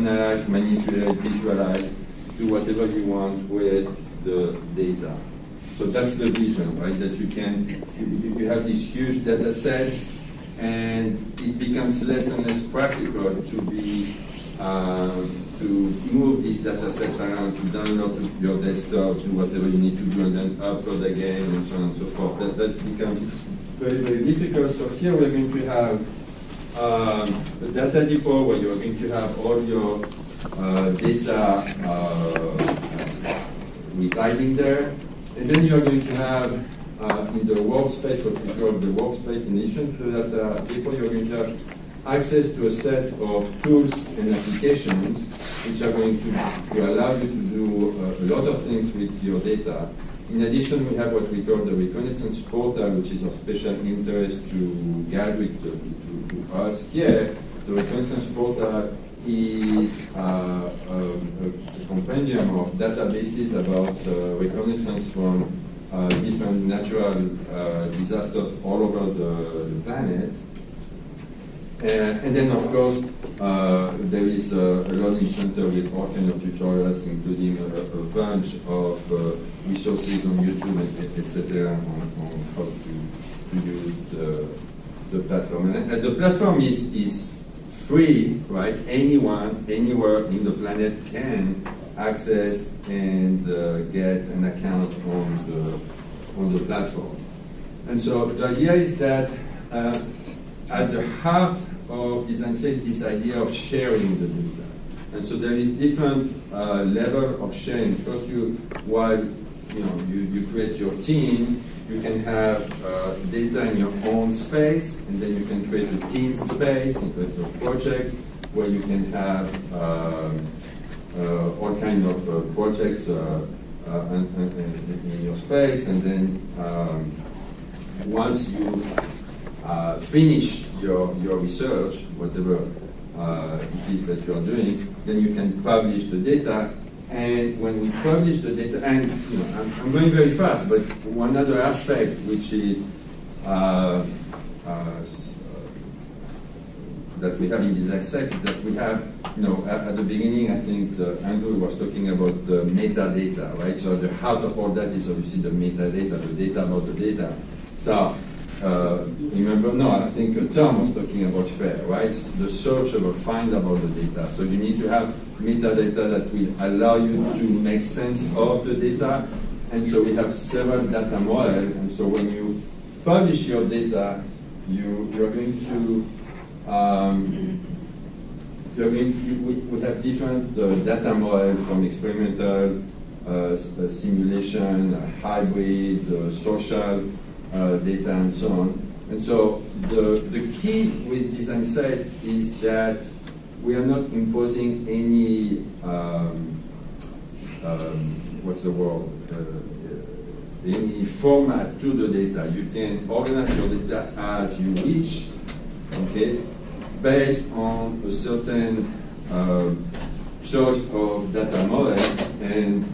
analyze, manipulate, visualize, do whatever you want with the data. So that's the vision, right? That you have these huge data sets, and it becomes less and less practical to move these data sets around, to download to your desktop, do whatever you need to do, and then upload again, and so on and so forth. That becomes very, very difficult. So here we're going to have a data depot where you're going to have all your data residing there. And then you're going to have in the workspace, what we call the workspace in addition to that depot, you're going to have access to a set of tools and applications which are going to allow you to do a lot of things with your data. In addition, we have what we call the reconnaissance portal, which is of special interest to GADRI, to us here. The reconnaissance portal is a compendium of databases about reconnaissance from different natural disasters all over the planet. And then, of course, there is a learning center with all kinds of tutorials, including a bunch of resources on YouTube, etc., on how to use the platform. And the platform is free, right? Anyone, anywhere in the planet can access and get an account on the platform. And so the idea is that at the heart of this idea of sharing the data. And so there is different level of sharing. First, while you create your team, you can have data in your own space, and then you can create a team space, and create a project where you can have all kinds of projects in your space, and then once you finish your research, whatever it is that you are doing, then you can publish the data. And when we publish the data, and I'm going very fast, but one other aspect which is that we have in this aspect is that we have, at the beginning, I think Andrew was talking about the metadata, right? So the heart of all that is obviously the metadata, the data about the data. So remember, I think Tom was talking about FAIR, right? The searchable, find about the data. So you need to have metadata that will allow you to make sense of the data. And so we have several data models. And so when you publish your data, you're going to we have different data models, from experimental, simulation, hybrid, social data, and so on. And so the key with design set is that we are not imposing any what's the word? Any format to the data. You can organize your data as you wish, okay, based on a certain choice of data model, and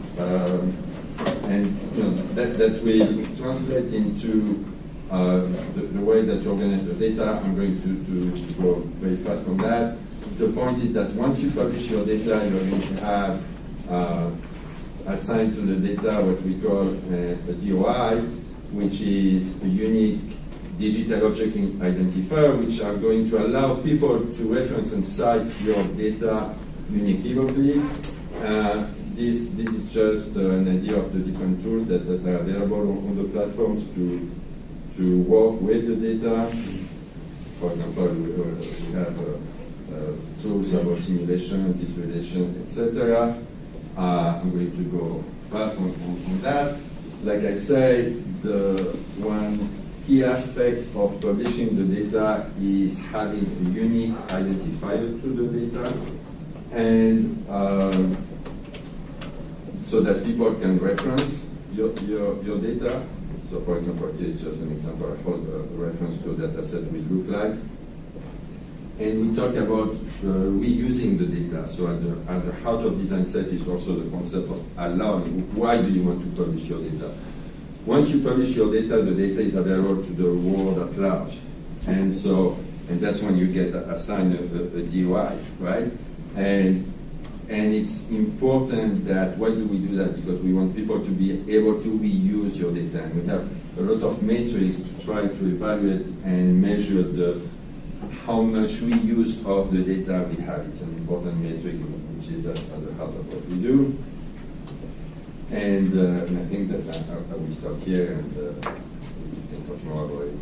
that will translate into the way that you organize the data. I'm going to go very fast on that. The point is that once you publish your data, you're going to have assigned to the data what we call a DOI, which is a unique digital object identifier, which are going to allow people to reference and cite your data uniquely. This is just an idea of the different tools that are available on the platforms to work with the data. For example, we have tools about simulation, visualization, etc. I'm going to go fast on that. Like I say, the one key aspect of publishing the data is having a unique identifier to the data, and so that people can reference your data. So, for example, here is just an example of how the reference to a data set will look like. And we talk about reusing the data. So at the heart of design set is also the concept of allowing. Why do you want to publish your data? Once you publish your data, the data is available to the world at large. And that's when you get assigned a DOI, right? And And it's important that, why do we do that? Because we want people to be able to reuse your data. And we have a lot of metrics to try to evaluate and measure how much reuse of the data we have. It's an important metric which is at the heart of what we do. And I think that I will stop here and we can talk more about it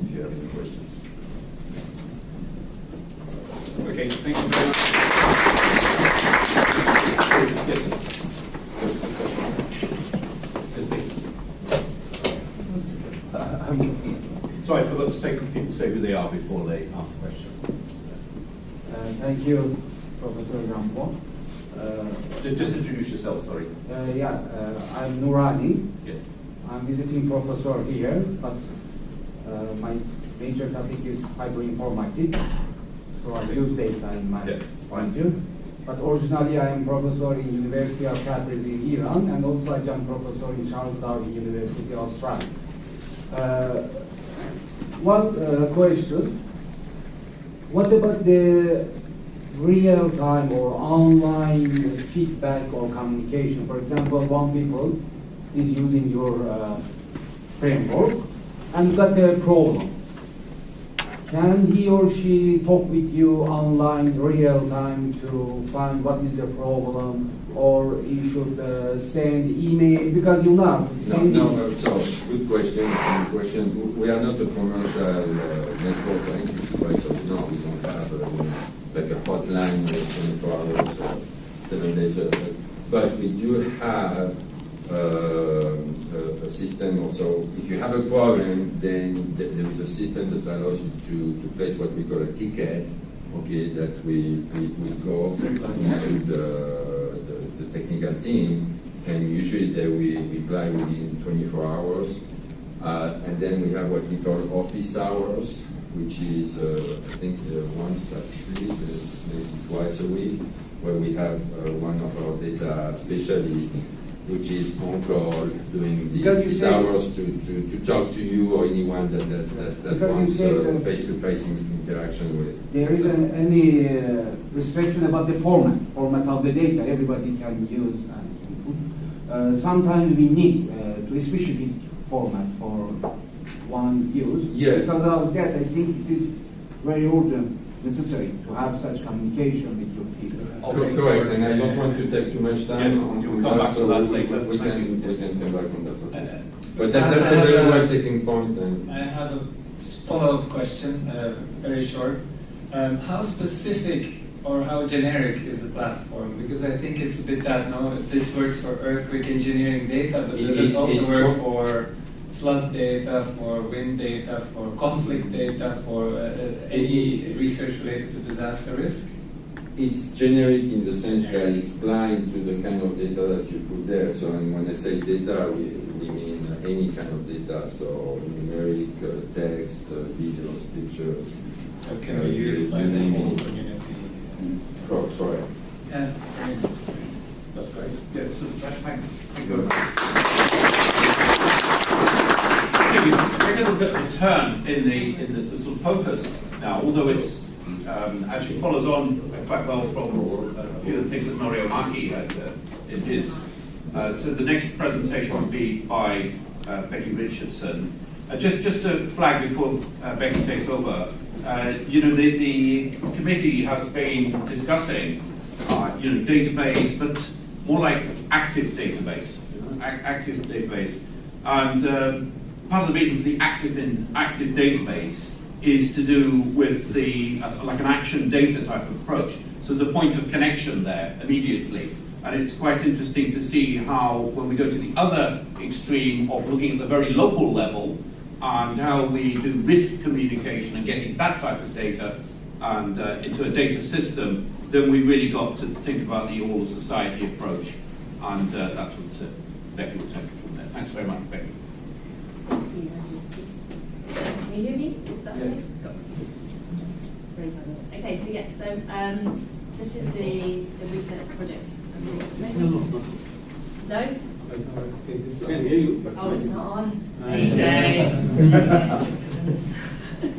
if you have any questions. Okay, thank you very much. Sorry, I forgot to say, could people say who they are before they ask a question? Thank you, Professor Rampo. Just introduce yourself, sorry. I'm Nurani. Yeah. I'm visiting professor here, but my major topic is hyperinformatics. So I use data in my major. But originally I am professor in University of Tabriz in Iran, and also adjunct professor in Charles Darwin University, Australia. One question: what about the real-time or online feedback or communication? For example, one people is using your framework and got a problem. Can he or she talk with you online, real-time, to find what is the problem, or he should send email? Because you know, So good question. We are not a commercial network or anything, so no, we don't have like a hotline 24 hours or 7 days. But we do have a system also. If you have a problem, then there is a system that allows you to place what we call a ticket, okay, that we go to the technical team, and usually they will reply within 24 hours. And then we have what we call office hours, which is, I think, once at least, maybe twice a week, where we have one of our data specialists, which is on call doing these hours to talk to you or anyone that wants face-to-face interaction with. There isn't any restriction about the format of the data everybody can use. And sometimes we need to specific format for one use. Yeah. Because of that, I think it is very urgent, necessary to have such communication with your people. Correct, and I don't want to take too much time. Yes, you'll come back to that later. We can come back on that. But that's a very well-taken point. And I have a follow-up question, very short. How specific or how generic is the platform? Because I think it's a bit that, no, this works for earthquake engineering data, but does it also work for flood data, for wind data, for conflict data, for any research related to disaster risk? it's generic in the sense that it's blind to the kind of data that you put there. So and when I say data, we mean any kind of data, so numeric, text, videos, pictures. So can be used by the whole community. Correct. Yeah, very interesting. That's great. Yeah, so thanks. Thank you very much. Okay, we're going to get a turn in the sort of focus now, although it's actually follows on quite well from a few of the things that Norio Maki had in his. So the next presentation will be by Becky Richardson. Just to flag before Becky takes over, the committee has been discussing database, but more like active database, active database. And part of the reason for the active database is to do with the like an action data type of approach. So there's a point of connection there immediately. And it's quite interesting to see how, when we go to the other extreme of looking at the very local level and how we do risk communication and getting that type of data and into a data system, then we really got to think about the all of society approach. And that's what Becky will take it from there. Thanks very much, Becky. Thank you. Can you hear me? Is that okay? Great. Okay, so yes, so this is the research project. No? Can hear you. Oh, it's not on. There you go.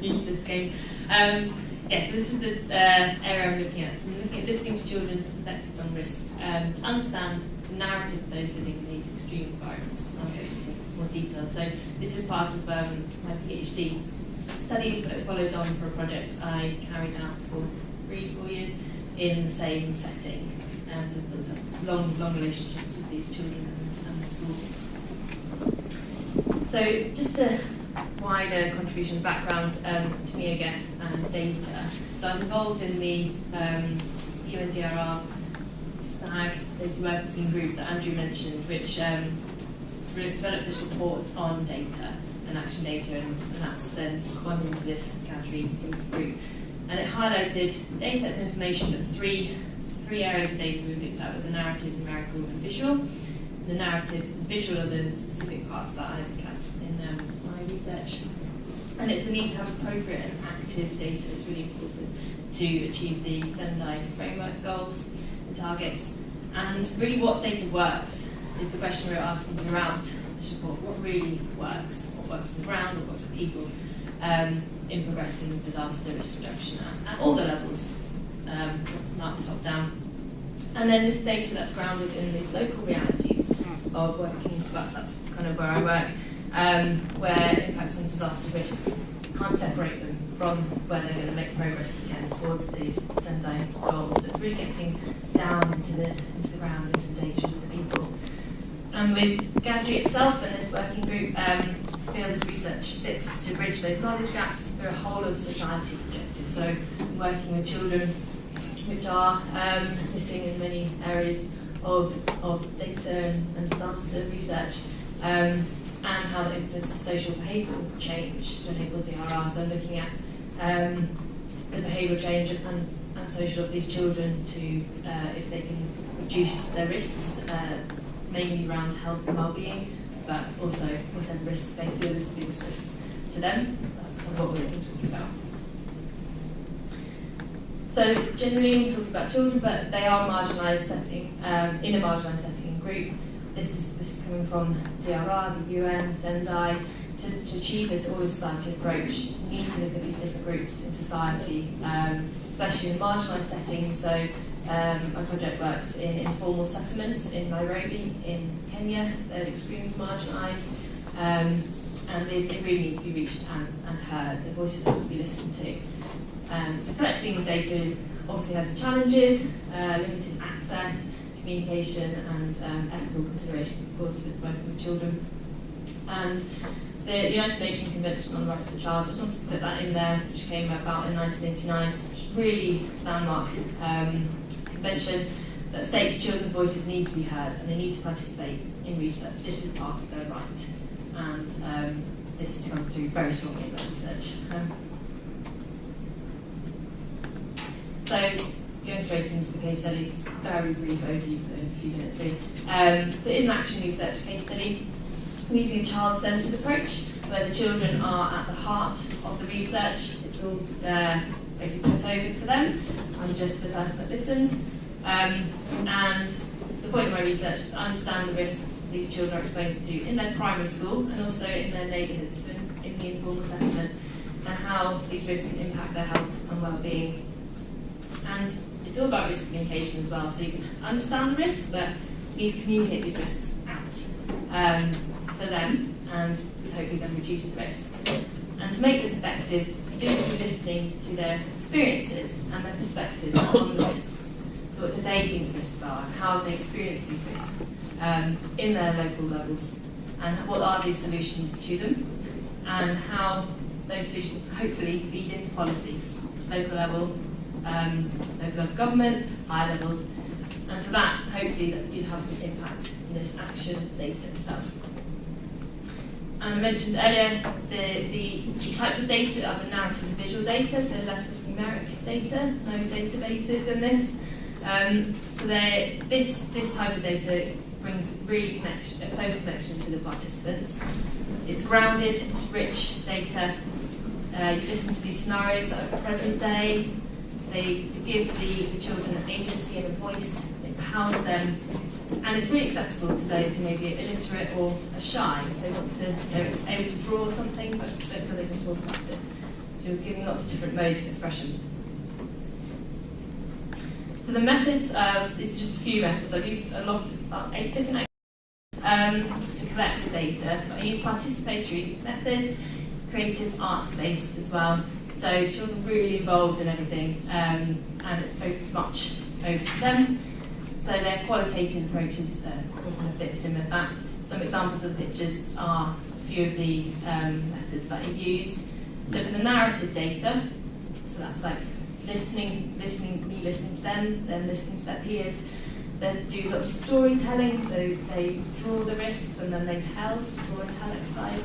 Used to this game. Yes, so this is the area I'm looking at. So I'm looking at listening to children's perspectives on risk to understand the narrative of those living in these extreme environments. I'll go into more detail. So this is part of my PhD studies, but it follows on for a project I carried out for 3-4 years in the same setting. So we've built up long relationships with these children and the school. So just a wider contribution background to me, I guess, and data. So I was involved in the UNDRR STAG data working group that Andrew mentioned, which developed this report on data and action data, and that's then gone into this GADRI data group. And it highlighted data as information of three areas of data we looked at, with the narrative, numerical, and visual. The narrative and visual are the specific parts that I look at in my research. And it's the need to have appropriate and active data is really important to achieve the Sendai framework goals and targets. And really what data works is the question we're asking around this report. What really works? What works on the ground? What works for people in progressing disaster risk reduction at all the levels, not top down. And then this data that's grounded in these local realities of working, but that's kind of where I work, where impacts on disaster risk, you can't separate them from where they're going to make progress again towards these Sendai goals. So it's really getting down into the ground, into the data with the people. And with GADRI itself and this working group, I feel this research fits to bridge those knowledge gaps through a whole of society objective. So working with children which are missing in many areas of data and disaster research, and how that influences social behavioural change, behavioural DRR. So looking at the behavioural change and social of these children to if they can reduce their risks, mainly around health and well-being, but also whatever risks they feel is the biggest risk to them. That's kind of what we're talking about. So generally we're talking about children, but they are marginalised setting, in a marginalised setting and group. This is coming from DRR, the UN, Sendai. To achieve this all society approach, you need to look at these different groups in society, especially in marginalised settings. So my project works in informal settlements in Nairobi, in Kenya. They're extremely marginalised, and they really need to be reached and heard. Their voices have to be listened to. So collecting data obviously has its challenges, limited access, communication, and ethical considerations, of course, with working with children. And the United Nations Convention on the Rights of the Child, just wanted to put that in there, which came about in 1989, which is a really landmark convention that states children's voices need to be heard and they need to participate in research. This is part of their right, and this has come through very strongly in their research. So going straight into the case study, it's a very brief overview, so in a few minutes really. So it is an action research case study using a child-centred approach, where the children are at the heart of the research. It's all basically put over to them. I'm just the person that listens. And the point of my research is to understand the risks these children are exposed to in their primary school and also in their neighbourhoods, in the informal settlement, and how these risks can impact their health and well-being. And it's all about risk communication as well, so you can understand the risks, but you need to communicate these risks out for them, and hopefully then reduce the risks. And to make this effective, you do this through listening to their experiences and their perspectives on the risks. So what do they think the risks are, and how have they experienced these risks in their local levels, and what are these solutions to them, and how those solutions hopefully feed into policy, local level government, higher levels, and for that, hopefully, that you'd have some impact in this action data itself. And I mentioned earlier the types of data are the narrative and visual data, so less of numeric data, no databases in this. So this type of data brings really a close connection to the participants. It's grounded, it's rich data. You listen to these scenarios that are present day. They give the children an agency and a voice, it empowers them, and it's really accessible to those who may be illiterate or are shy, so they're able to draw something, but don't feel they can talk about it. So you're giving lots of different modes of expression. So the methods of, this is just a few methods. I've used a lot, about 8 different to collect the data. I use participatory methods, creative arts-based as well. So children really involved in everything, and it's very much over to them. So their qualitative approaches kind of fits in with that. Some examples of pictures are a few of the methods that I've used. So for the narrative data, so that's like me listening to them, then listening to their peers. They do lots of storytelling, so they draw the risks and then they tell, draw and tell exercise,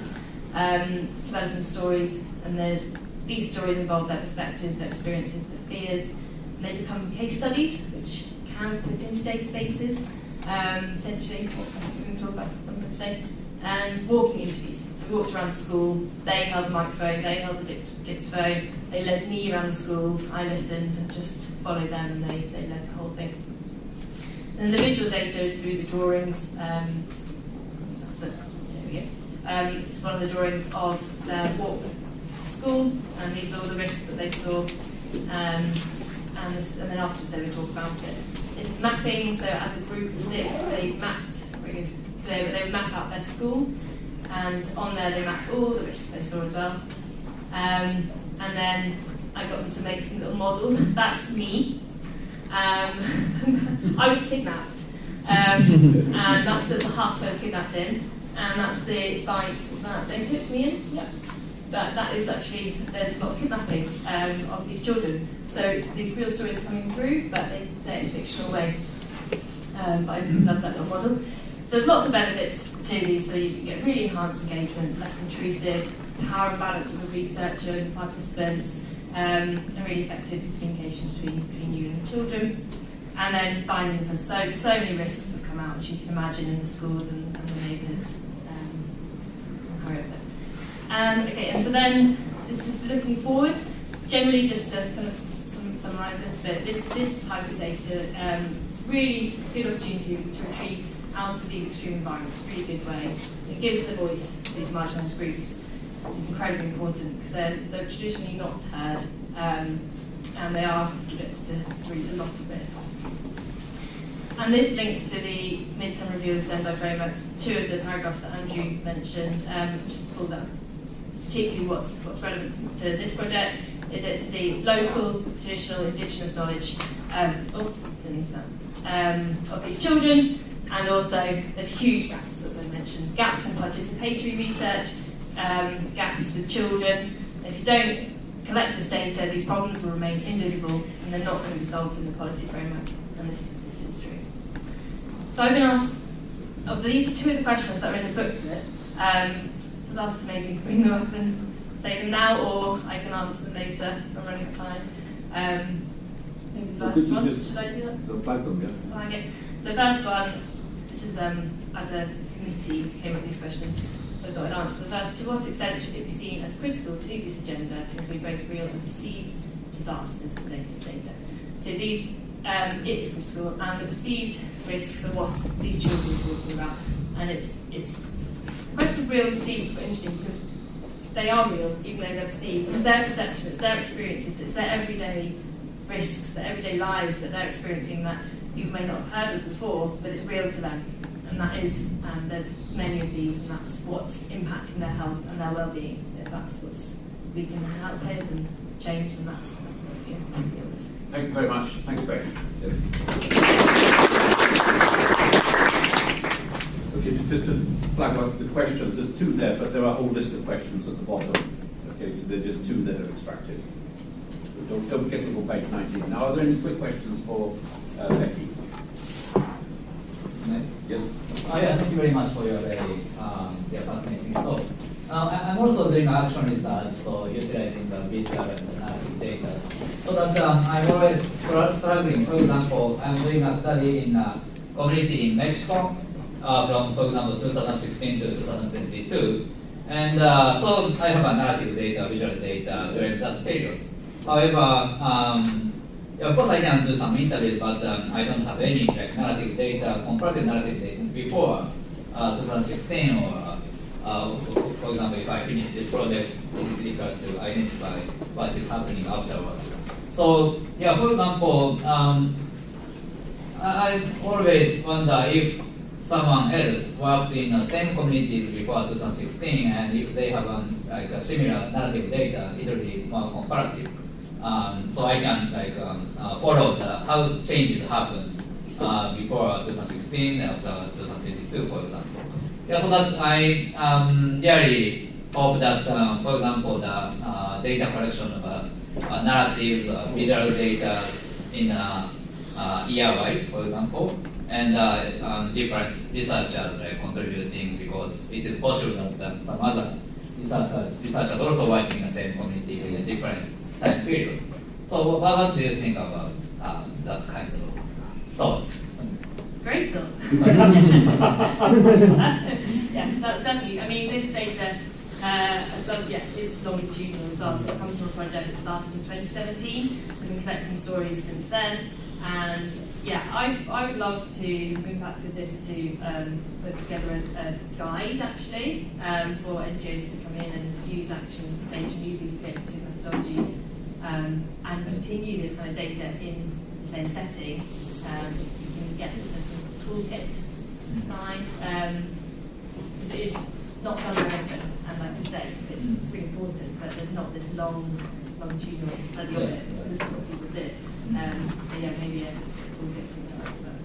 developing stories, and then these stories involve their perspectives, their experiences, their fears, and they become case studies, which can put into databases, potentially, we can talk about some of them today, and walking interviews. So we walked around the school, they held the microphone, they held the dictaphone, they led me around the school, I listened and just followed them, and they led the whole thing. And the visual data is through the drawings. There we go. It's one of the drawings of their walk to school, and these are all the risks that they saw. And then after they would talk about it. This is mapping, so as a group of 6, they mapped, they would map out their school, and on there they mapped all the risks they saw as well. And then I got them to make some little models. That's me. I was kidnapped, and that's the hut I was kidnapped in, and that's the bike that they took me in. Yeah, that is actually, there's a lot of kidnapping of these children. So these real stories coming through, but they're in a fictional way. But I just love that little model. So there's lots of benefits to these. So you can get really enhanced engagements, less intrusive, power and balance of the researcher and participants, and really effective communication between you and the children. And then findings, there's so many risks that come out, as you can imagine, in the schools and the neighbourhoods. Okay, and so then, this is looking forward. Generally, just to kind of summarise this a bit, this type of data, it's really a good opportunity to retreat out of these extreme environments in a really good way. It gives the voice to these marginalised groups, which is incredibly important because they're traditionally not heard, and they are subjected to really a lot of risks. And this links to the midterm review of the Sendai frameworks, 2 of the paragraphs that Andrew mentioned, just to pull that. Particularly what's relevant to this project is it's the local, traditional, indigenous knowledge of these children, and also there's huge gaps, as I mentioned, gaps in participatory research, gaps with children. If you don't collect this data, these problems will remain invisible and they're not going to be solved in the policy framework, and this is true. So I've been asked, of these 2 of the questions that are in the booklet, I was asked to maybe bring them up and say them now, or I can answer them later. I'm running out of time. Maybe the first one, should I do that? The platform, yeah. Okay. So the first one, this is as a committee came up with these questions. So I thought I'd answer the first. To what extent should it be seen as critical to this agenda to include both real and perceived disasters related data? So these, it's critical, and the perceived risks are what these children are talking about. And it's the question of real and perceived is quite interesting because they are real, even though they're perceived. It's their perception, it's their experiences, it's their everyday risks, their everyday lives that they're experiencing that you may not have heard of before, but it's real to them. And that is, there's many of these, and that's what's impacting their health and their well-being. If that's what we can help with and change, then that's real risk. Thank you very much. Thanks, Becky. Yes. Okay, just to flag up the questions, there's 2 there, but there are a whole list of questions at the bottom. Okay, so they're just 2 that are extracted. So don't forget to go page 19. Now, are there any quick questions for Becky? Yes? Yeah, thank you very much for your very fascinating talk. I'm also doing action research, so utilizing the visual and analytic data. So that I'm always struggling. For example, I'm doing a study in a community in Mexico from, for example, 2016 to 2022. And so I have a narrative data, visual data during that period. However, of course I can do some interviews, but I don't have any like narrative data, comparative narrative data before 2016 or for example, if I finish this project, it is difficult to identify what is happening afterwards. So, yeah, for example, I always wonder if someone else worked in the same communities before 2016, and if they have like a similar narrative data, it will be more comparative. So I can follow how changes happens before 2016 and after 2022, for example. Yeah, so that I really hope that, for example, the data collection of narratives, visual data in year-wise, for example, and different researchers contributing, because it is possible that some other researchers also working in the same community in a different time period. So what do you think about that kind of thought? Great thought. Yeah, that's definitely. I mean, this data, is longitudinal as well. So it comes from a project that started in 2017. We've been collecting stories since then, and yeah, I would love to move back with this to put together a guide actually for NGOs to come in and use action data and use these predictive methodologies and continue this kind of data in the same setting. You can get this as a toolkit line. It's not done very often, and like you say, it's really important, but there's not this longitudinal study of it. This is what people do. So yeah, maybe a toolkit something like that.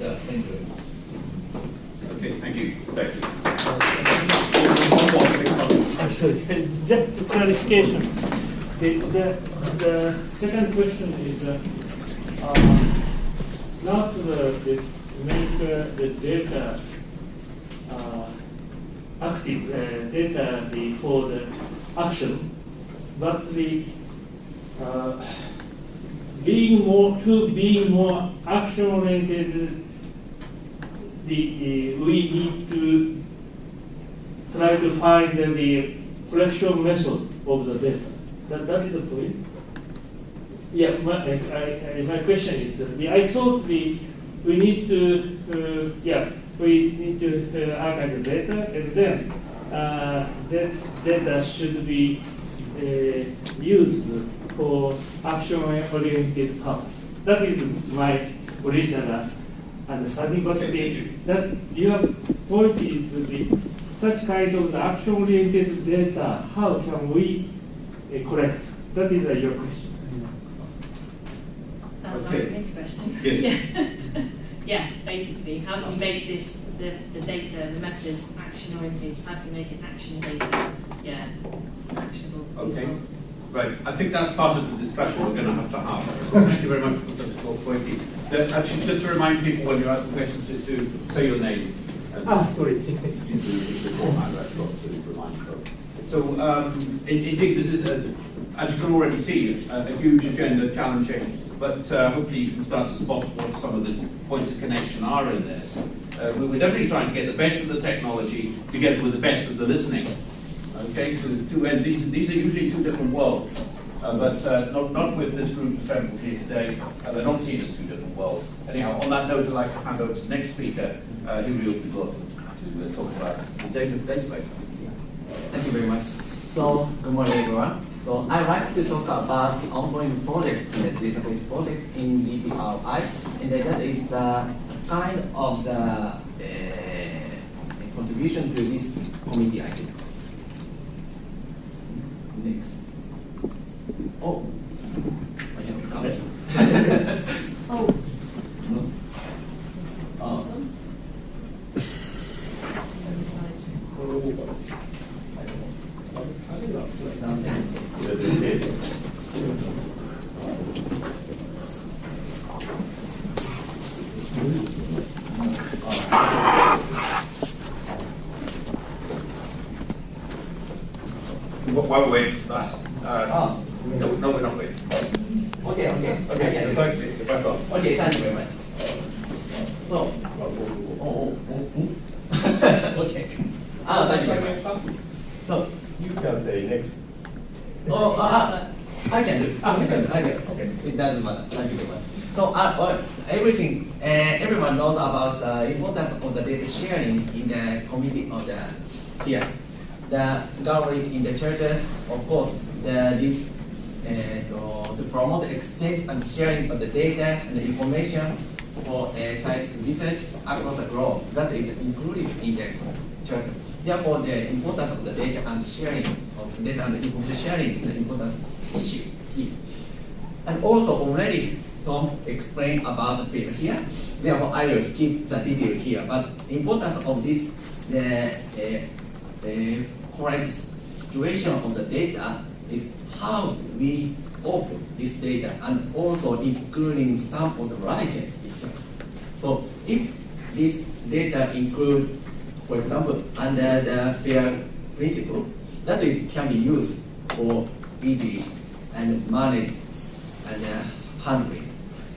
Yeah, thank you. Okay, thank you. Thank you. Sorry, just a clarification. The second question is not to make the data active data for the action, but being more action oriented. We need to try to find the collection method of the data. That is the point. Yeah, my question is, I thought we need to archive the data, and then that data should be used for action-oriented purpose. That is my original understanding. But that your point is such kind of action-oriented data, how can we collect? That is your question. That's Okay. our next question. Yes. Yeah. Yeah, basically, how do we make this, the data, the methods action oriented? How do we make it action data? Yeah, actionable. Okay. useful. Right, I think that's part of the discussion we're going to have. So thank you very much, Professor Tsung-Yi. Actually, just to remind people when you're asking questions to say your name. Sorry. Use the format I've got to remind folks. So indeed, this is, as you can already see, a huge agenda, challenging, but hopefully you can start to spot what some of the points of connection are in this. We're definitely trying to get the best of the technology together with the best of the listening. Okay, so the two ends, these are usually two different worlds, but not with this group assembled here today. They're not seen as two different worlds. Anyhow, on that note, I'd like to hand over to the next speaker, who will be able to talk about the database. Thank you very much. So, good morning, everyone. So, I'd like to talk about the ongoing project, the database project in GDRI, and that is kind of the contribution to this committee, I think. Next. Oh, I can come. Oh. No. This one? Other side. While we're waiting for that, no, we're not waiting. Okay. It's okay, back on. Okay, thank you very much. So, okay. Thank you very much. So, You can say next. I can do. Okay. It doesn't matter. Thank you very much. So, everyone knows about the importance of the data sharing in the community of the GADRI in the charter. Of course, this to promote exchange and sharing of the data and the information for scientific research across the globe. That is included in the charter. Therefore, the importance of the data and sharing of data and information sharing is an important issue here. And also already Tom explained about the field here. Therefore, I will skip the detail here. But importance of this, the correct situation of the data is how we open this data and also including some of the license itself. So if this data include, for example, under the fair principle, that is can be used for easy and manage and handling.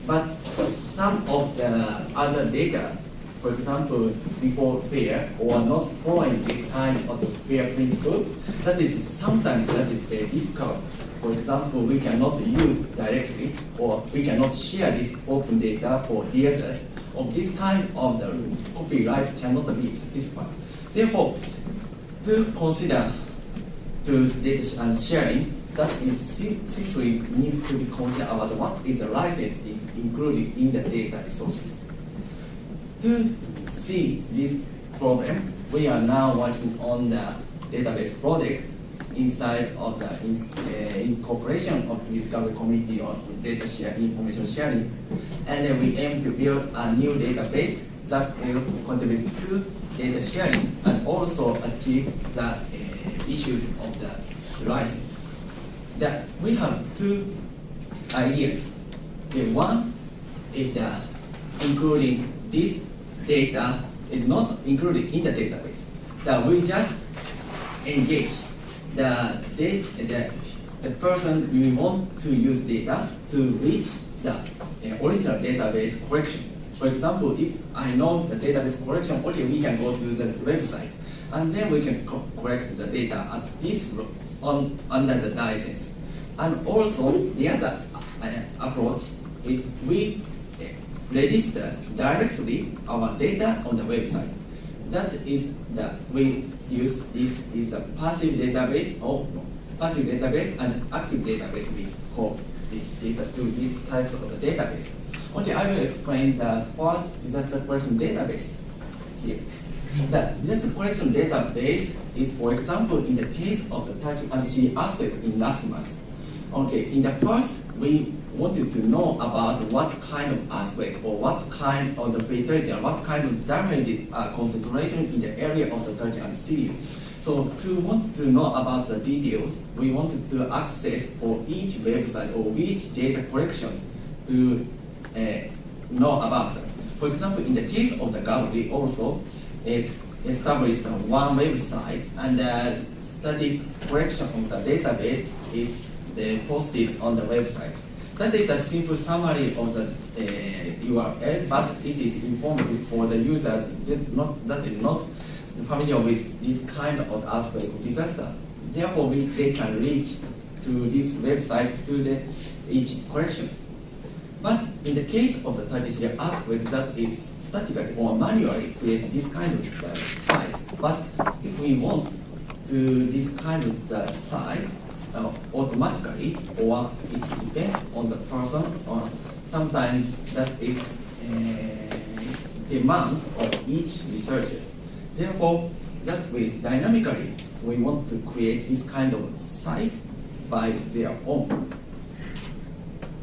But some of the other data, for example, before fair or not following this kind of the fair principle, that is sometimes that is very difficult. For example, we cannot use directly or we cannot share this open data for DSS. Of this kind of the copyright cannot be satisfied. Therefore, to consider to data and sharing, that is simply need to be considered about what is the license included in the data resources. To see this problem, we are now working on the database project inside of the incorporation of the Discovery Committee on data sharing, information sharing, and then we aim to build a new database that will contribute to data sharing and also achieve the issues of the license. That we have two ideas. The one is including this data is not included in the database. That we just engage the person we want to use data to reach the original database collection. For example, if I know the database collection, okay, we can go to the website, and then we can collect the data at this under the license. And also, the other approach is we register directly our data on the website. That is that we use this is the passive database and active database. We call this data to these types of the database. Okay, I will explain the first disaster collection database here. The disaster collection database is, for example, in the case of the Turkey and Syria earthquake in last month. Okay, in the first, we wanted to know about what kind of earthquake or what kind of the fatality or what kind of damage concentration in the area of the Turkey and Syria. So to want to know about the details, we wanted to access for each website or each data collections to know about them. For example, in the case of the GADRI also, it established one website and the static collection of the database is posted on the website. That is a simple summary of the URL, but it is informative for the users that is not familiar with this kind of earthquake or disaster. Therefore, they can reach to this website to each collections. But in the case of the Turkish earthquake, that is statically or manually create this kind of site. But if we want to this kind of site automatically, or it depends on the person, or sometimes that is demand of each researcher. Therefore, that way dynamically, we want to create this kind of site by their own.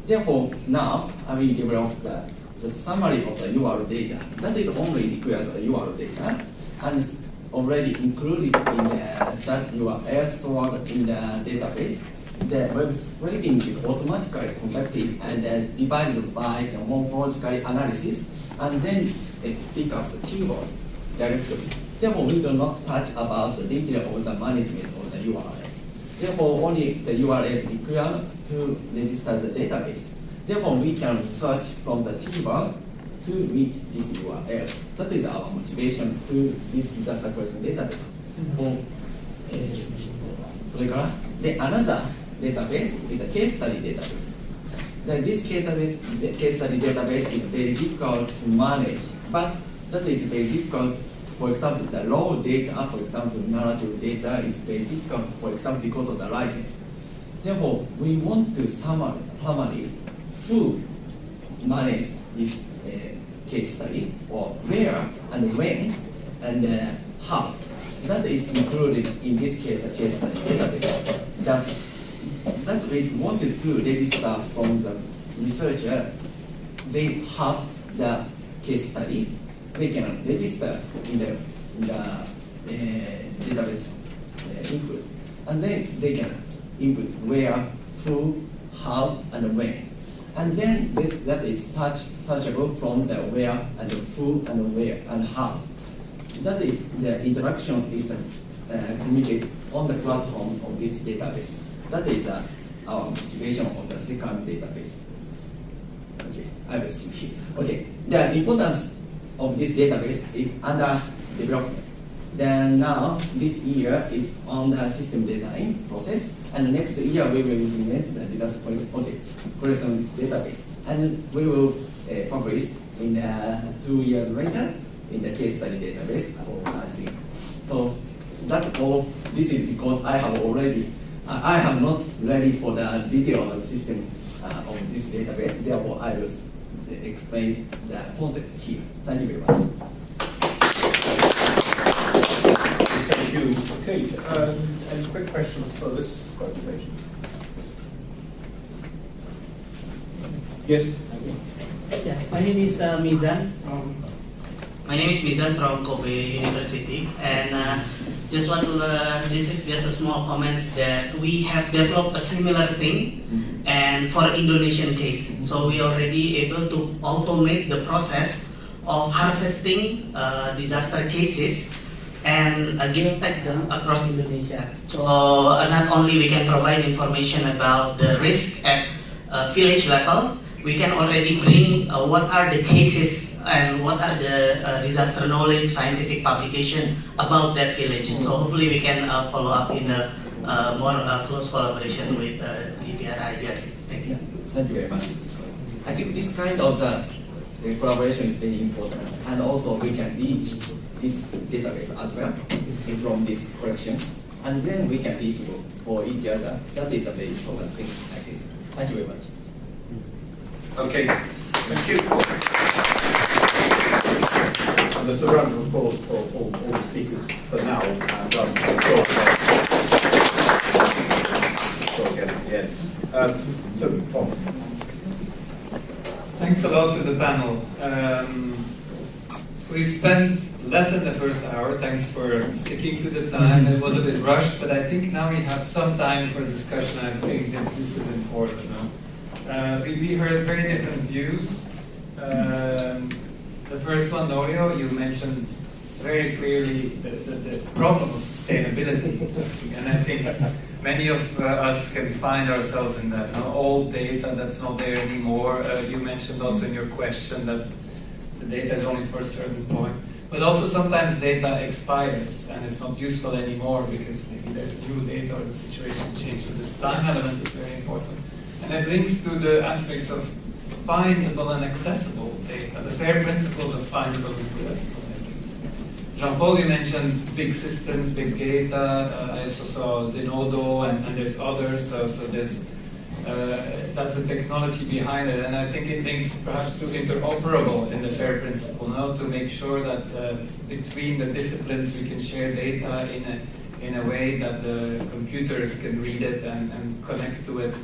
Therefore, now I will develop the summary of the URL data. That is only requires a URL data, and it's already included in that URL stored in the database. The web scraping is automatically conducted and divided by the morphological analysis, and then pick up the keywords directly. Therefore, we do not touch about the detail of the management of the URL. Therefore, only the URL is required to register the database. Therefore, we can search from the keyword to reach this URL. That is our motivation to this disaster collection database. Another database is a case study database. This case study database is very difficult to manage, but that is very difficult. For example, the raw data, for example, narrative data is very difficult, for example, because of the license. Therefore, we want to summary who managed this case study, or where and when and how. That is included in this case study database. That we wanted to register from the researcher. They have the case studies. They can register in the database input, and then they can input where, who, how, and when. And then that is searchable from the where and the who and where and how. That is the interaction is communicated on the platform of this database. That is our motivation of the second database. Okay, I will skip here. Okay, the importance of this database is under development. Then now, this year is on the system design process, and next year we will implement the disaster collection database, and we will publish in 2 years later in the case study database for nursing. So that's all. This is because I have not ready for the detail of the system of this database. Therefore, I will explain the concept here. Thank you very much. Thank you. Okay, any quick questions for this presentation? Yes? Yeah, my name is Mizan. My name is Mizan from Kobe University, and just want to. This is just a small comments that we have developed a similar thing, and for Indonesian case, so we already able to automate the process of harvesting disaster cases and geotag them across Indonesia. So not only we can provide information about the risk at village level, we can already bring what are the cases and what are the disaster knowledge, scientific publication about that village. So hopefully we can follow up in a more close collaboration with GADRI. Thank you. Thank you very much. I think this kind of collaboration is very important, and also we can reach this database as well from this collection, and then we can reach for each other. That is a very important thing, I think. Thank you very much. Okay, thank you. And there's a round of applause for all the speakers for now. And talk again at the end. So, Tom. Thanks a lot to the panel. We've spent less than the first hour. Thanks for sticking to the time. It was a bit rushed, but I think now we have some time for discussion. I think that this is important. We heard very different views. The first one, Norio, you mentioned very clearly the problem of sustainability. And I think many of us can find ourselves in that. Old data that's not there anymore. You mentioned also in your question that the data is only for a certain point. But also sometimes data expires and it's not useful anymore because maybe there's new data or the situation changed. So this time element is very important. And it links to the aspects of findable and accessible data, the FAIR principles of findable and accessible data. Jean-Paul, you mentioned big systems, big data. I also saw Zenodo and there's others. So there's that's the technology behind it, and I think it links perhaps to interoperable in the FAIR principle, to make sure that between the disciplines we can share data in a way that the computers can read it and connect to it,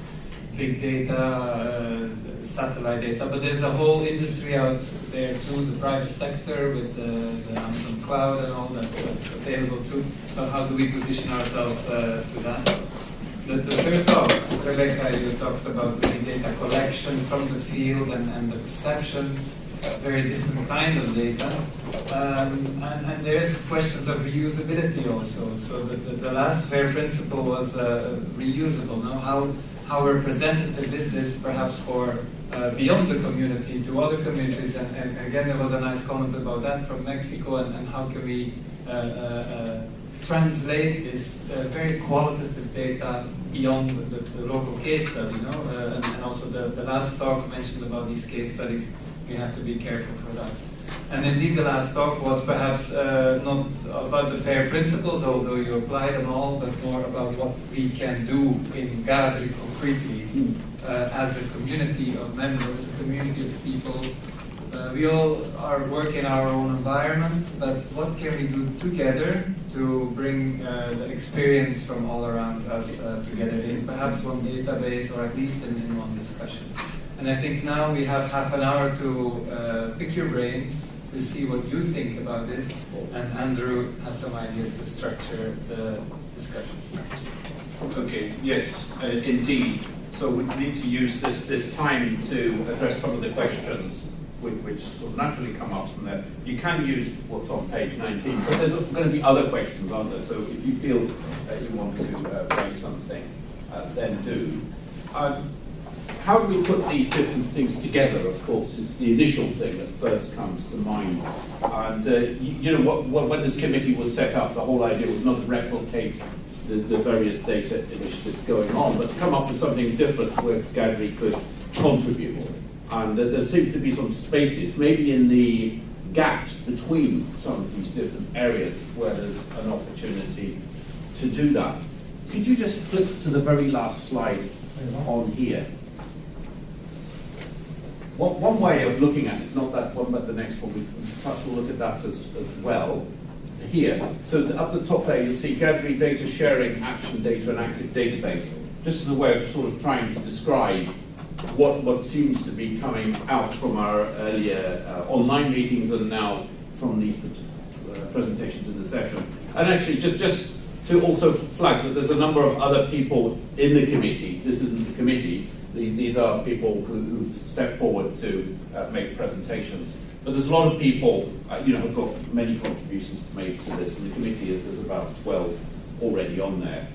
big data, satellite data. But there's a whole industry out there too, the private sector with the Amazon cloud and all that's available too. So how do we position ourselves to that? The third talk, Rebecca, you talked about the data collection from the field and the perceptions, very different kind of data. And there's questions of reusability also. So the last FAIR principle was reusable. How representative is this perhaps for beyond the community to other communities? And again, there was a nice comment about that from Mexico and how can we translate this very qualitative data beyond the local case study, and also the last talk mentioned about these case studies we have to be careful for that. And indeed, the last talk was perhaps not about the FAIR principles, although you apply them all, but more about what we can do in GADRI concretely as a community of members, a community of people. We all are work in our own environment, but what can we do together to bring the experience from all around us together in perhaps one database or at least in one discussion. And I think now we have half an hour to pick your brains, to see what you think about this, and Andrew has some ideas to structure the discussion. Okay, yes, indeed. So we need to use this time to address some of the questions which sort of naturally come up from there. You can use what's on page 19, but there's going to be other questions, aren't there? So if you feel you want to raise something, then do. How do we put these different things together, of course, is the initial thing that first comes to mind. And you know, when this committee was set up, the whole idea was not to replicate the various data initiatives going on, but to come up with something different where GADRI could contribute. And there seems to be some spaces, maybe in the gaps between some of these different areas where there's an opportunity to do that. Could you just flip to the very last slide on here? One way of looking at it, not that one, but the next one, perhaps we'll look at that as well here. So up the top there, you'll see GADRI data sharing, action data, and active database, just as a way of sort of trying to describe what seems to be coming out from our earlier online meetings and now from the presentations in the session. And actually, just to also flag that there's a number of other people in the committee. This isn't the committee. These are people who've stepped forward to make presentations. But there's a lot of people, you know, who've got many contributions to make to this. And the committee, there's about 12 already on there.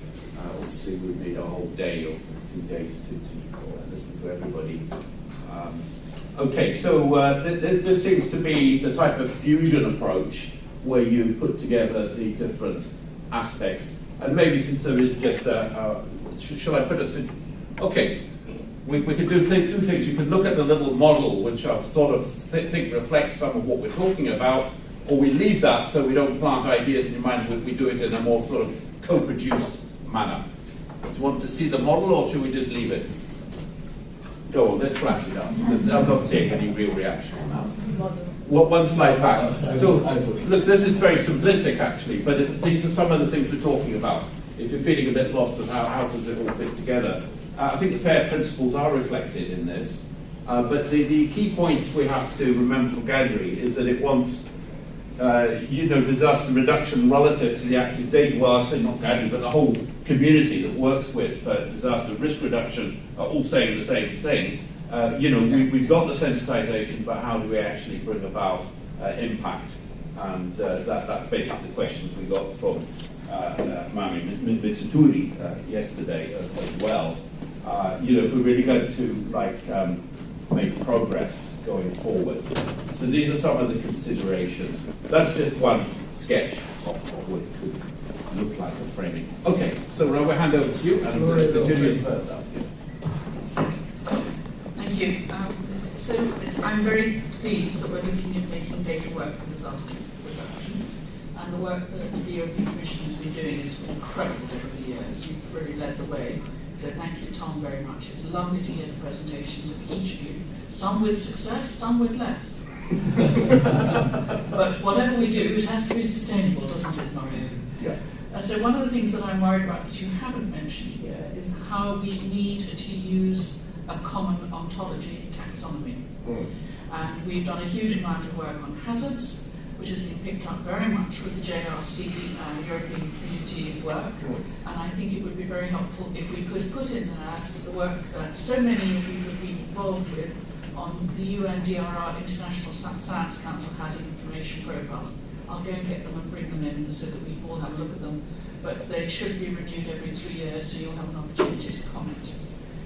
Obviously, we need a whole day or 2 days to listen to everybody. Okay, so this seems to be the type of fusion approach where you put together the different aspects. And maybe since there is just shall I put us in? Okay. We could do two things. You could look at the little model, which I sort of think reflects some of what we're talking about, or we leave that so we don't plant ideas in your mind, but we do it in a more sort of co-produced manner. Do you want to see the model, or should we just leave it? Go on, let's flash it up, because I'm not seeing any real reaction on that. One slide back. So, look, this is very simplistic, actually, but these are some of the things we're talking about. If you're feeling a bit lost of how does it all fit together. I think the FAIR principles are reflected in this, but the key points we have to remember for GADRI is that it wants, you know, disaster reduction relative to the active data. Well, I say not GADRI, but the whole community that works with disaster risk reduction are all saying the same thing. You know, we've got the sensitization, but how do we actually bring about impact? And that's basically the questions we got from Mami Mitsuturi yesterday as well. You know, if we're really going to make progress going forward. So these are some of the considerations. That's just one sketch of what it could look like, a framing. Okay, so we'll hand over to you, and Julia's first up. Thank you. So I'm very pleased that we're looking at making data work for disaster reduction. And the work that the European Commission has been doing is incredible over the years. You've really led the way. So thank you, Tom, very much. It's lovely to hear the presentations of each of you, some with success, some with less. But whatever we do, it has to be sustainable, doesn't it, Mario? Yeah. So one of the things that I'm worried about that you haven't mentioned here is how we need to use a common ontology taxonomy. And we've done a huge amount of work on hazards, which has been picked up very much with the JRC European Community work. And I think it would be very helpful if we could put in that the work that so many of you have been involved with on the UNDRR International Science Council Hazard Information Profiles. I'll go and get them and bring them in so that we all have a look at them. But they should be renewed every 3 years, so you'll have an opportunity to comment.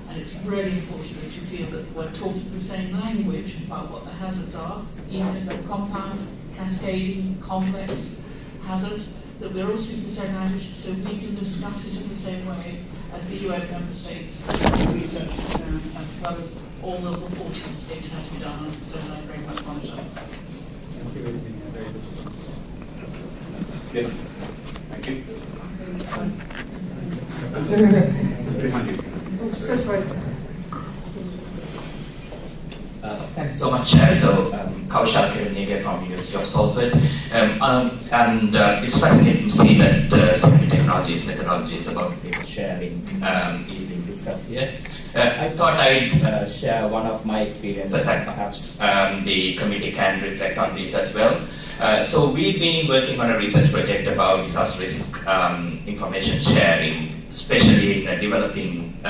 And it's really important that you feel that we're talking the same language about what the hazards are, even if they're compound, cascading, complex hazards, that we're all speaking the same language so we can discuss it in the same way as the UN member states research as well as all the reporting that's going to have to be done, and so I very much monitor. Thank you, Virginia. Very good. Yes. Thank you. Behind you. Oh, so sorry. Thank you so much, Chair. So, Kaushal Kiranega from University of Salford. It's fascinating to see that so many technologies, methodologies about data sharing is being discussed here. I thought I'd share one of my experiences, and perhaps the committee can reflect on this as well. So we've been working on a research project about disaster risk information sharing, especially in a developing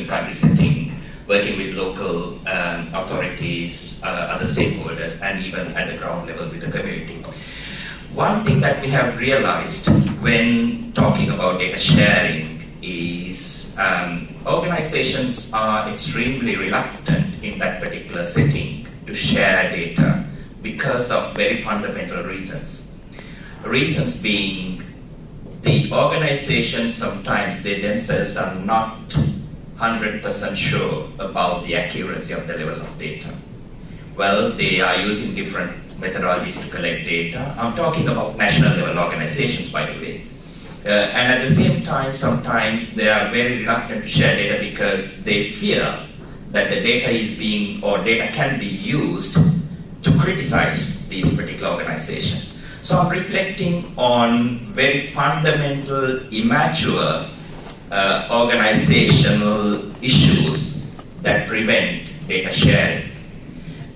country setting, working with local authorities, other stakeholders, and even at the ground level with the community. One thing that we have realized when talking about data sharing is organizations are extremely reluctant in that particular setting to share data because of very fundamental reasons. Reasons being, the organizations sometimes they themselves are not 100% sure about the accuracy of the level of data. Well, they are using different methodologies to collect data. I'm talking about national level organizations, by the way. And at the same time, sometimes they are very reluctant to share data because they fear that the data is being, or data can be used to criticize these particular organizations. So I'm reflecting on very fundamental, immature organizational issues that prevent data sharing.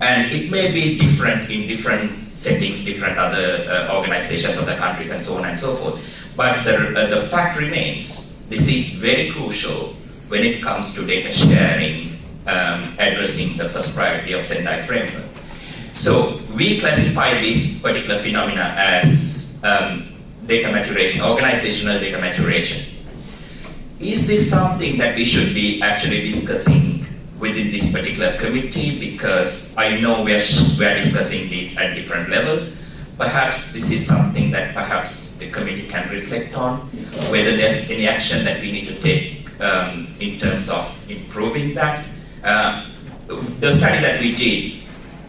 And it may be different in different settings, different other organizations, other countries, and so on and so forth. But the fact remains, this is very crucial when it comes to data sharing, addressing the first priority of Sendai framework. So we classify this particular phenomena as data maturation, organizational data maturation. Is this something that we should be actually discussing within this particular committee? Because I know we are discussing this at different levels. Perhaps this is something that perhaps the committee can reflect on, whether there's any action that we need to take in terms of improving that. The study that we did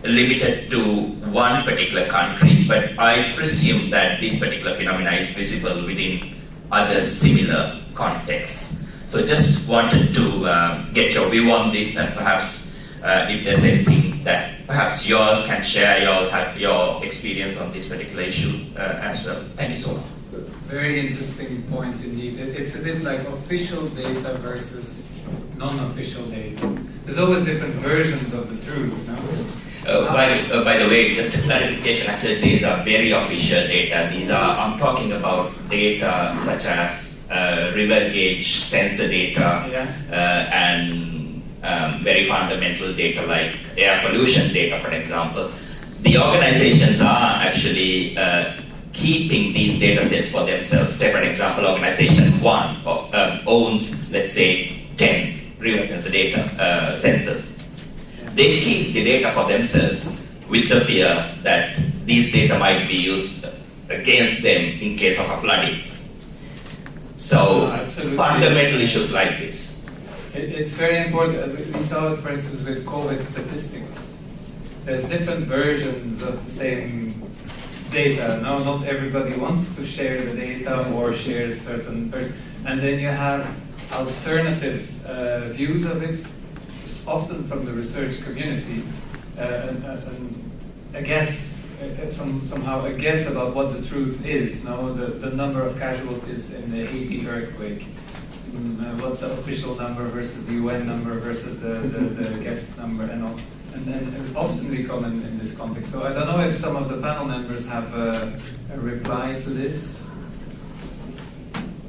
limited to one particular country, but I presume that this particular phenomena is visible within other similar contexts. So just wanted to get your view on this, and perhaps if there's anything that perhaps you all can share, you all have your experience on this particular issue as well. Thank you so much. Very interesting point indeed. It's a bit like official data versus non-official data. There's always different versions of the truth, no? By the way, just a clarification, actually these are very official data. These are, I'm talking about data such as river gauge sensor data, and very fundamental data like air pollution data, for example. The organizations are actually keeping these data sets for themselves. Say, for example, organization 1 owns, let's say, 10 river sensor data sensors. They keep the data for themselves with the fear that these data might be used against them in case of a flooding. So, fundamental issues like this. It's very important. We saw it, for instance, with COVID statistics. There's different versions of the same data. No, not everybody wants to share the data or shares certain, and then you have alternative views of it, often from the research community, and a guess, somehow a guess about what the truth is. No, the number of casualties in the Haiti earthquake. What's the official number versus the UN number versus the guest number, and all. And then often we come in this context. So I don't know if some of the panel members have a reply to this.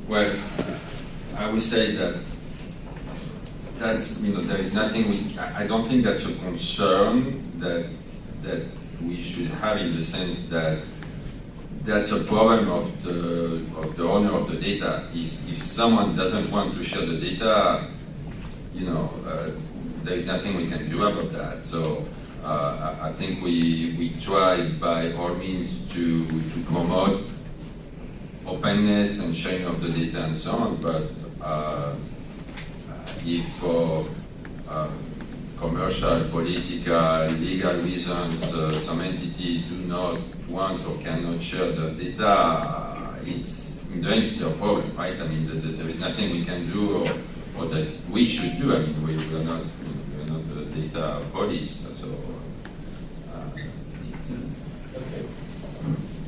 Well, I would say that that's, there is nothing I don't think that's a concern that we should have, in the sense that that's a problem of the owner of the data. If someone doesn't want to share the data, there's nothing we can do about that. So I think we try by all means to promote openness and sharing of the data and so on, but if for commercial, political, legal reasons, some entities do not want or cannot share the data, it's in the end it's their problem, right? I mean, there is nothing we can do or that we should do. I mean, we are not the data police, so it's okay.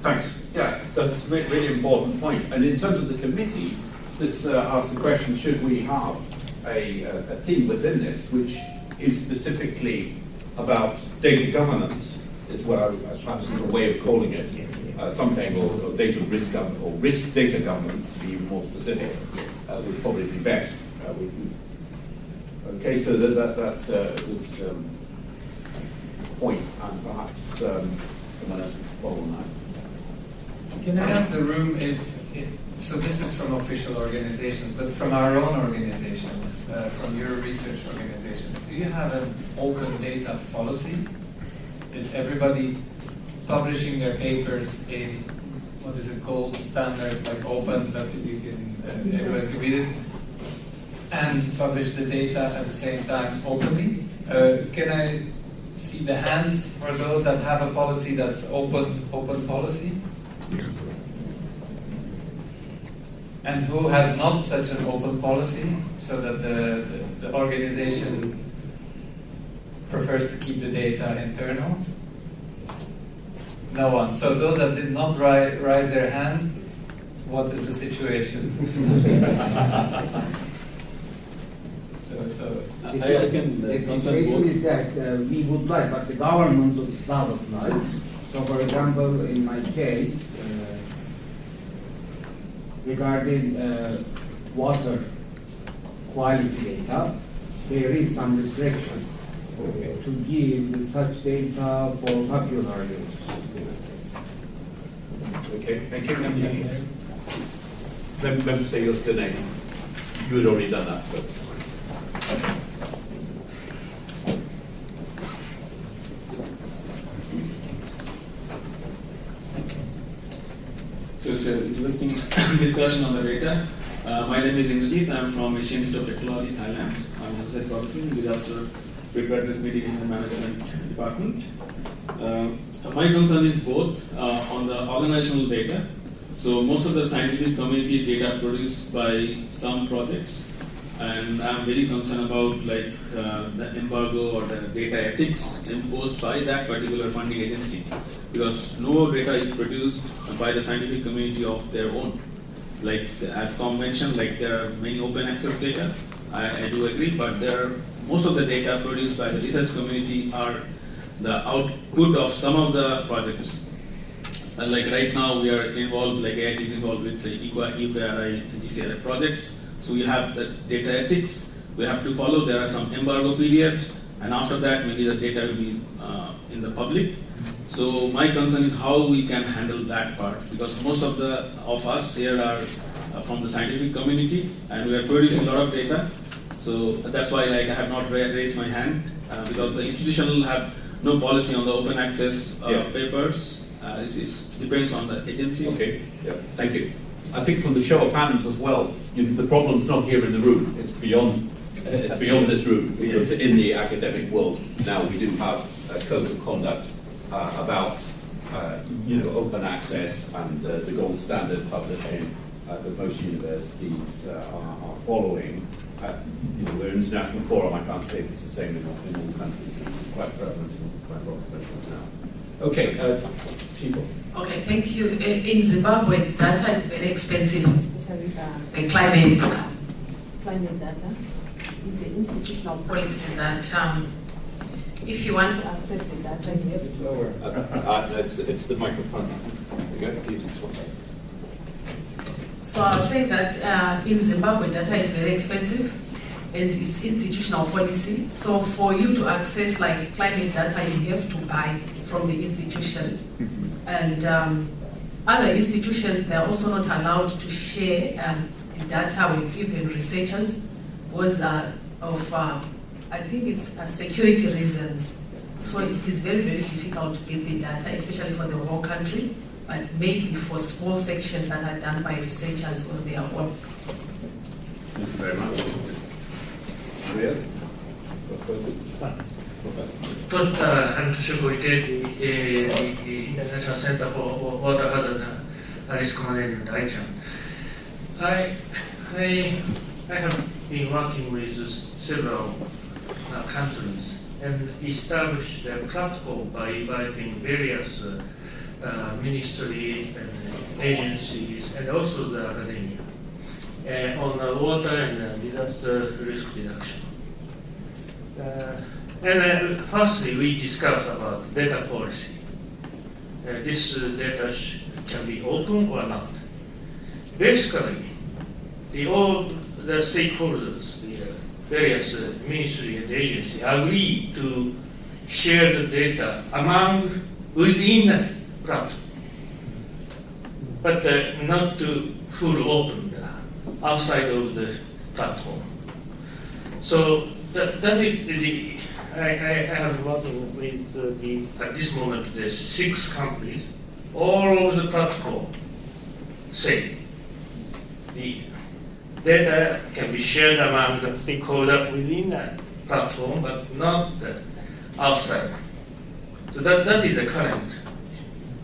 Thanks. Yeah, that's a really important point. And in terms of the committee, this asks the question: should we have a theme within this which is specifically about data governance, is what I was perhaps as a way of calling it, something, or data risk or risk data governance, to be even more specific, would probably be best. Okay, so that's a good point, and perhaps someone else could follow on that. Can I ask the room if so this is from official organizations, but from our own organizations, from your research organizations, do you have an open data policy? Is everybody publishing their papers in, what is it called, standard, like open, that you can, everybody can read it, and publish the data at the same time openly? Can I see the hands for those that have a policy that's open policy? And who has not such an open policy, so that the organization prefers to keep the data internal? No one. So those that did not raise their hand, what is the situation? The situation is that we would like, but the government does not like. So, for example, in my case, regarding water quality data, there is some restriction to give such data for popular use. Okay, thank you. Let me say your name. You had already done that, so. So it's an interesting discussion on the data. My name is Indrajit. I'm from Asian Institute of Technology, Thailand. I'm a research professor in disaster preparedness mitigation and management department. My concern is both on the organizational data. So most of the scientific community data produced by some projects, and I'm very concerned about like the embargo or the data ethics imposed by that particular funding agency, because no data is produced by the scientific community of their own. Like as Tom mentioned, like there are many open access data. I do agree, but most of the data produced by the research community are the output of some of the projects. Like right now we are involved, like AIT is involved with like EQRI and GCRI projects. So we have the data ethics we have to follow. There are some embargo periods, and after that maybe the data will be in the public. So my concern is how we can handle that part, because most of us here are from the scientific community, and we are producing a lot of data. So that's why like, I have not raised my hand, because the institution will have no policy on the open access papers. This depends on the agency. Okay, yeah, thank you. I think from the show of hands as well, the problem's not here in the room, it's beyond this room, because in the academic world now we do have codes of conduct about open access and the gold standard publishing that most universities are following. We're an international forum. I can't say if it's the same in all countries. It's quite prevalent in quite a lot of places now. Okay, Chico. Okay, thank you. In Zimbabwe, data is very expensive. Especially the climate data is the institutional policy that if you want to access the data, you have to lower. It's the microphone. There you go. So I'll say that in Zimbabwe, data is very expensive, and it's institutional policy. So for you to access like climate data, you have to buy from the institution. And other institutions, they're also not allowed to share the data with even researchers because of, I think it's security reasons. So it is very, very difficult to get the data, especially for the whole country, but maybe for small sections that are done by researchers on their own. Thank you very much. Maria? First, I'm Tsung-Yi, the International Center for Water Hazard Risk Management, ICHAM. I have been working with several countries and established a platform by inviting various ministries and agencies and also the academia on water and disaster risk reduction. Firstly, we discuss about data policy. This data can be open or not. Basically, all the stakeholders, the various ministry and agency agree to share the data within the platform, but not to full open outside of the platform. So that is I have working with at this moment there's 6 companies, all over the platform say the data can be shared among the stakeholders within the platform, but not outside. So that is the current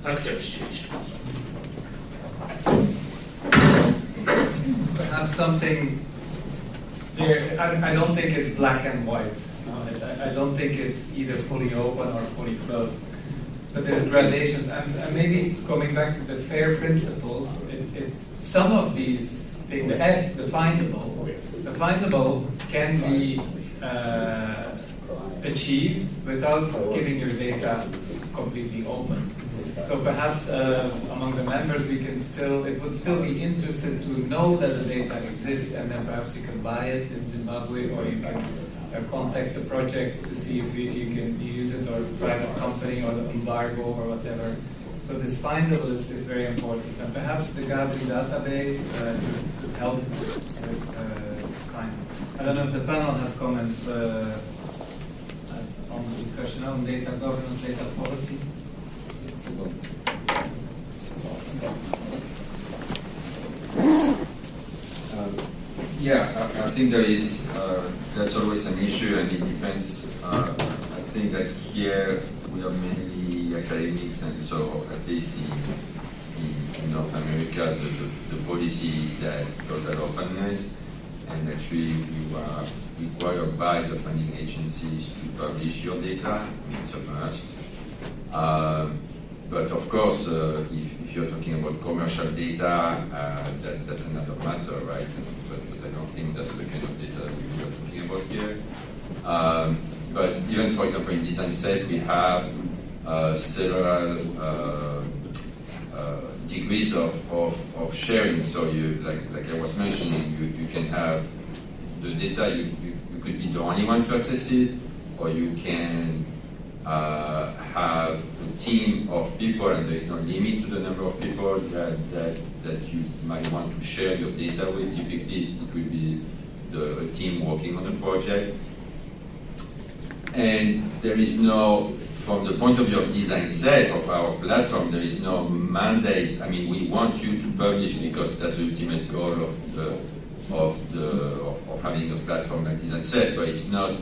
actual situation. Perhaps something there, I don't think it's black and white. I don't think it's either fully open or fully closed. But there's gradations. And maybe coming back to the FAIR principles, some of these things, the F, the findable can be achieved without giving your data completely open. So perhaps among the members it would still be interested to know that the data exists, and then perhaps you can buy it in Zimbabwe, or you can contact the project to see if you can use it, or a private company, or the embargo, or whatever. So this findable is very important, and perhaps the GADRI database could help with finding. I don't know if the panel has comments on the discussion on data governance, data policy. Yeah, I think that's always an issue, and it depends. I think that here we are mainly academics, and so at least in North America, the policy that got that openness, and actually you are required by the funding agencies to publish your data. It's a must. But of course, if you're talking about commercial data, that's another matter, right? But I don't think that's the kind of data we are talking about here. But even, for example, in design set, we have several degrees of sharing. So you, like I was mentioning, you can have the data, you could be the only one to access it, or you can have a team of people, and there is no limit to the number of people that you might want to share your data with. Typically, it will be the team working on the project. And there is no, from the point of view of design set of our platform, there is no mandate. I mean, we want you to publish because that's the ultimate goal of having a platform like design set, but it's not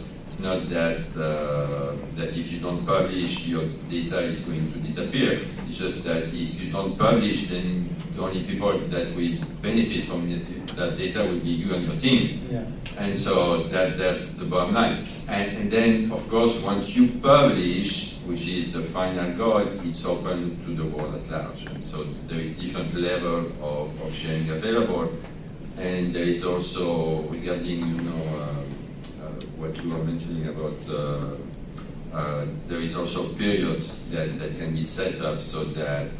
that if you don't publish, your data is going to disappear. It's just that if you don't publish, then the only people that will benefit from that data will be you and your team. Yeah. And so that's the bottom line. And then, of course, once you publish, which is the final goal, it's open to the world at large. And so there is different level of sharing available. And there is also, regarding, what you were mentioning about, there is also periods that can be set up so that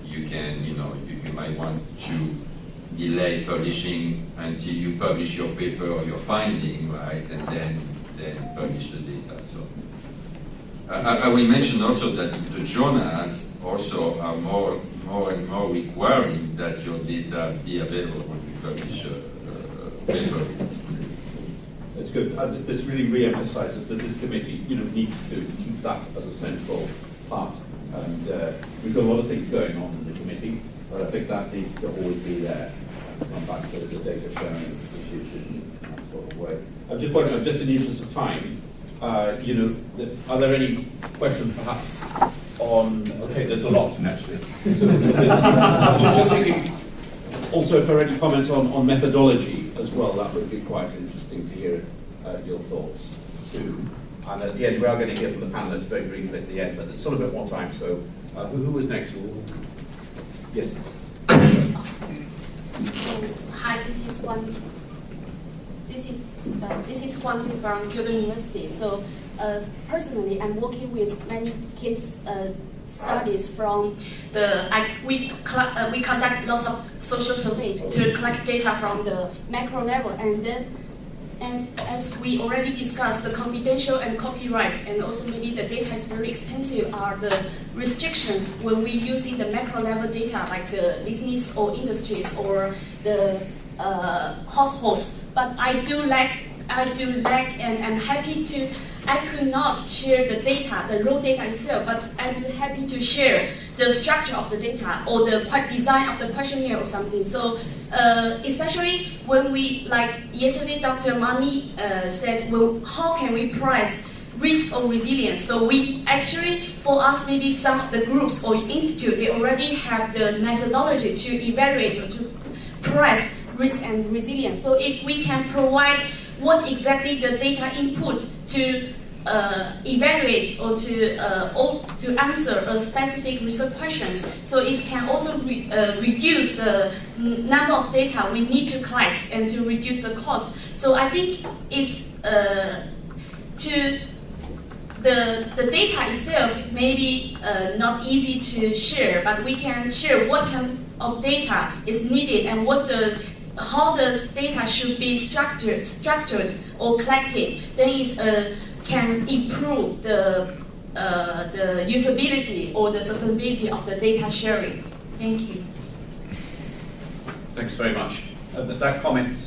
you can, you might want to delay publishing until you publish your paper or your finding, right, and then publish the data. So I will mention also that the journals also are more and more requiring that your data be available when you publish a paper. That's good. This really re-emphasises that this committee, needs to keep that as a central part. And we've got a lot of things going on in the committee, but I think that needs to always be there. Come back to the data sharing issues. sort of way. I'm just wondering, just in the interest of time, you know, are there any questions perhaps on? Okay, there's a lot actually. So I was just thinking, also, for any comments on methodology as well, that would be quite interesting to hear your thoughts too. And at the end, we are going to hear from the panelists very briefly at the end, but there's still a bit more time. So, who is next? Yes. Hi, this is Juan. This is Juan from Kyoto University. So, personally, I'm working with many case studies from we conduct lots of social surveys to collect data from the macro level, and then. And as we already discussed, the confidential and copyright, and also maybe the data is very expensive, are the restrictions when we using the macro level data, like the business or industries or the households. But I do lack, and I'm happy to. I could not share the data, the raw data itself, but I'm too happy to share the structure of the data or the design of the questionnaire or something. So, especially when we, like yesterday, Dr. Mani said, well, how can we price risk or resilience? So we actually, for us, maybe some of the groups or institute, they already have the methodology to evaluate or to price risk and resilience. So if we can provide what exactly the data input to evaluate or to answer a specific research questions, so it can also reduce the number of data we need to collect and to reduce the cost. So I think it's the data itself may be not easy to share, but we can share what kind of data is needed and how the data should be structured or collected. Then it can improve the usability or the sustainability of the data sharing. Thank you. Thanks very much. That comment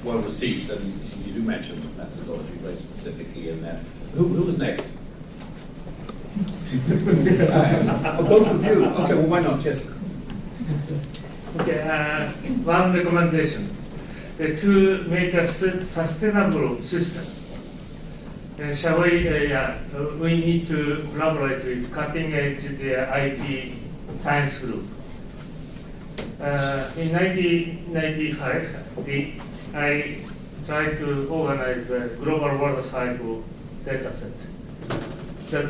well received, and you do mention methodology very specifically in there. Who was next? Both of you. Okay, well, why not? Yes. Okay, one recommendation to make a sustainable system. Shall we need to collaborate with cutting-edge IT science group. In 1995, I tried to organize the global world cycle data set. The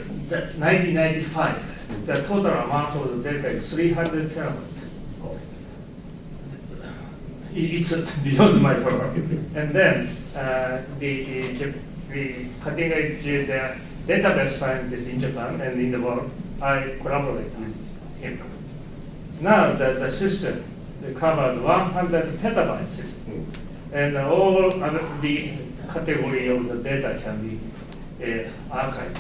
1995, the total amount of the data is 300 terabytes. It's beyond my power. And then the cutting edge database scientists in Japan and in the world, I collaborate with him. Now the system covered 100 petabyte system, and all the category of the data can be archived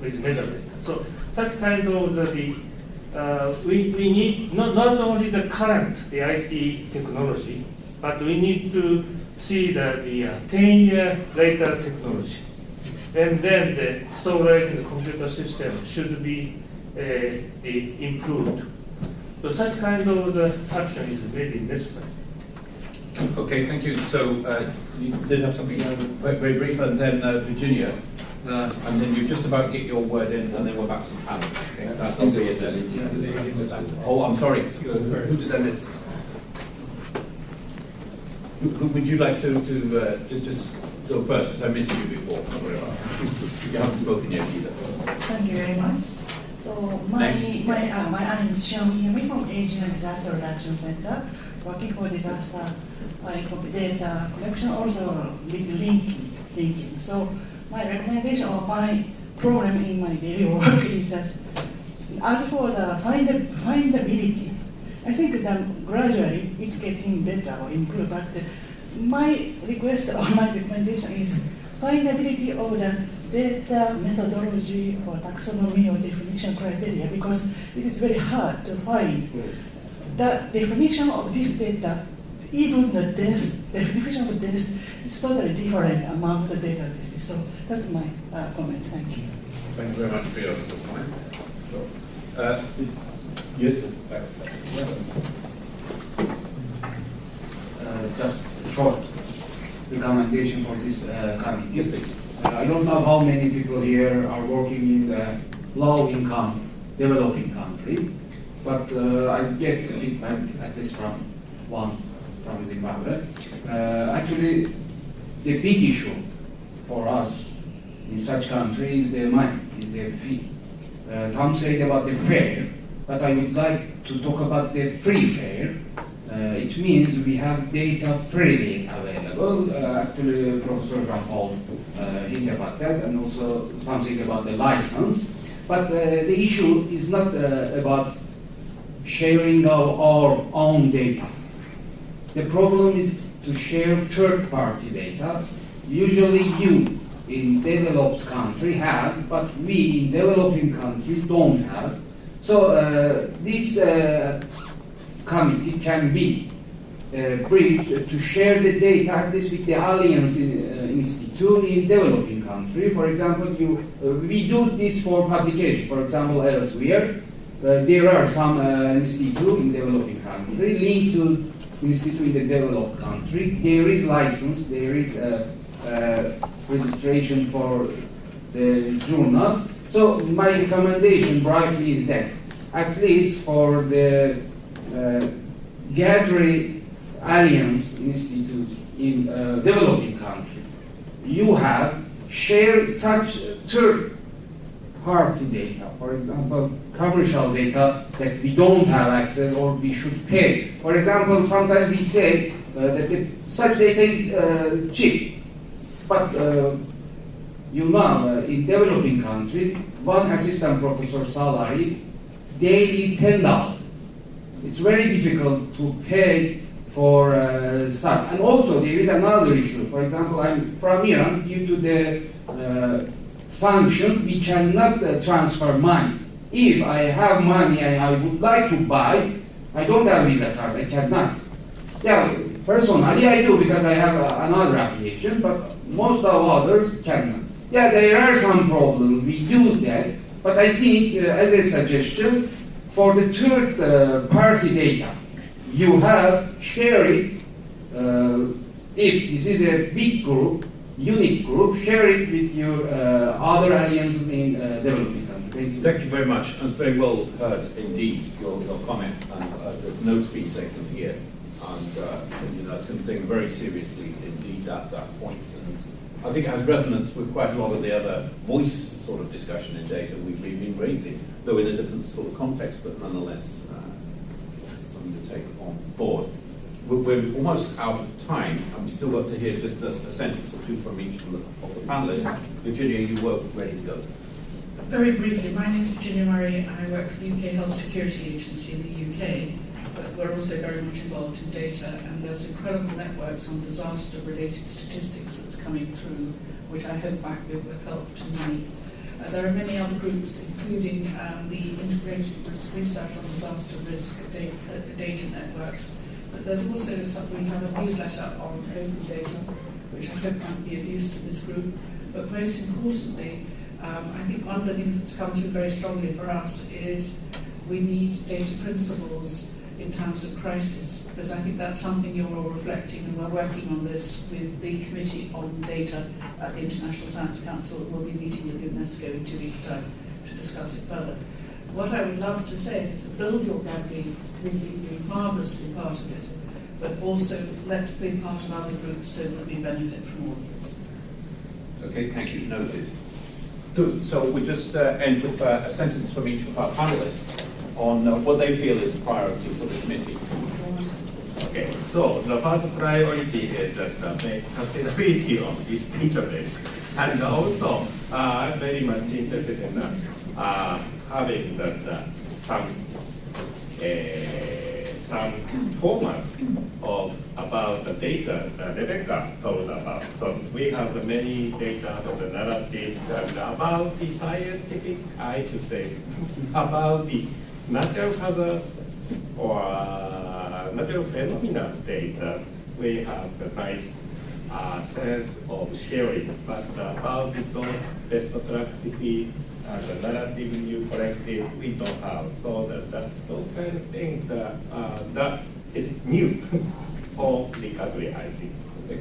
with metadata. So such kind of we need not only the current IT technology, but we need to see the 10-year later technology. And then the storage and the computer system should be improved. So such kind of action is really necessary. Okay, thank you. So you did have something very brief, and then Virginia, and then you just about get your word in, and then we're back to the panel. Okay? That'll be it then. Oh, I'm sorry. Who did I miss? Would you like to just go first, because I missed you before? Sorry about that. You haven't spoken yet either. Thank you very much. So my name is Tsung-Yi from Asian Disaster Reduction Center, working for disaster data collection, also with linking. So my recommendation or my problem in my daily work is that as for the findability, I think that gradually it's getting better or improved, but my request or my recommendation is findability of the data methodology or taxonomy or definition criteria, because it is very hard to find the definition of this data. Even the definition of this is totally different among the databases. So that's my comment. Thank you. Thank you very much for your comment. Sure. Yes. Just short. recommendation for this committee. I don't know how many people here are working in the low-income developing country, but I get feedback at least from one from Zimbabwe. Actually, the big issue for us in such countries is the money, is the fee. Tom said about the fair, but I would like to talk about the free fair. It means we have data freely available. Actually, Professor Jean-Paul hint about that, and also something about the license. But the issue is not about sharing our own data. The problem is to share third-party data. Usually you in developed country have, but we in developing countries don't have. So this committee can be bridged to share the data at least with the Alliance Institute in developing country. For example, we do this for publication. For example, elsewhere, there are some institute in developing country linked to institute in the developed country. There is license, there is registration for the journal. So my recommendation briefly is that at least for the GADRI Alliance Institute in developing country, you have share such third-party data, for example, commercial data that we don't have access or we should pay. For example, sometimes we say that such data is cheap, but you know, in developing country, one assistant professor salary daily is $10. It's very difficult to pay for such. And also there is another issue. For example, I'm from Iran. Due to the sanction, we cannot transfer money. If I have money and I would like to buy, I don't have Visa card. I cannot. Yeah, personally I do because I have another affiliation, but most of others cannot. Yeah, there are some problems. We do that, but I think as a suggestion, for the third party data, you have share it. If this is a big group, unique group, share it with your other alliances in developing countries. Thank you. Thank you very much, and very well heard indeed your comment, and the notes being taken here, and you know, it's going to be taken very seriously indeed at that point. And I think it has resonance with quite a lot of the other voice sort of discussion in data we've been raising, though in a different sort of context, but nonetheless something to take on board. We're almost out of time, and we've still got to hear just a sentence or two from each of the panelists. Virginia, you were ready to go. Very briefly, my name is Virginia Murray. I work for the UK Health Security Agency in the UK, but we're also very much involved in data, and there's incredible networks on disaster-related statistics that's coming through, which I hope back will help to me. There are many other groups, including the Integrated Research on Disaster Risk data networks. But there's also we have a newsletter on open data, which I hope might be of use to this group. But most importantly, I think one of the things that's come through very strongly for us is we need data principles in times of crisis, because I think that's something you're all reflecting, and we're working on this with the Committee on Data at the International Science Council. We'll be meeting with UNESCO in 2 weeks' time to discuss it further. What I would love to say is that build your GADRI committee, it'd be marvellous to be part of it, but also let's be part of other groups so that we benefit from all of this. Okay, thank you. Noted. Good. So we just end with a sentence from each of our panelists on what they feel is a priority for the committee. Okay, so the first priority is just the sustainability of this database. And also, I'm very much interested in having some format of about the data that Rebecca told about. So we have many data of the narrative and about the scientific, I should say, about the natural hazard or natural phenomena data. We have the nice sense of sharing, but about the best practices and the narrative you collected, we don't have. So those kind of things that is new for the GADRI, I think. Okay.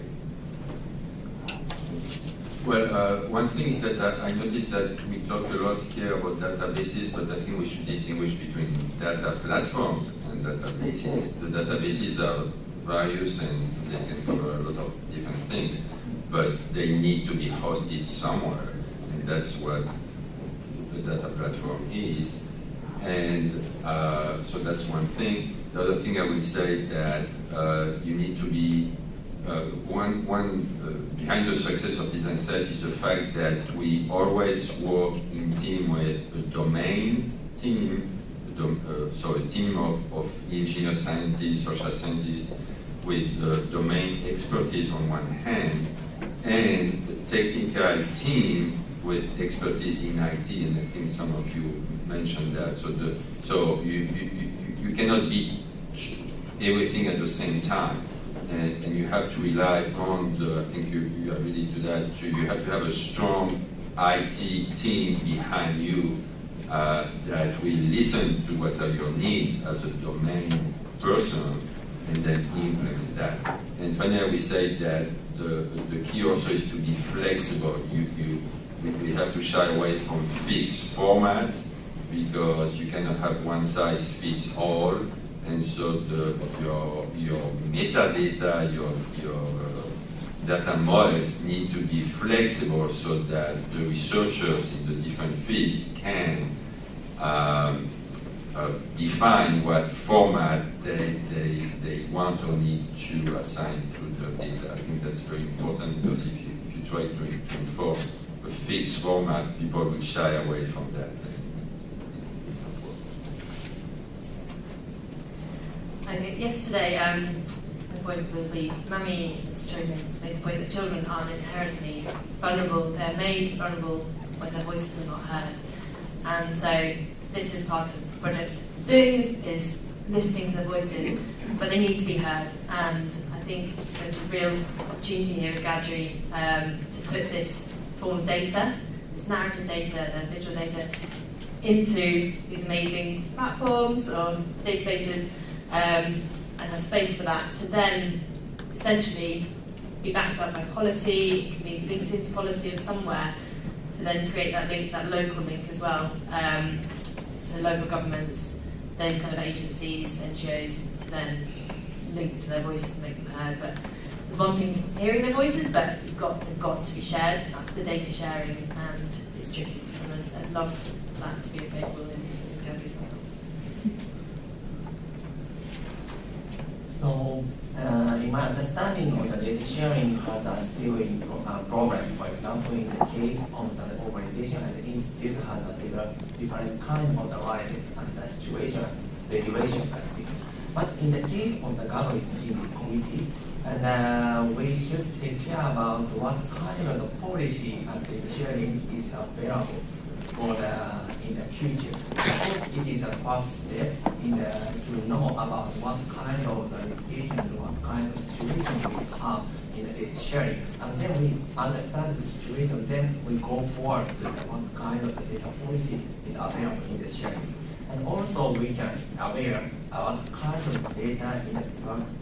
Well, one thing is that I noticed that we talk a lot here about databases, but I think we should distinguish between data platforms and databases. The databases are various and they can cover a lot of different things, but they need to be hosted somewhere, and that's what the data platform is. And so that's one thing. The other thing I would say that you need to be behind the success of Design Self is the fact that we always work in team with a domain team, so a team of engineers, scientists, social scientists, with the domain expertise on one hand, and the technical team with expertise in IT, and I think some of you mentioned that. So you cannot be everything at the same time. And you have to rely on I think you alluded to that, so you have to have a strong IT team behind you that will listen to what are your needs as a domain person and then implement that. And finally, we say that the key also is to be flexible. We have to shy away from fixed formats because you cannot have one size fits all. And so your metadata, your data models need to be flexible so that the researchers in the different fields can define what format they want or need to assign to the data. I think that's very important because if you try to enforce a fixed format, people will shy away from that. Yesterday, the point with the mummy children made the point that children aren't inherently vulnerable. They're made vulnerable when their voices are not heard. And so this is part of the project doing is listening to their voices, but they need to be heard. And I think there's a real opportunity here with GADRI to put this form of data, this narrative data, the visual data, into these amazing platforms or databases, and have space for that to then essentially be backed up by policy. It can be linked into policy or somewhere to then create that link, that local link as well, to local governments, those kind of agencies, NGOs, to then link to their voices and make them heard. But there's one thing hearing their voices, but they've got to be shared. That's the data sharing, and it's tricky. And I'd love that to be available in GADRI as well. So, in my understanding of the data sharing has a still problem. For example, in the case of the organization and the institute has a different kind of the license and the situation, regulations and things. But in the case of the GADRI committee, and we should take care about what kind of the policy and data sharing is available for in the future. Because it is a first step to know about what kind of the litigation and what kind of situation we have in the data sharing. And then we understand the situation, then we go forward to what kind of the data policy is available in the sharing. And also we can aware what kind of data in the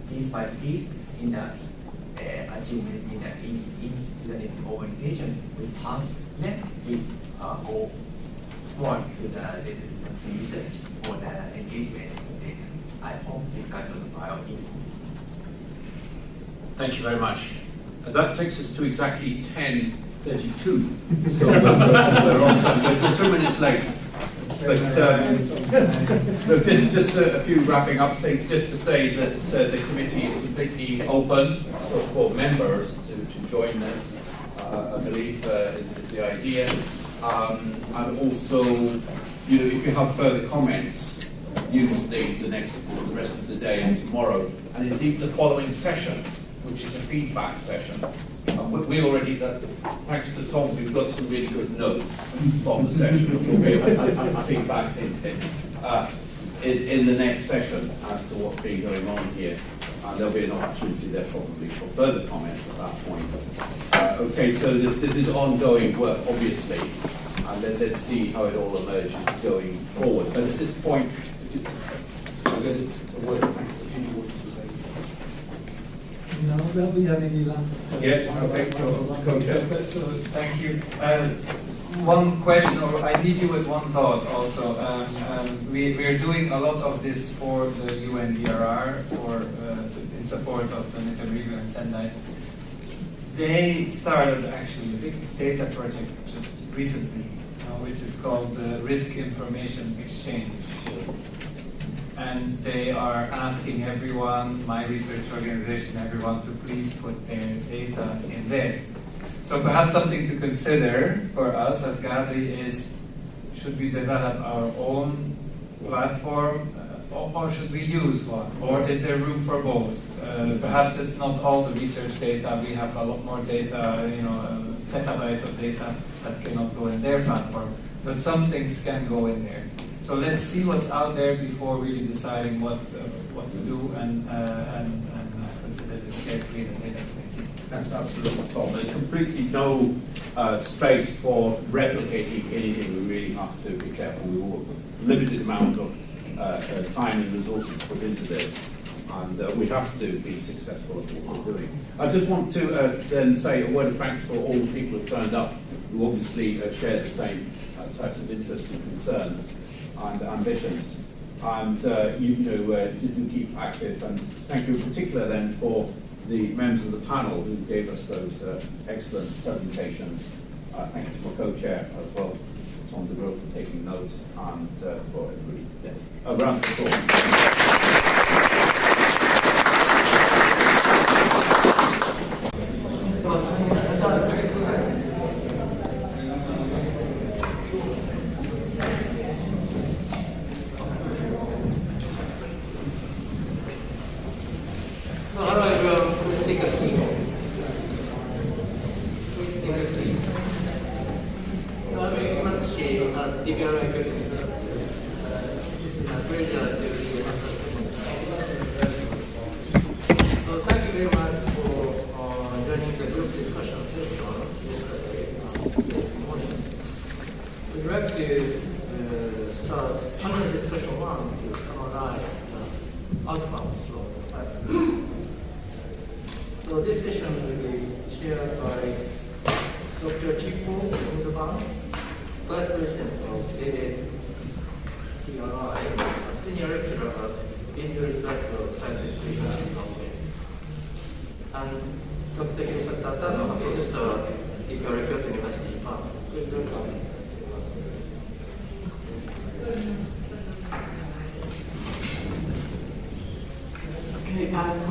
piece by piece in the achievement in each organization we have. Then we go forward to the research for the engagement of data. I hope this kind of priority. Thank you very much. That takes us to exactly 10:32. So we're on time. We're 2 minutes late. But look, just a few wrapping up things. Just to say that the committee is completely open for members to join us. I believe is the idea. And also, if you have further comments, use the rest of the day and tomorrow, and indeed the following session, which is a feedback session. We already, thanks to Tom, we've got some really good notes from the session. We'll be able to put feedback in the next session as to what's been going on here. And there'll be an opportunity there probably for further comments at that point. Okay, so this is ongoing work, obviously, and let's see how it all emerges going forward. But at this point, No, there'll be any last. Yes, okay, co-chair. So, thank you. One question, or I leave you with one thought also. We're doing a lot of this for the UNDRR, in support of Planetary Review and Sendai. They started actually a big data project just recently, which is called the Risk Information Exchange. And they are asking everyone, my research organization, everyone, to please put their data in there. So perhaps something to consider for us as GADRI is, should we develop our own platform, or should we use one? Or is there room for both? Perhaps it's not all the research data. We have a lot more data, petabytes of data that cannot go in their platform. But some things can go in there. So let's see what's out there before really deciding what to do and consider this carefully in the data committee. That's absolutely, Tom. There's completely no space for replicating anything. We really have to be careful. We will have a limited amount of time and resources put into this, and we have to be successful at what we're doing. I just want to then say a word of thanks for all the people who have turned up, who obviously share the same types of interests and concerns and ambitions. And you do keep active, and thank you in particular then for the members of the panel who gave us those excellent presentations. Thank you to my co-chair as well, Tom DeGrove, for taking notes, and for everybody. A round of applause.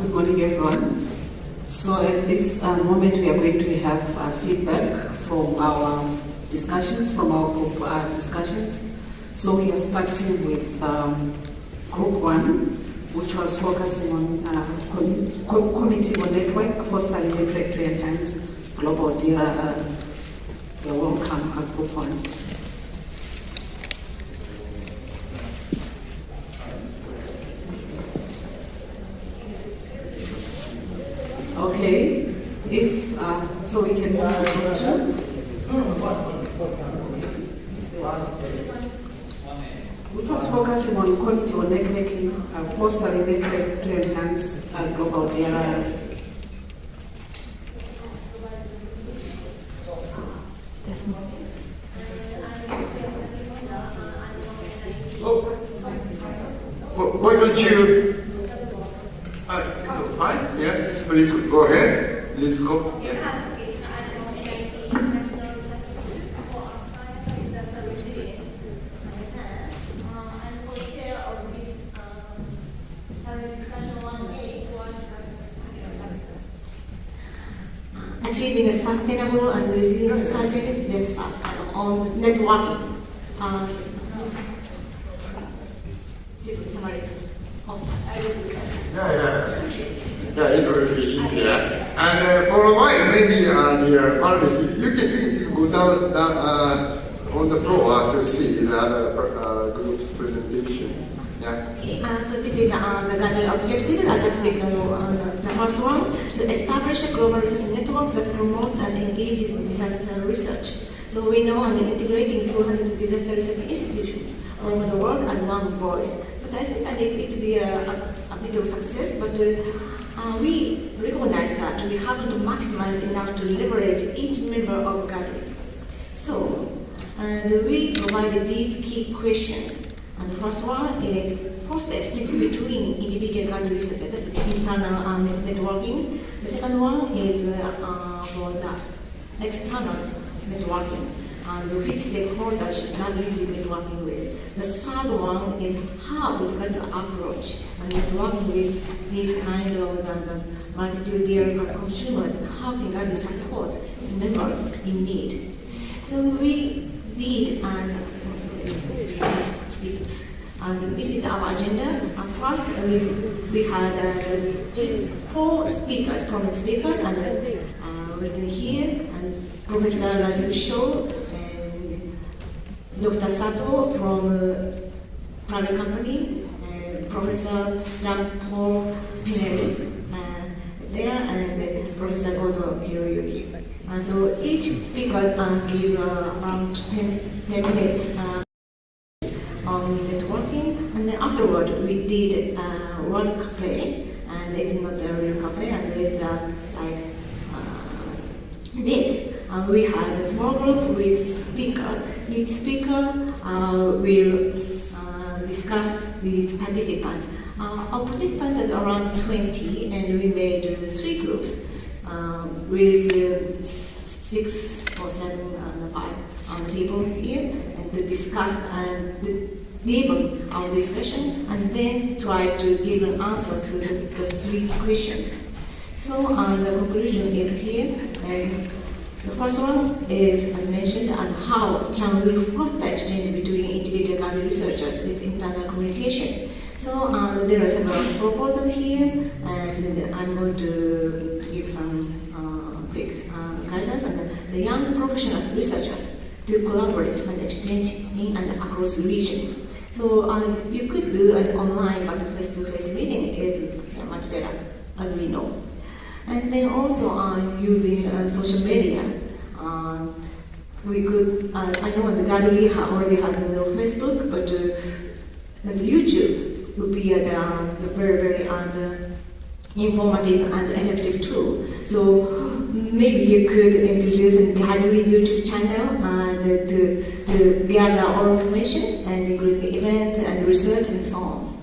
Good morning, everyone. So at this moment, we are going to have feedback from our discussions, from our group discussions. So we are starting with Group 1, which was focusing on committee on network, fostering network to enhance global data. You're welcome, Group 1. Okay, if so, we can move to Group 2. Which was focusing on committee on networking, fostering network to enhance global data. Why don't you? It's fine. Yes, please go ahead. Let's go. Yeah. Achieving a sustainable and resilient society is based on networking. This is a summary. Yeah, it will be easier. And for a while, maybe the panelists, you can go down on the floor to see the other group's presentation. Yeah. Okay, so this is the GADRI objective. I'll just make the first one, to establish a global research network that promotes and engages in disaster research. So we know and integrating 200 disaster research institutions all over the world as one voice. But I think it will be a bit of success, but we recognize that we haven't maximized enough to leverage each member of GADRI. So, we provided these key questions. And the first one is, what's the exchange between individual GADRI researchers, that's the internal networking. The second one is for the external networking, and which stakeholders should GADRI be networking with. The third one is how would GADRI approach and networking with these kind of the multitude consumers, and how can GADRI support its members in need. So we did, and also and this is our agenda. And first, we had 4 speakers, prominent speakers, and written here, and Professor Razu Shaw, and Dr. Sato from private company, Professor Jean-Paul Pinelli there, and Professor Goto Hiroyuki. And so each speaker give around 10 minutes on networking, and then afterward we did one cafe, and it's not a real cafe, and it's like this. We had a small group with speakers. Each speaker will discuss these participants. Our participants are around 20, and we made 3 groups with 6 or 7 and 5 people here, and to discuss and deepen our discussion, and then try to give answers to the 3 questions. So the conclusion is here. And the first one is, as mentioned, and how can we foster exchange between individual GADRI researchers with internal communication. So there are several proposals here, and I'm going to give some quick guidance. And the young professional researchers to collaborate and exchange in and across region. So you could do an online but face-to-face meeting is much better, as we know. And then also using social media. We could, I know the GADRI already had Facebook, but YouTube would be the very informative and effective tool. So maybe you could introduce a GADRI YouTube channel and to gather all information, and including events and research and so on.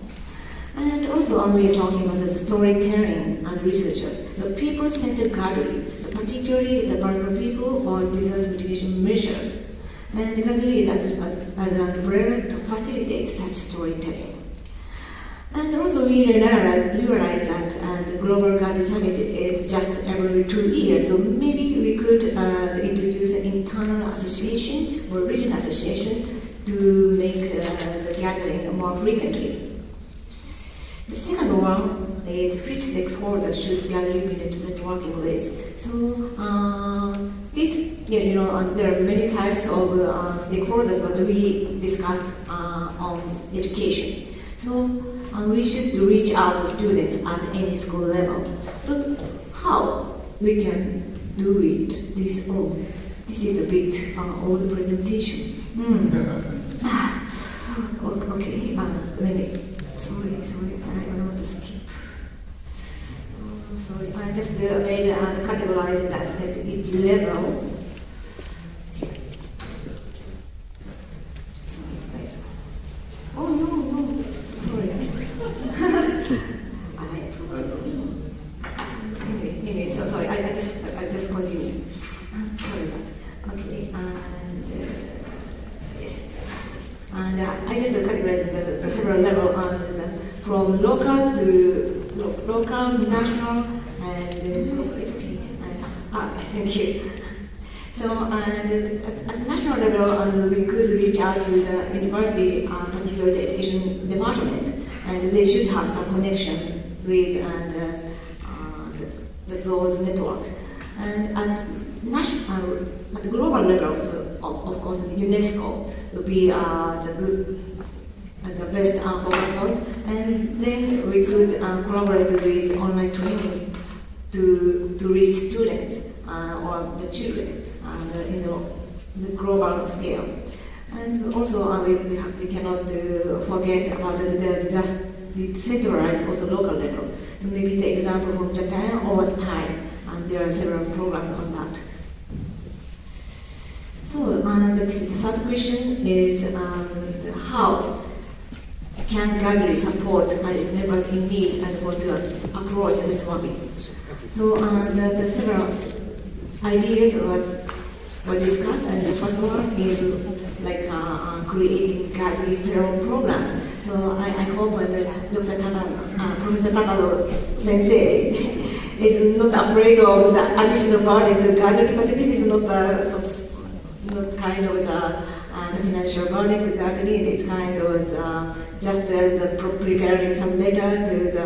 And also we are talking about the storytelling as researchers. So people-centered GADRI, particularly the vulnerable people or disaster mitigation measures. And the GADRI is as an umbrella to facilitate such storytelling. And also we realize that the Global GADRI Summit is just every 2 years, so maybe we could introduce an internal association or regional association to make the gathering more frequently. The second one is which stakeholders should GADRI be networking with. So there are many types of stakeholders, but we discussed on education. So we should reach out to students at any school level. So how we can do it? This is a bit old presentation. Okay, let me. Sorry, I want to skip. Sorry, I just made categorize that at each level. Sorry. Oh no, sorry. Anyway, so sorry. I just continue. What is that? Okay, and yes. And I just categorize the several levels from local to local, national, and it's okay. Thank you. So at national level, we could reach out to the university, particularly the education department, and they should have some connection with those networks. And at the global level, so of course, UNESCO will be the best focal point, and then we could collaborate with online training to reach students or the children in the global scale. And also we cannot forget about the decentralized also local level. So maybe the example from Japan or Thai, and there are several programs on that. So the third question is how can GADRI support its members in need and want to approach networking? So the several ideas were discussed, and the first one is like creating GADRI parallel program. So I hope that Professor Takano Sensei is not afraid of the additional burden to GADRI, but this is not kind of the financial burden to GADRI. It's kind of just preparing some data to the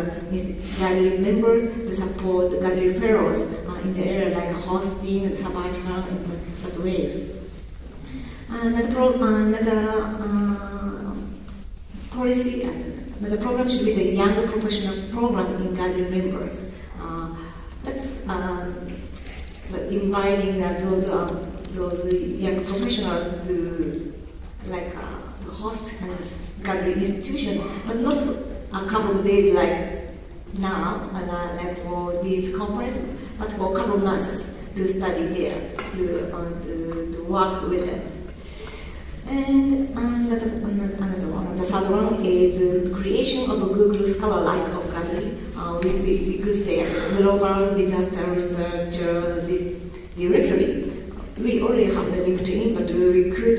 GADRI members to support the GADRI referrals in the area like hosting and sabbatical in that way. Policy, the program should be the young professional program in GADRI members. That's inviting those young professionals to to host GADRI institutions, but not a couple of days like now, like for this conference, but for a couple of months to study there, to work with them. And another one, the third one is the creation of a Google Scholar-like of GADRI. We could say Global Disaster Research Directory. We already have the LinkedIn, but we could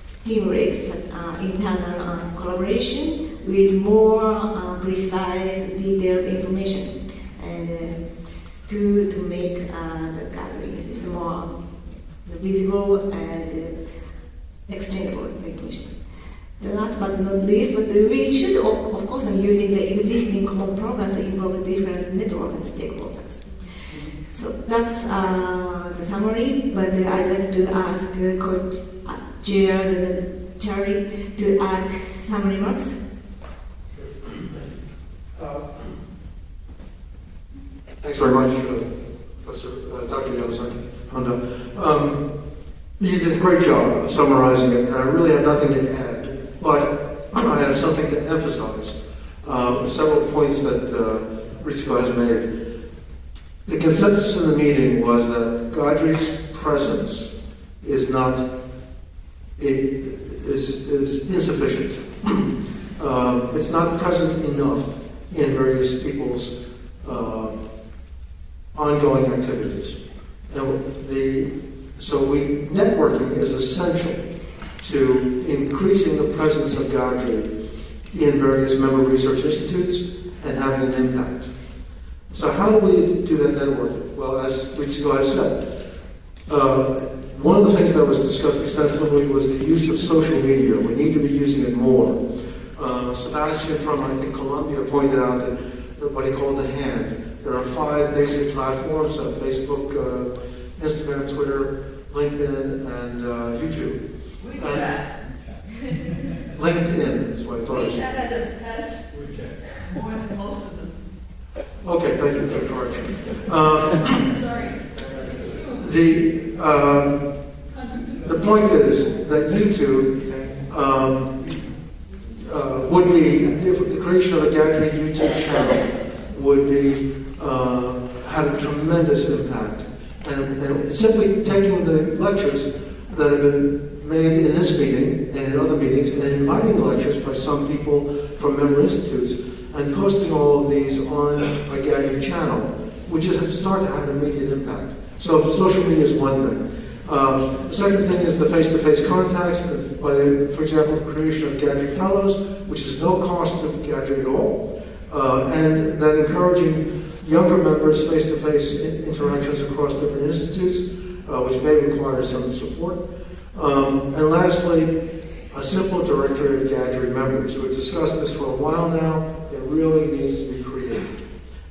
stimulate internal collaboration with more precise, detailed information, and to make the GADRI more visible and extendable information. The last but not least, but we should of course using the existing common programs to involve different network and stakeholders. So that's the summary, but I'd like to ask Coach Chair Charlie to add some remarks. Thanks very much, Professor Dr. Yamasaki Honda. You did a great job of summarizing it, and I really have nothing to add, but I have something to emphasize. Several points that Ritsuko has made. The consensus in the meeting was that GADRI's presence is insufficient. It's not present enough in various people's ongoing activities. So networking is essential to increasing the presence of GADRI in various member research institutes and having an impact. So how do we do that networking? Well, as Ritsuko has said, one of the things that was discussed extensively was the use of social media. We need to be using it more. Sebastian from, I think, Columbia pointed out that what he called the hand. There are 5 basic platforms, Facebook, Instagram, Twitter, LinkedIn, and YouTube. LinkedIn is what I thought. WeChat has more than most of them. Okay, thank you for the correction. Sorry. The point is that YouTube would be, the creation of a GADRI YouTube channel would be, have a tremendous impact. And simply taking the lectures that have been made in this meeting and in other meetings and inviting lectures by some people from member institutes and posting all of these on a GADRI channel, which is start to have an immediate impact. So social media is one thing. The second thing is the face-to-face contacts, for example, the creation of GADRI Fellows, which is no cost to GADRI at all, and then encouraging younger members face-to-face interactions across different institutes, which may require some support. And lastly, a simple directory of GADRI members. We've discussed this for a while now. It really needs to be created.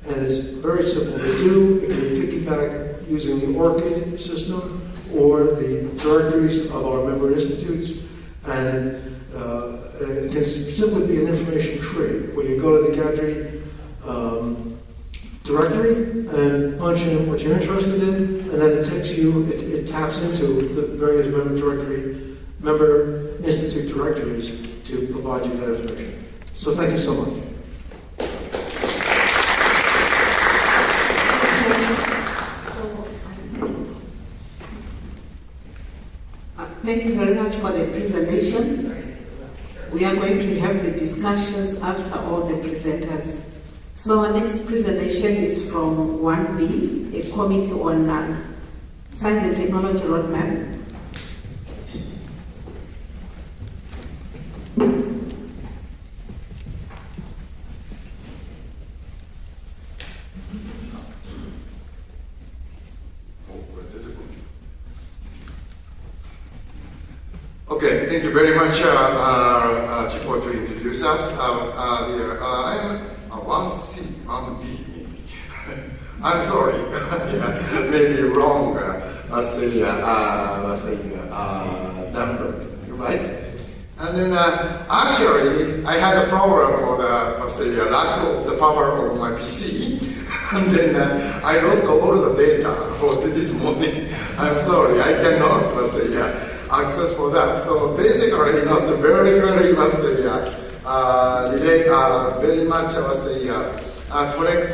And it's very simple to do. It can be piggybacked using the ORCID system or the directories of our member institutes. And it can simply be an information tree where you go to the GADRI directory and punch in what you're interested in, and then it takes you, it taps into the various member institute directories to provide you that information. So thank you so much. Thank you very much for the presentation. We are going to have the discussions after all the presenters. So our next presentation is from 1B, a committee on Science and Technology Roadmap. Okay, thank you very much, Chipo, to introduce us. I'm 1C, 1B, maybe. I'm sorry, yeah, maybe wrong, number, right? And then actually, I had a problem for the lack of the power of my PC. And then I lost all the data for this morning. I'm sorry, I cannot access for that. So basically, not very, very very much correct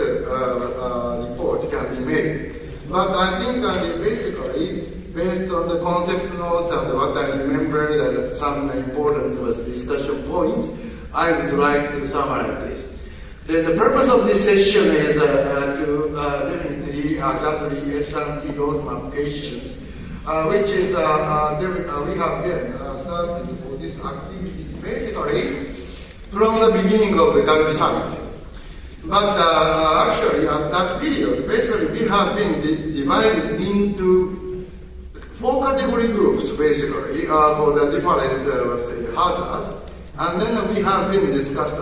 report can be made. But I think basically, based on the concept notes and what I remember, that some important discussion points, I would like to summarize this. The purpose of this session is to definitely GADRI S&T roadmap applications, which is we have been started for this activity basically from the beginning of the GADRI summit. But actually at that period, basically we have been divided into 4 category groups basically for the different hazard. And then we have been discussed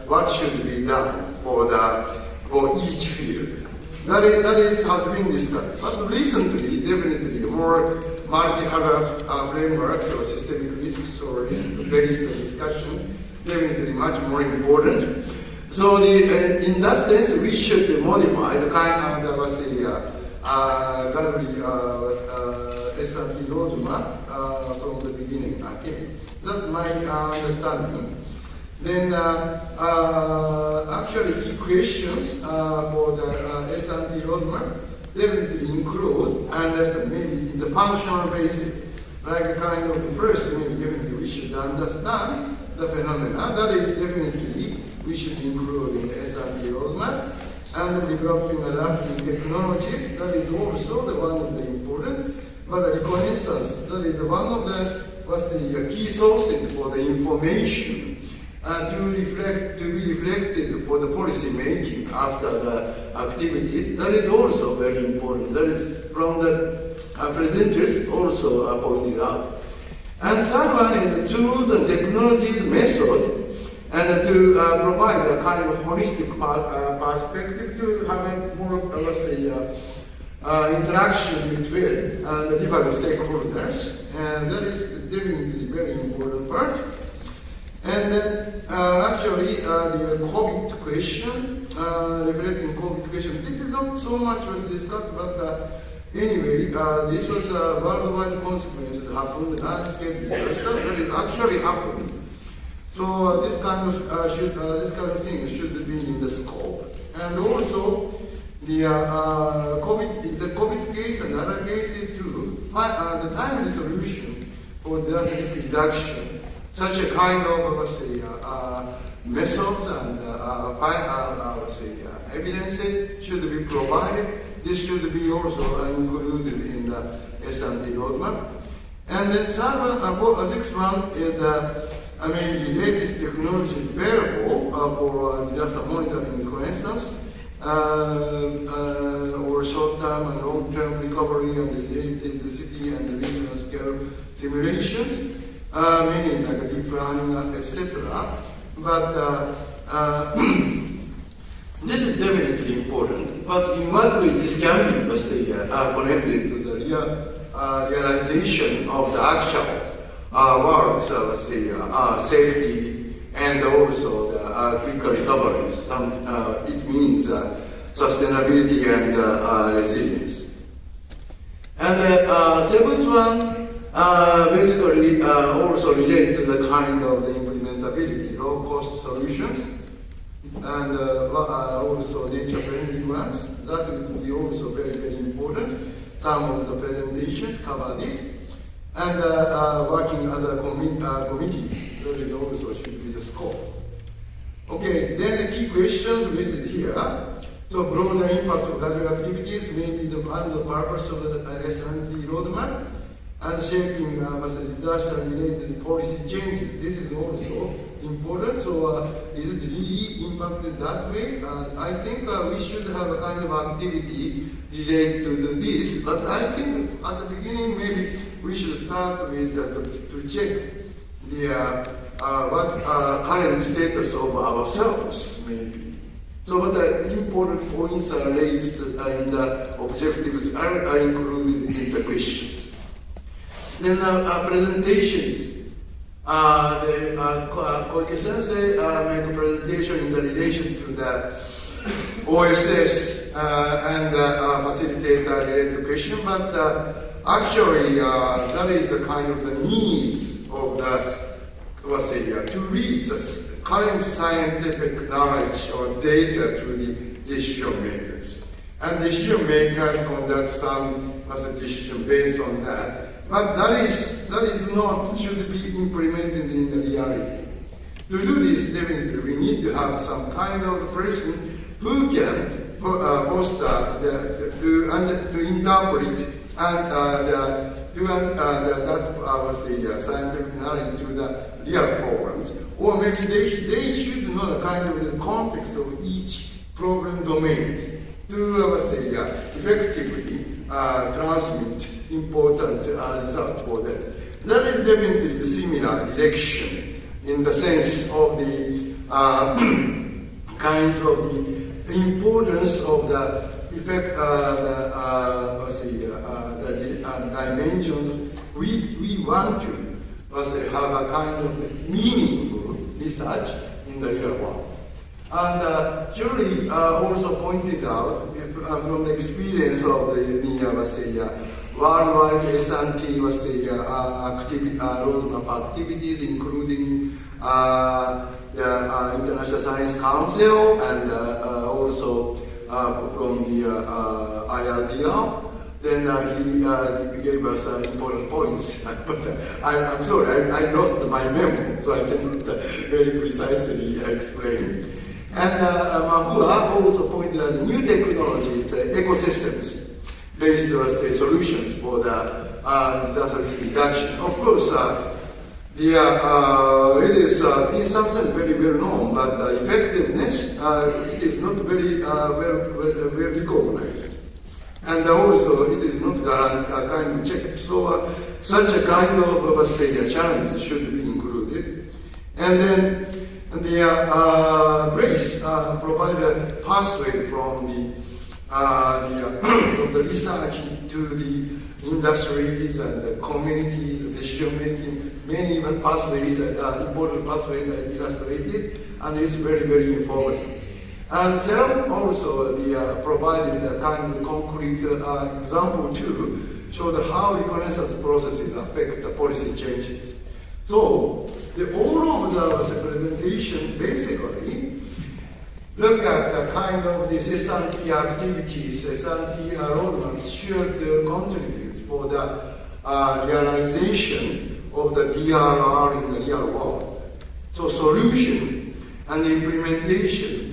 what should be done for each field. That is has been discussed. But recently, definitely more multi-hazard frameworks or systemic risks or risk-based discussion definitely much more important. So in that sense, we should modify the kind of GADRI S&T roadmap from the beginning. Okay. That's my understanding. Then actually key questions for the S&T roadmap definitely include understand maybe in the functional basis, like kind of the first maybe definitely we should understand the phenomena. That is definitely we should include in the S&T roadmap. And developing adaptive technologies, that is also the one of the important. But the reconnaissance, that is one of the key sources for the information to be reflected for the policy making after the activities. That is also very important. That is from the presenters also pointed out. And third one is the tools and technology method, and to provide a kind of holistic perspective to have a more, interaction between the different stakeholders, and that is definitely very important part. And then actually the COVID question, reflecting COVID question, this is not so much was discussed, but anyway, this was a worldwide consequence that happened, the landscape disaster that is actually happening. So this kind of thing should be in the scope. And also the COVID case and other cases too, the timely solution for the risk reduction, such a kind of methods and evidence should be provided. This should be also included in the S&T roadmap. And then sixth one is maybe latest technology available for disaster monitoring reconnaissance, or short-term and long-term recovery and the city and the regional scale simulations, meaning like deep learning, etc. But this is definitely important. But in what way this can be, connected to the realization of the actual world's safety and also the quick recoveries. It means sustainability and resilience. And the seventh one basically also relates to the kind of the implementation implementability, low-cost solutions, and also nature-friendly ones. That will be also very, very important. Some of the presentations cover this. And working other committees, that is also should be the scope. Okay, then the key questions listed here. So broader impact of GADRI activities may be the purpose of the S&T roadmap, and shaping disaster-related policy changes. This is also important. So is it really impacted that way? I think we should have a kind of activity related to this, but I think at the beginning maybe we should start with to check the what current status of ourselves maybe. So what the important points are raised in the objectives are included in the questions. Then presentations. Koike Sensei make a presentation in the relation to the OSS and facilitator related question, but actually that is a kind of the needs of the, to reach the current scientific knowledge or data to the decision makers. And decision makers conduct some decision based on that. But that is not, should be implemented in the reality. To do this, definitely we need to have some kind of person who can foster to interpret and that was the scientific knowledge to the real problems. Or maybe they should know the kind of the context of each problem domains to effectively transmit important result for them. That is definitely the similar direction in the sense of the kinds of the importance of the effect, the dimensions we want to have a kind of meaningful research in the real world. And Julie also pointed out from the experience of the worldwide S&T roadmap activities, including the International Science Council and also from the IRDR. Then he gave us important points. But I'm sorry, I lost my memo, so I cannot very precisely explain. And Mahua also pointed out the new technologies, ecosystems, based solutions for the disaster risk reduction. Of course, it is in some sense very well known, but the effectiveness it is not very well recognized. And also it is not kind of checked. So such a kind of challenge should be included. And then the GRACE provided a pathway from the research to the industries and the communities, decision making. Many pathways, important pathways are illustrated, and it's very, very informative. And CERAM also provided a kind of concrete example to show how reconnaissance processes affect the policy changes. So all of the presentation basically look at the kind of this S&T activities, S&T roadmaps should contribute for the realization of the DRR in the real world. So solution and implementation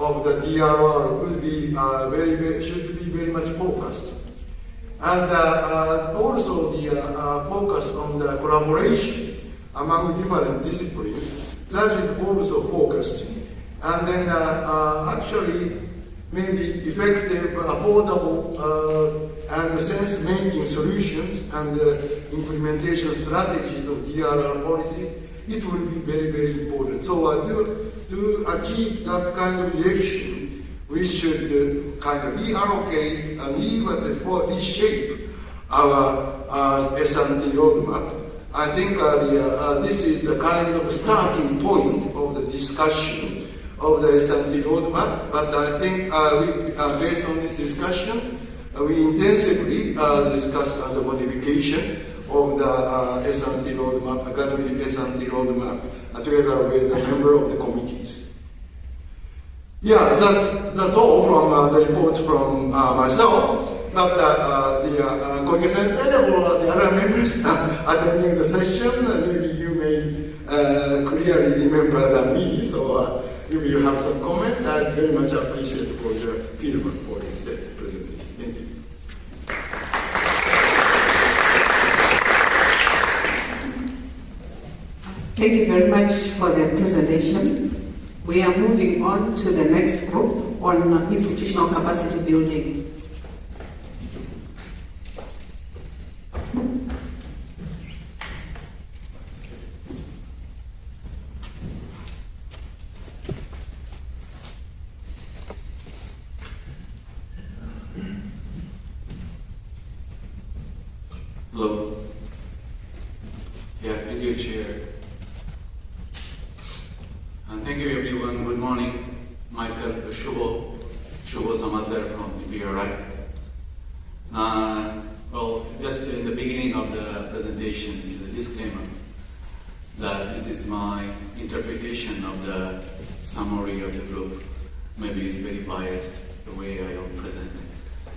of the DRR will be should be very much focused. And also the focus on the collaboration among different disciplines, that is also focused. And then actually maybe effective, affordable, and sense-making solutions and implementation strategies of DRR policies, it will be very, very important. So to achieve that kind of direction, we should kind of reallocate and reshape our S&T roadmap. I think this is the kind of starting point of the discussion of the S&T roadmap, but I think based on this discussion, we intensively discuss the modification of the S&T roadmap, GADRI S&T roadmap, together with a member of the committees. Yeah, that's all from the report from myself. But Koike Sensei or the other members attending the session, maybe you may clearly remember the me. So if you have some comment, I'd very much appreciate for your feedback for this presentation. Thank you. Thank you very much for the presentation. We are moving on to the next group on institutional capacity building. Hello. Yeah, thank you, Chair. And thank you, everyone. Good morning. Myself, Shubho Samadar from BRI. Well, just in the beginning of the presentation is a disclaimer that this is my interpretation of the summary of the group. Maybe it's very biased the way I will present,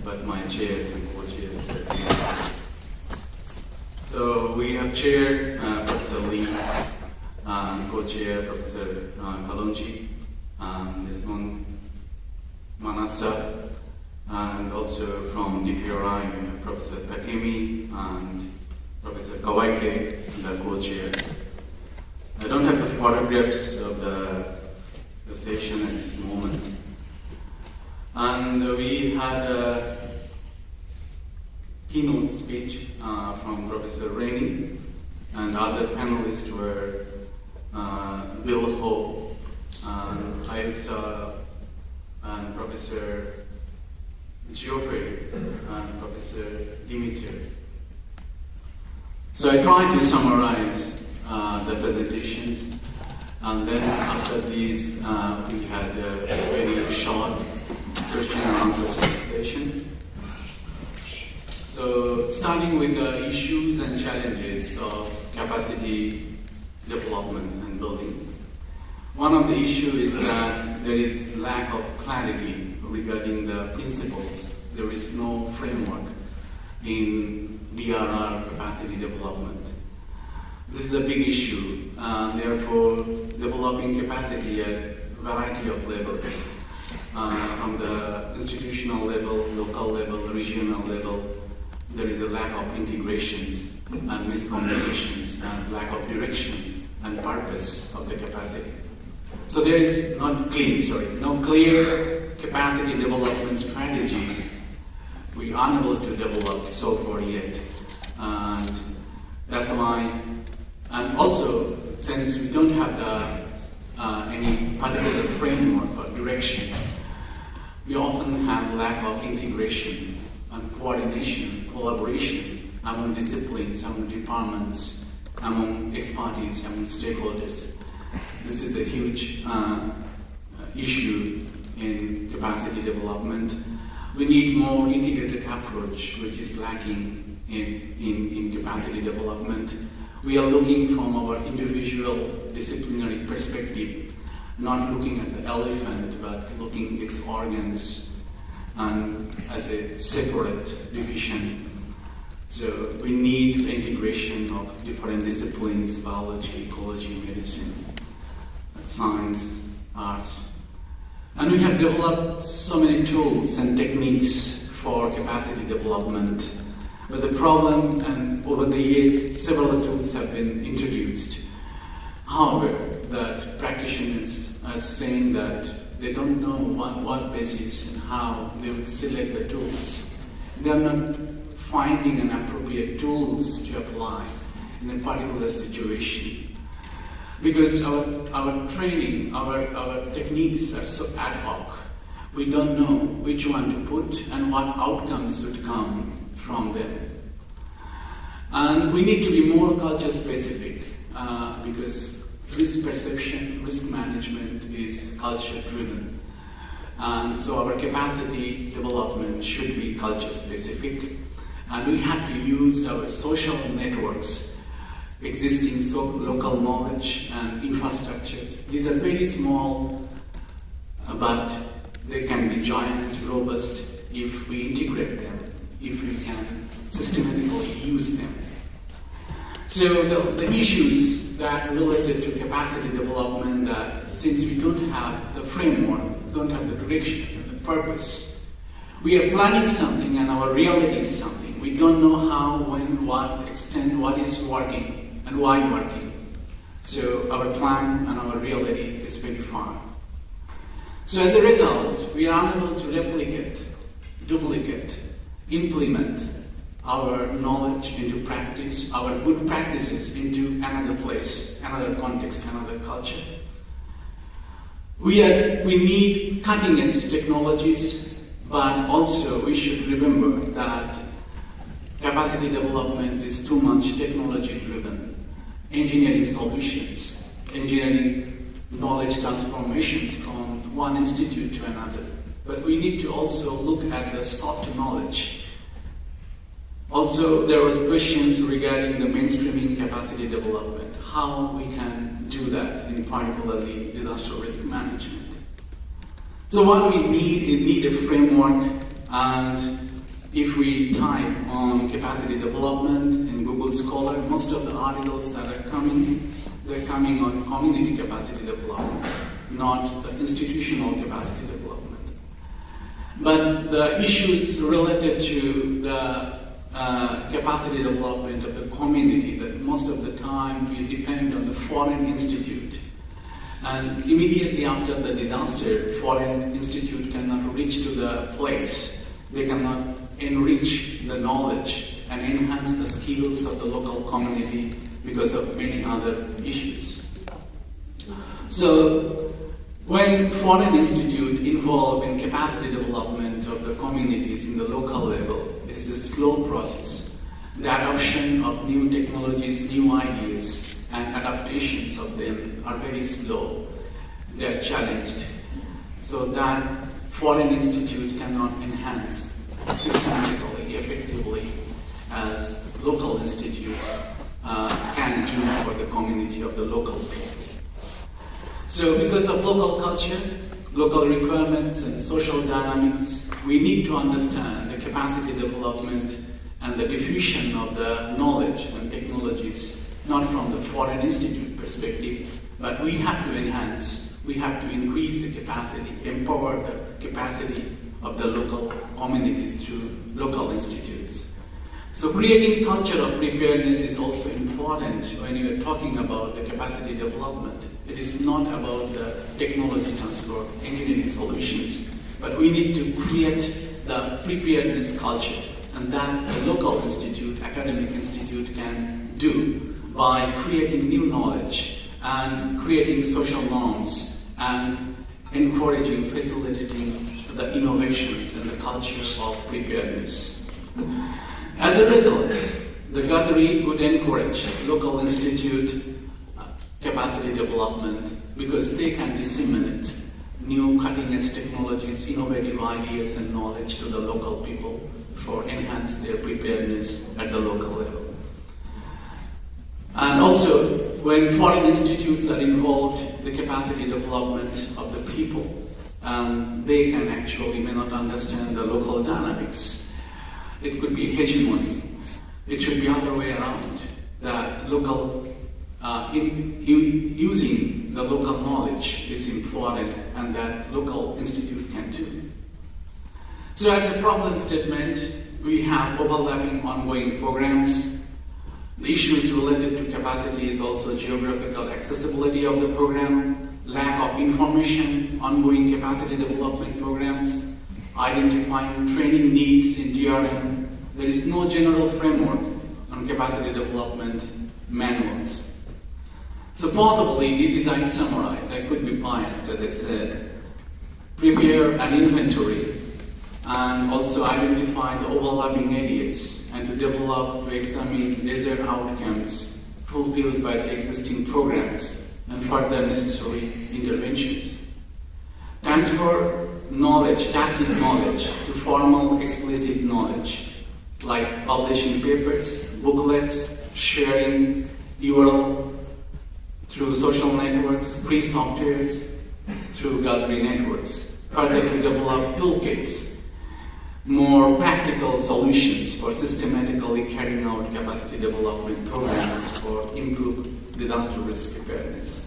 but my chairs and co-chairs. So we have Chair Professor Lee, co-chair Professor Kalonji, Ms. Manatsa, and also from DPRI we have Professor Takemi and Professor Kawaike, the co-chair. I don't have the photographs of the session at this moment. And we had a keynote speech from Professor Rainey, and other panelists were Bill Ho, and Hailsa, and Professor Geoffrey, and Professor Dimitri. So I tried to summarize the presentations, and then after these we had a very short question and answer session. So starting with the issues and challenges of capacity development and building. One of the issues is that there is lack of clarity regarding the principles. There is no framework in DRR capacity development. This is a big issue. Therefore, developing capacity at a variety of levels, from the institutional level, local level, regional level, there is a lack of integrations and miscommunications and lack of direction and purpose of the capacity. So there is no clear capacity development strategy. We are unable to develop so far yet. And that's why, and also since we don't have any particular framework or direction, we often have lack of integration and coordination, collaboration among disciplines, among departments, among expertise, among stakeholders. This is a huge issue in capacity development. We need more integrated approach, which is lacking in capacity development. We are looking from our individual disciplinary perspective, not looking at the elephant, but looking at its organs and as a separate division. So we need the integration of different disciplines, biology, ecology, medicine, science, arts. And we have developed so many tools and techniques for capacity development. But the problem, and over the years, several tools have been introduced. However, that practitioners are saying that they don't know what basis and how they would select the tools. They are not finding an appropriate tools to apply in a particular situation. Because our training, our techniques are so ad hoc. We don't know which one to put and what outcomes would come from them. And we need to be more culture specific because risk perception, risk management is culture driven. And so our capacity development should be culture specific. And we have to use our social networks, existing local knowledge and infrastructures. These are very small, but they can be giant, robust if we integrate them, if we can systematically use them. So the issues that related to capacity development, that since we don't have the framework, don't have the direction and the purpose, we are planning something and our reality is something. We don't know how, when, what extent, what is working and why working. So our plan and our reality is very far. So as a result, we are unable to replicate, duplicate, implement our knowledge into practice, our good practices into another place, another context, another culture. We need cutting-edge technologies, but also we should remember that capacity development is too much technology-driven. Engineering solutions, engineering knowledge transformations from one institute to another. But we need to also look at the soft knowledge. Also, there was questions regarding the mainstreaming capacity development, how we can do that in particularly disaster risk management. So what we need a framework, and if we type on capacity development in Google Scholar, most of the articles that are coming, they're coming on community capacity development, not the institutional capacity development. But the issues related to the capacity development of the community, that most of the time we depend on the foreign institute. And immediately after the disaster, foreign institute cannot reach to the place. They cannot enrich the knowledge and enhance the skills of the local community because of many other issues. So when foreign institute involved in capacity development of the communities in the local level, it's a slow process. The adoption of new technologies, new ideas, and adaptations of them are very slow. They are challenged. So that foreign institute cannot enhance systematically, effectively, as local institute can do for the community of the local people. So because of local culture, local requirements and social dynamics, we need to understand the capacity development and the diffusion of the knowledge and technologies, not from the foreign institute perspective, but we have to enhance, we have to increase the capacity, empower the capacity of the local communities through local institutes. So creating culture of preparedness is also important when you are talking about the capacity development. It is not about the technology transfer, engineering solutions, but we need to create the preparedness culture, and that the local institute, academic institute can do by creating new knowledge and creating social norms and encouraging, facilitating the innovations and the culture of preparedness. As a result, the GADRI would encourage local institute capacity development because they can disseminate new cutting-edge technologies, innovative ideas and knowledge to the local people for enhance their preparedness at the local level. And also, when foreign institutes are involved, the capacity development of the people, they can actually may not understand the local dynamics. It could be hegemony. It should be other way around, that local, using the local knowledge is important and that local institute can do. So as a problem statement, we have overlapping ongoing programs. The issues related to capacity is also geographical accessibility of the program, lack of information, ongoing capacity development programs, identifying training needs in DRM. There is no general framework on capacity development manuals. So possibly, this is I summarize, I could be biased as I said, prepare an inventory and also identify the overlapping areas and to develop, to examine desired outcomes fulfilled by the existing programs and further necessary interventions. Transfer knowledge, tacit knowledge, to formal explicit knowledge, like publishing papers, booklets, sharing URL through social networks, free softwares, through GADRI networks. Further, to develop toolkits, more practical solutions for systematically carrying out capacity development programs for improved disaster risk preparedness.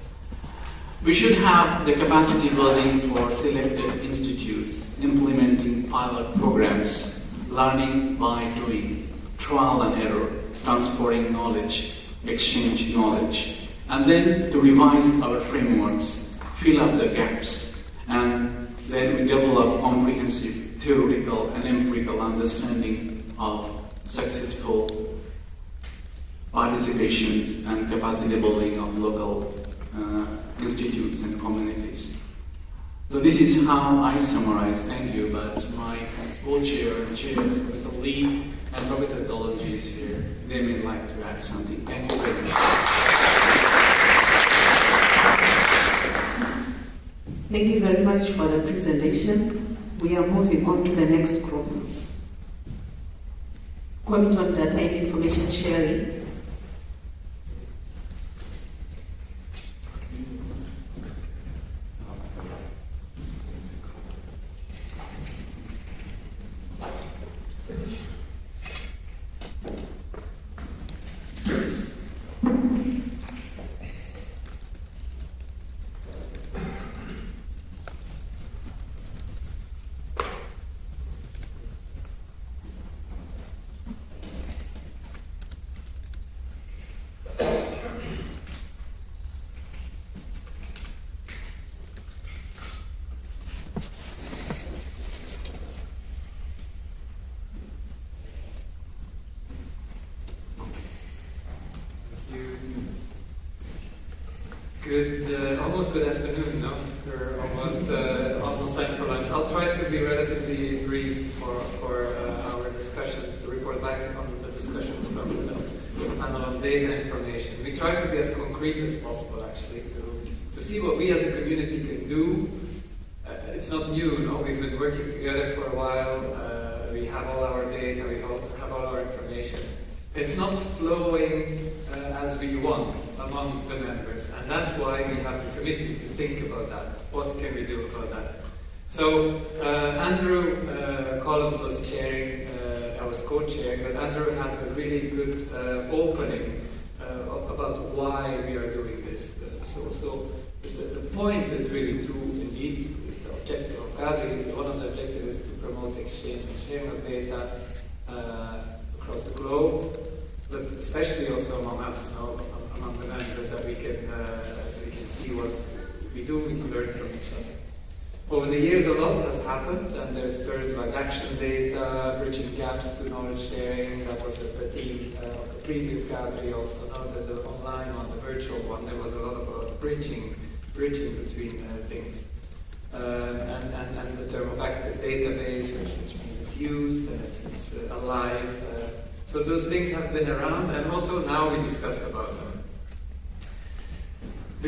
We should have the capacity building for selected institutes, implementing pilot programs, learning by doing, trial and error, transferring knowledge, exchange knowledge, and then to revise our frameworks, fill up the gaps, and then we develop comprehensive theoretical and empirical understanding of successful participations and capacity building of local institutes and communities. So this is how I summarize. Thank you, but my co-chair and chairs, Professor Lee and Professor Dolonji is here. They may like to add something. Thank you very much. Thank you very much for the presentation. We are moving on to the next group. Committee on Data and Information Sharing. Almost good afternoon, no? We're almost time for lunch. I'll try to be relatively brief for our discussions, to report back on the discussions from the panel on data information. We try to be as concrete as possible, actually, to see what we as a community can do. It's not new, no? We've been working together for a while. We have all our data, we have all our information. It's not flowing as we want among the members, and that's why we have the committee to think about that. What can we do about that? So Andrew Collins was chairing, I was co-chairing, but Andrew had a really good opening about why we are doing this. So the point is really to, indeed, the objective of GADRI, one of the objectives is to promote exchange and sharing of data across the globe, but especially also among us, among the members, that we can see what we do, we can learn from each other. Over the years, a lot has happened, and there's terms like action data, bridging gaps to knowledge sharing. That was the theme of the previous GADRI. Also, now that the online one, the virtual one, there was a lot about bridging between things. And the term of active database, which means it's used and it's alive. So those things have been around, and also now we discussed about them. A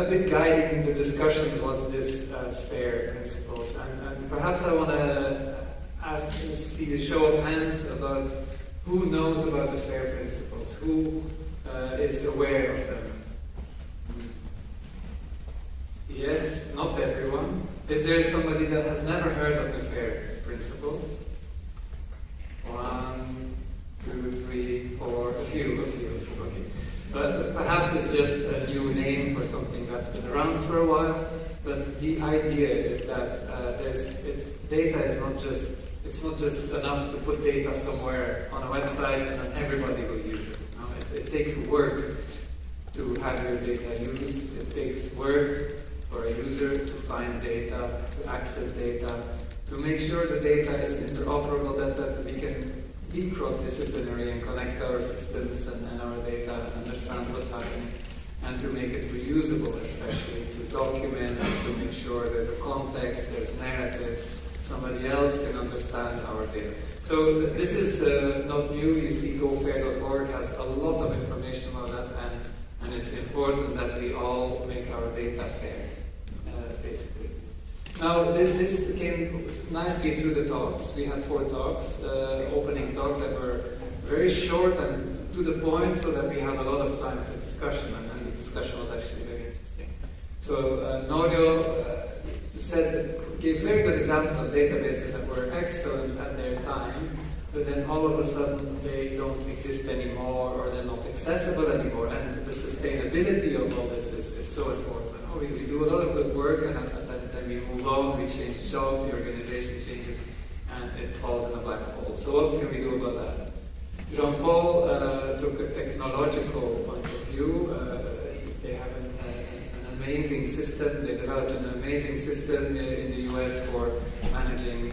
bit guiding the discussions was this FAIR principles, and perhaps I want to see a show of hands about who knows about the FAIR principles, who is aware of them. Yes, not everyone. Is there somebody that has never heard of the FAIR principles? 1, 2, 3, 4, a few, okay. But perhaps it's just a new name for something that's been around for a while. But the idea is that data is not just enough to put data somewhere on a website and then everybody will use it. No, it takes work to have your data used. It takes work for a user to find data, to access data, to make sure the data is interoperable, that we can be cross-disciplinary and connect our systems and our data and understand what's happening, and to make it reusable, especially to document and to make sure there's a context, there's narratives, somebody else can understand our data. So this is not new. You see gofair.org has a lot of information about that, and it's important that we all make our data fair, basically. Now, this came nicely through the talks. We had 4 talks, opening talks that were very short and to the point, so that we had a lot of time for discussion, and the discussion was actually very interesting. So Norio gave very good examples of databases that were excellent at their time, but then all of a sudden they don't exist anymore, or they're not accessible anymore, and the sustainability of all this is so important. We do a lot of good work, and then we move on, we change jobs, the organization changes, and it falls in a black hole. So what can we do about that? Jean-Paul took a technological point of view. They have an amazing system. They developed an amazing system in the US for managing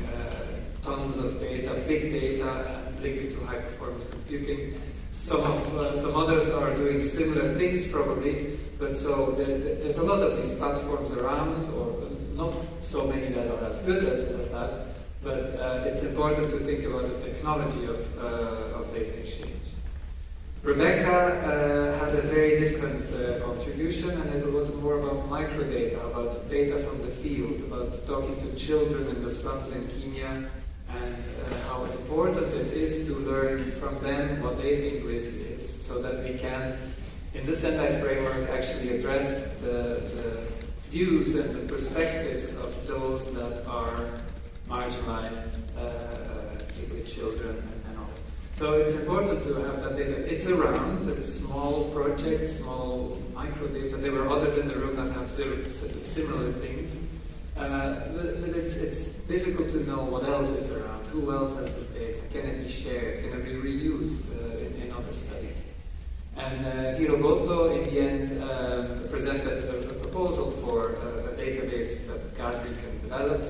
tons of data, big data, and link it to high-performance computing. Some others are doing similar things probably, but so there's a lot of these platforms around, or not so many that are as good as that, but it's important to think about the technology of data exchange. Rebecca had a very different contribution, and it was more about microdata, about data from the field, about talking to children in the slums in Kenya, and how important it is to learn from them what they think risk is, so that we can, in the Sendai framework, actually address the views and the perspectives of those that are marginalized, particularly children and all. So it's important to have that data. It's around, it's small projects, small microdata. There were others in the room that had similar things. But it's difficult to know what else is around, who else has this data, can it be shared, can it be reused in other studies. And Hirogoto, in the end, presented a proposal for a database that GADRI can develop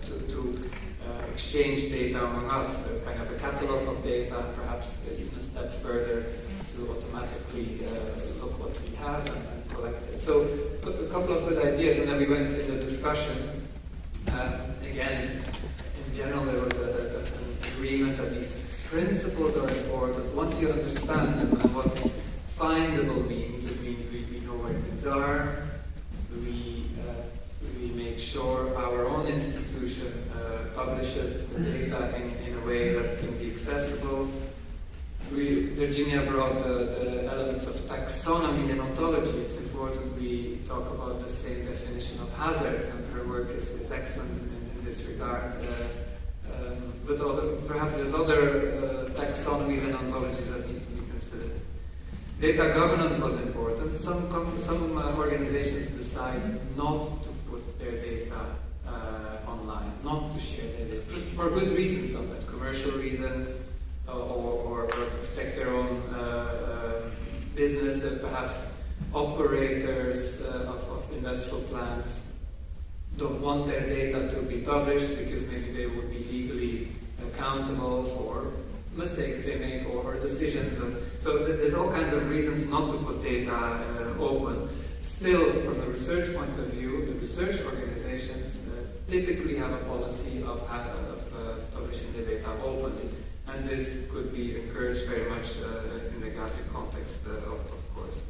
to exchange data among us, kind of a catalog of data, perhaps even a step further to automatically look what we have and collect it. So a couple of good ideas, and then we went in the discussion. Again, in general, there was an agreement that these principles are important. Once you understand them and what findable means, it means we know where things are. We make sure our own institution publishes the data in a way that can be accessible. Virginia brought the elements of taxonomy and ontology. It's important we talk about the same definition of hazards, and her work is excellent in this regard. But perhaps there's other taxonomies and ontologies that need to be considered. Data governance was important. Some organizations decide not to put their data online, not to share their data, for good reasons, sometimes commercial reasons, or to protect their own business. Perhaps operators of industrial plants don't want their data to be published because maybe they would be legally accountable for mistakes they make or decisions. So there's all kinds of reasons not to put data open. Still, from a research point of view, the research organizations typically have a policy of publishing the data openly. And this could be encouraged very much in the GADRI context, of course.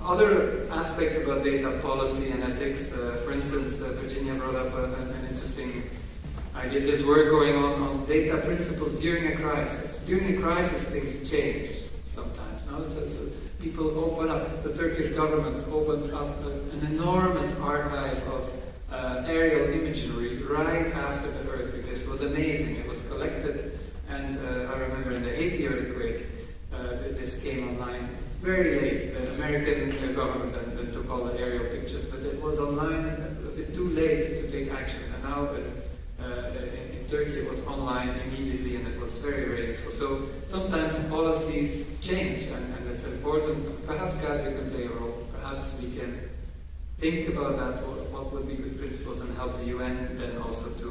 Other aspects about data policy and ethics, for instance, Virginia brought up an interesting idea. There's work going on data principles during a crisis. During a crisis, things change sometimes. No? So people open up. The Turkish government opened up an enormous archive of aerial imagery right after the earthquake. This was amazing. It was collected, and I remember in the Haiti earthquake, this came online very late. The American government then took all the aerial pictures, but it was online a bit too late to take action. And now in Turkey it was online immediately, and it was very, very useful. So sometimes policies change, and it's important. Perhaps GADRI can play a role. Perhaps we can think about that, what would be good principles, and help the UN then also to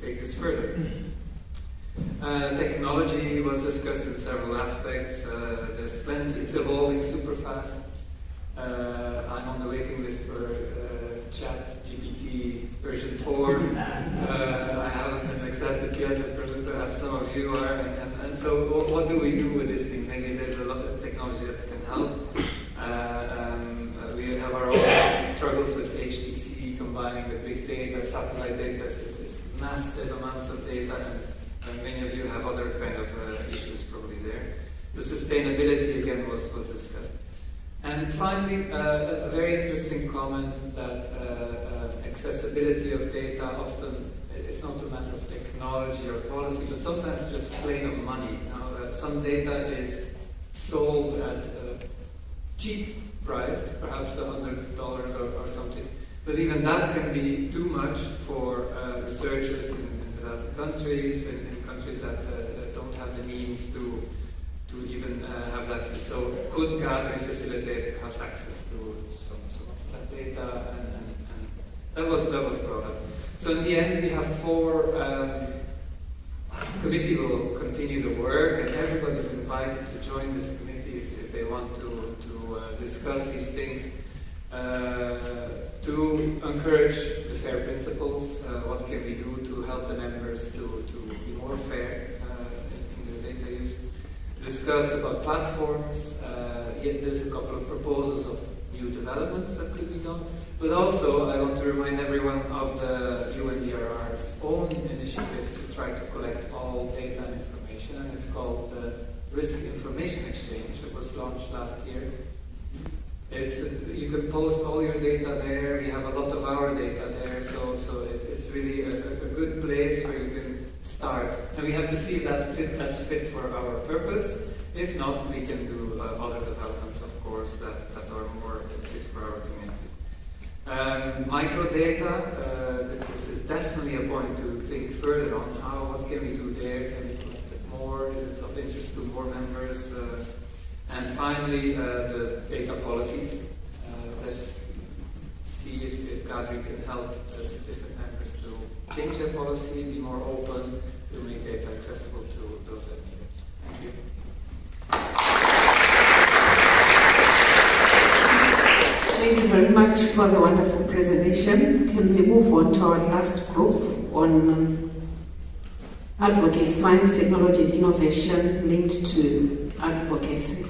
take this further. Technology was discussed in several aspects. There's plenty. It's evolving super fast. I'm on the waiting list for ChatGPT version 4. I haven't been accepted yet, but perhaps some of you are. And so what do we do with this thing? Maybe there's a lot of technology that can help. We have our own struggles with data is massive amounts of data, and many of you have other kind of issues probably there. The sustainability again was discussed. And finally, a very interesting comment that accessibility of data often it's not a matter of technology or policy, but sometimes just plain of money. Some data is sold at a cheap price, perhaps $100 or something, but even that can be too much for researchers in developing countries, in countries that don't have the means to even have that. So could GADRI facilitate perhaps access to some of that data, and that was brought up. So in the end, we have 4. The committee will continue the work, and everybody's invited to join this committee if they want to discuss these things, to encourage the FAIR principles. What can we do to help the members to be more fair in their data use? Discuss about platforms. There's a couple of proposals of new developments that could be done. But also, I want to remind everyone of the UNDRR's own initiative to try to collect all data and information, and it's called the Risk Information Exchange. It was launched last year. You can post all your data there. We have a lot of our data there, so it's really a good place where you can start. And we have to see if that's fit for our purpose. If not, we can do other developments, of course, that are more fit for our community. Microdata, this is definitely a point to think further on. What can we do there? Can we collect it more? Is it of interest to more members? And finally, the data policies. Let's see if GADRI can help different members to change their policy, be more open, to make data accessible to those that need it. Thank you. Thank you very much for the wonderful presentation. Can we move on to our last group on advocacy, science, technology, and innovation linked to advocacy?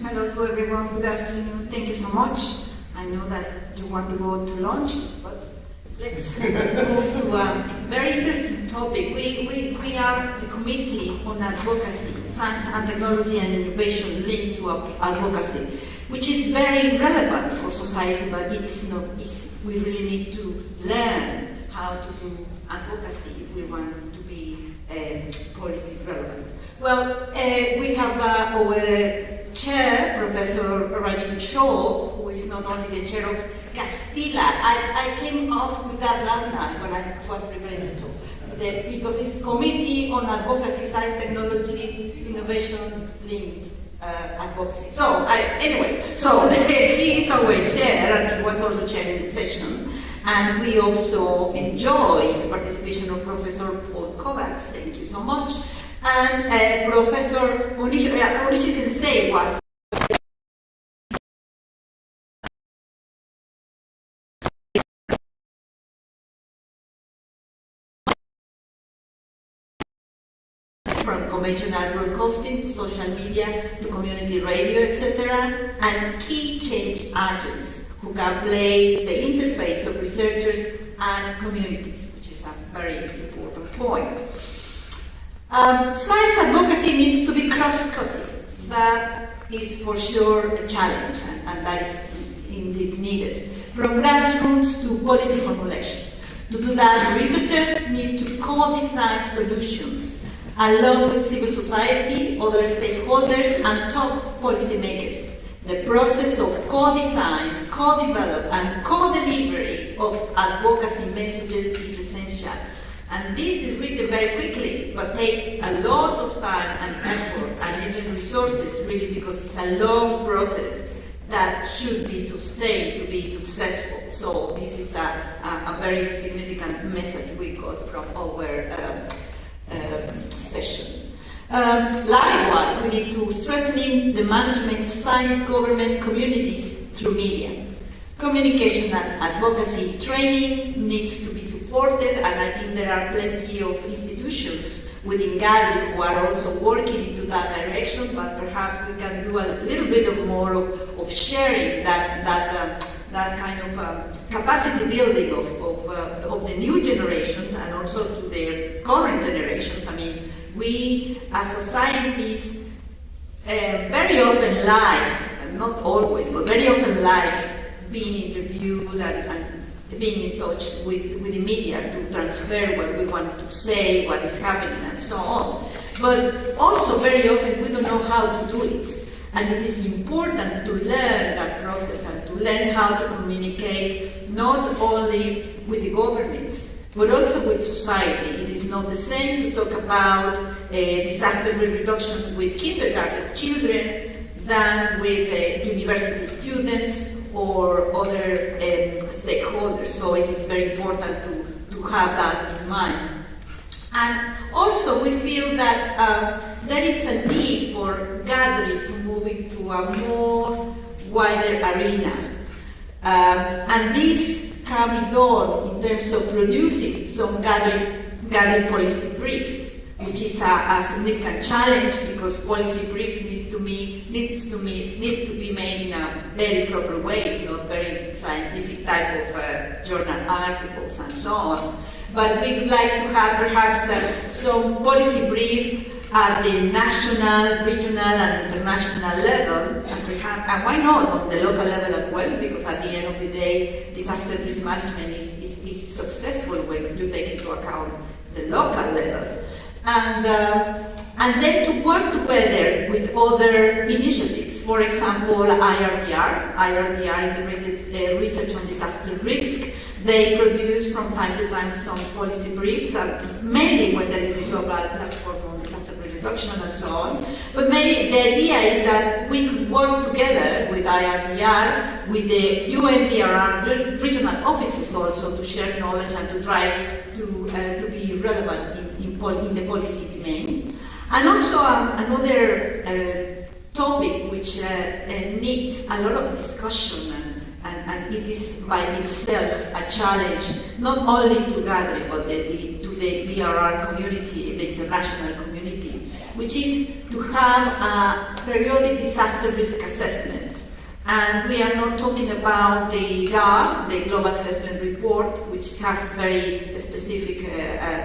Hello to everyone, good afternoon. Thank you so much. I know that you want to go to lunch, but let's move to a very interesting topic. We are the Committee on Advocacy, Science and Technology and Innovation linked to advocacy, which is very relevant for society, but it is not easy. We really need to learn how to do advocacy if we want to be policy relevant. Well, we have our chair, Professor Rajan Shaw, who is not only the chair of Castilla. I came up with that last night when I was preparing the talk, because it's Committee on Advocacy, Science, Technology, Innovation linked advocacy. So he is our chair, and he was also chairing the session. And we also enjoyed the participation of Professor Paul Kovacs. Thank you so much. And Professor Onishi Sensei was from conventional broadcasting to social media to community radio, etc., and key change agents who can play the interface of researchers and communities, which is a very important point. Science advocacy needs to be cross-cutting. That is for sure a challenge, and that is indeed needed. From grassroots to policy formulation. To do that, researchers need to co-design solutions along with civil society, other stakeholders, and top policymakers. The process of co-design, co-develop, and co-delivery of advocacy messages is essential. And this is written very quickly, but takes a lot of time and effort and even resources, really, because it's a long process that should be sustained to be successful. So this is a very significant message we got from our session. Likewise, we need to strengthen the management, science, government, communities through media. Communication and advocacy training needs to be supported supported, and I think there are plenty of institutions within GADRI who are also working into that direction, but perhaps we can do a little bit more of sharing that kind of capacity building of the new generation and also to their current generations. I mean, we as a scientist very often like, not always, but very often like being interviewed and being in touch with the media to transfer what we want to say, what is happening, and so on. But also very often we don't know how to do it. And it is important to learn that process and to learn how to communicate not only with the governments, but also with society. It is not the same to talk about disaster risk reduction with kindergarten children than with university students or other stakeholders. So it is very important to have that in mind. And also we feel that there is a need for GADRI to move into a more wider arena. And this can be done in terms of producing some GADRI policy briefs, which is a significant challenge because policy briefs need to be made in a very proper way. It's not very scientific type of journal articles and so on. But we would like to have perhaps some policy brief at the national, regional, and international level, and why not on the local level as well? Because at the end of the day, disaster risk management is successful when you take into account the local level. And then to work together with other initiatives. For example, IRDR, Integrated Research on Disaster Risk. They produce from time to time some policy briefs, mainly when there is the global platform on disaster risk reduction and so on. But the idea is that we could work together with IRDR, with the UNDRR regional offices also to share knowledge and to try to be relevant in the policy domain. And also another topic which needs a lot of discussion and it is by itself a challenge, not only to GADRI, but to the DRR community, the international community, which is to have a periodic disaster risk assessment. And we are not talking about the GAR, the Global Assessment Report, which has very specific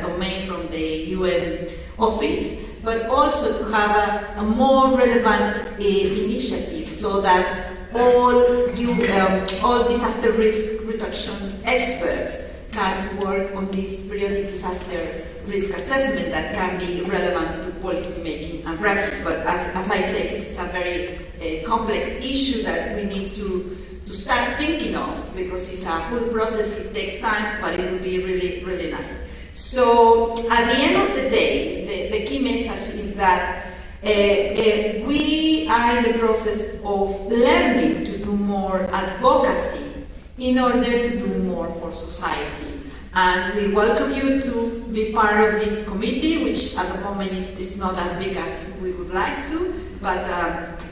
domain from the UN office, but also to have a more relevant initiative so that all disaster risk reduction experts can work on this periodic disaster risk assessment that can be relevant to policy making and practice. But as I say, this is a very complex issue that we need to start thinking of because it's a whole process, it takes time, but it would be really, really nice. So at the end of the day, the key message is that we are in the process of learning to do more advocacy in order to do more for society. And we welcome you to be part of this committee, which at the moment is not as big as we would like to, but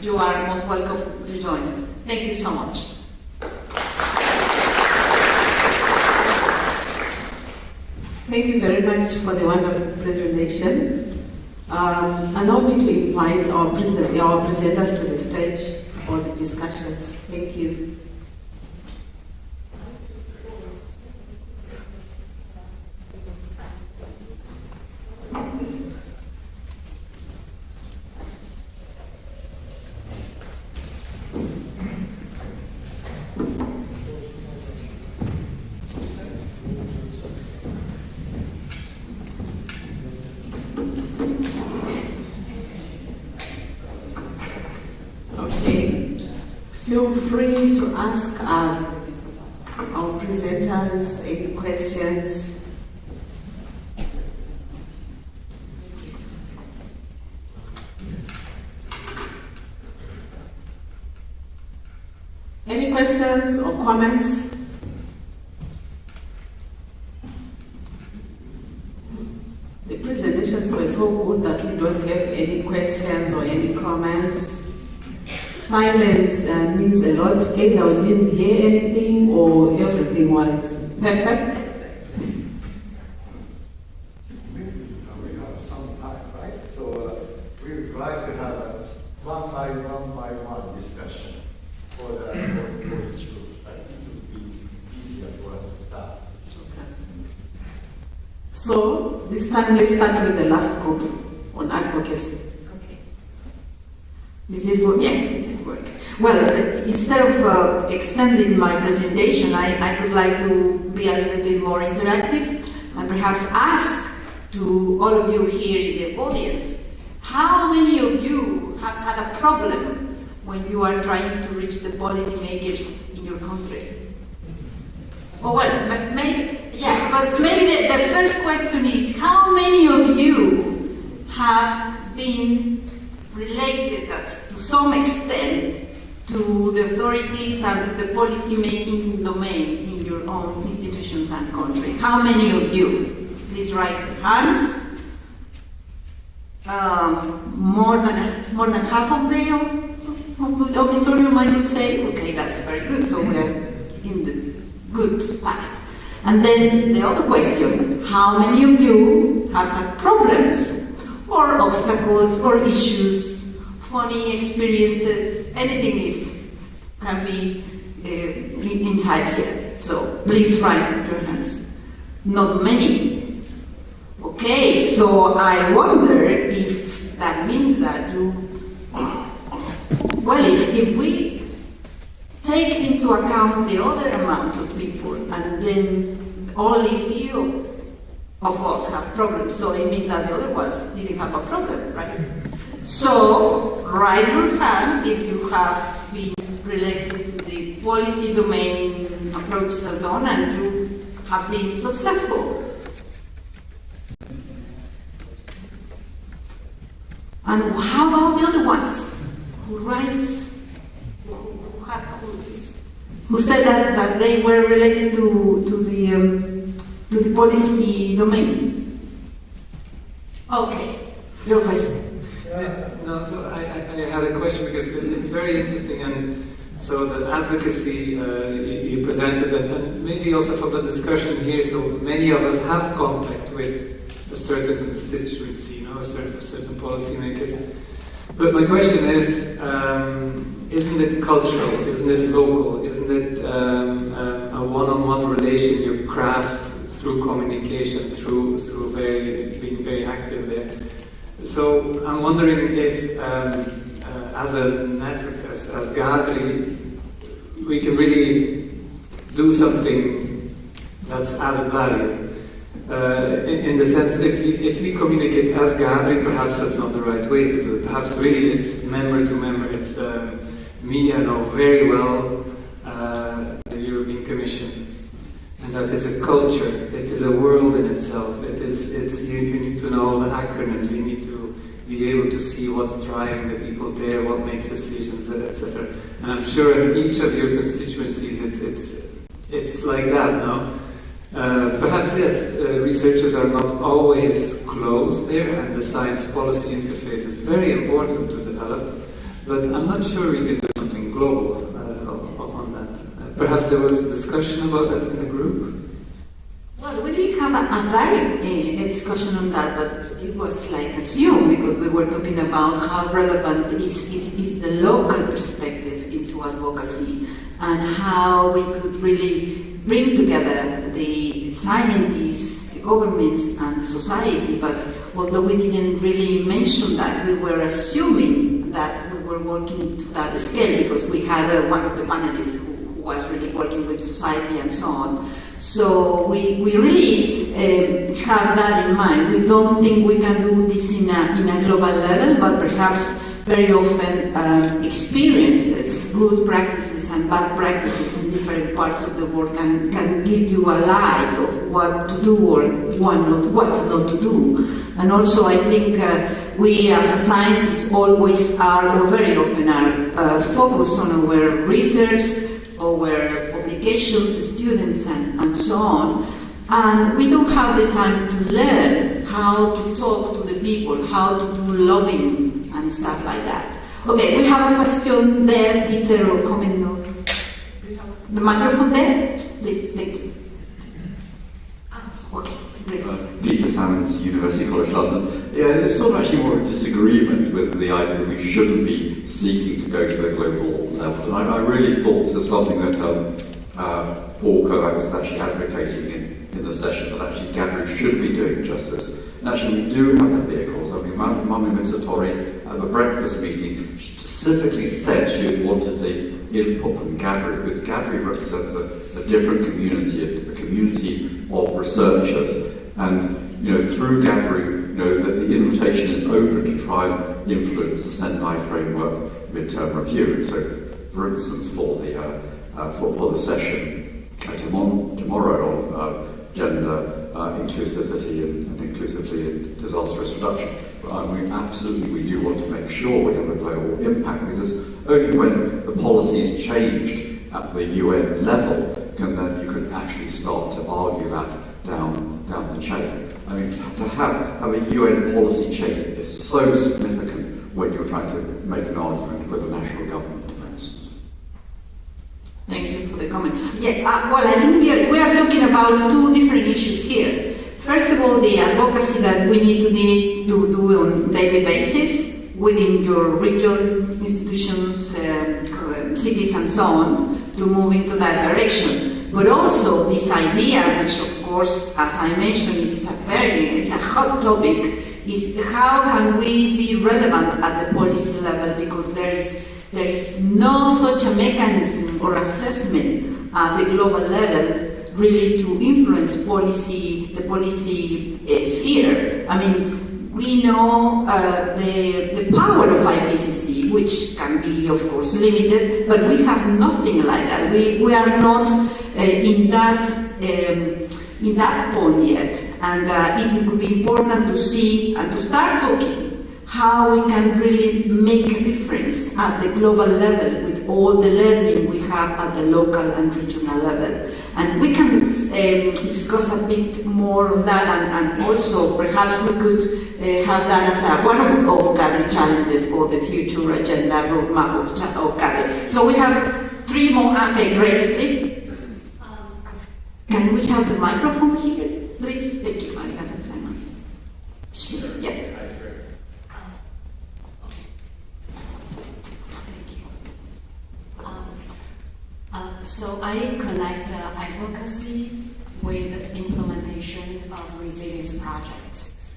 you are most welcome to join us. Thank you so much. Thank you very much for the wonderful presentation. Allow me to invite our presenters to the stage for the discussions. Thank you. Feel free to ask our presenters any questions. Any questions or comments? The presentations were so good that we don't have any questions or any comments. Silence means a lot. Either we didn't hear anything or everything was perfect. So this time let's start with the last group on advocacy. Okay. This is what, yes, it is working. Well, instead of extending my presentation, I would like to be a little bit more interactive and perhaps ask to all of you here in the audience, how many of you have had a problem when you are trying to reach the policymakers in your country? Oh, well, maybe, yeah, but maybe the first question is, how many of you have been related to some extent to the authorities and to the policy-making domain in your own institutions and country? How many of you? Please raise your hands. More than half of the auditorium, I would say. Okay, that's very good. So we are in the good pact. And then the other question: how many of you have had problems, or obstacles, or issues, funny experiences? Anything can be inside here. So please raise your hands. Not many. Okay, so I wonder if that means that if we take into account the other amount of people and then only few of us have problems, so it means that the other ones didn't have a problem, right? So raise your hand if you have been related to the policy domain approaches and so on, and you have been successful. And how about the other ones who said that they were related to the policy domain? Okay, your question. No, so I have a question because it's very interesting, and so the advocacy you presented, and maybe also from the discussion here, so many of us have contact with a certain constituency, certain policymakers. But my question is, isn't it cultural? Isn't it local? Isn't it a one-on-one relation you craft through communication, through being very active there? So I'm wondering if, as a network, as GADRI, we can really do something that's added value. In the sense, if we communicate as GADRI, perhaps that's not the right way to do it. Perhaps really it's member to member. It's me, I know very well the European Commission, and that is a culture. It is a world in itself. You need to know all the acronyms. You need to be able to see what's driving the people there, what makes decisions, etc. And I'm sure in each of your constituencies, it's like that, no? Perhaps yes, researchers are not always close there, and the science policy interface is very important to develop, but I'm not sure we can do something global on that. Perhaps there was a discussion about that in the group? Well, we didn't have a direct discussion on that, but it was like assumed, because we were talking about how relevant is the local perspective into advocacy, and how we could really bring together the scientists, the governments, and the society. But although we didn't really mention that, we were assuming that we were working to that scale, because we had one of the panelists who was really working with society and so on. So we really have that in mind. We don't think we can do this in a global level, but perhaps very often experiences, good practices and bad practices in different parts of the world can give you a light of what to do or what not to do. And also I think we as scientists always are, or very often are, focused on our research, our publications, students and so on. And we don't have the time to learn how to talk to the people, how to do lobbying and stuff like that. Okay, we have a question there, Peter, or comment on the microphone there, please. Thank you. Okay, great. Peter Salmons, University College London. Yeah, there's sort of actually more a disagreement with the idea that we shouldn't be seeking to go to the global level. And I really thought this was something that Paul Kovacs was actually advocating in in the session that actually GADRI should be doing just this. And actually we do have the vehicles. I mean, Mami Mitsutori at the breakfast meeting specifically said she wanted the input from GADRI, because GADRI represents a different community, a community of researchers. And through GADRI, the invitation is open to try and influence the Sendai Framework midterm review. And so, for instance, for the session tomorrow on gender inclusivity and inclusively in disastrous reduction, we do want to make sure we have a global impact, because it's only when the policies changed at the UN level can you can actually start to argue that down the chain. I mean, to have a UN policy change is so significant when you're trying to make an argument with a national government, for instance. Thank you for the comment. Yeah, well, I think we are talking about two different issues here. First of all, the advocacy that we need to do on a daily basis within your region, institutions, cities, and so on, to move into that direction. But also this idea, which of course, as I mentioned, is a hot topic, is how can we be relevant at the policy level, because there is no such a mechanism or assessment at the global level really to influence the policy sphere. I mean, we know the power of IPCC, which can be, of course, limited, but we have nothing like that. We are not in that point yet, and it would be important to see and to start talking how we can really make a difference at the global level with all the learning we have at the local and regional level. And we can discuss a bit more on that, and also perhaps we could have that as one of GADRI challenges for the future agenda roadmap of GADRI. So we have 3 more. Okay, Grace, please. Can we have the microphone here, please? Thank you. Arigatou gozaimasu. Sure, yeah. So I connect advocacy with implementation of resilience projects.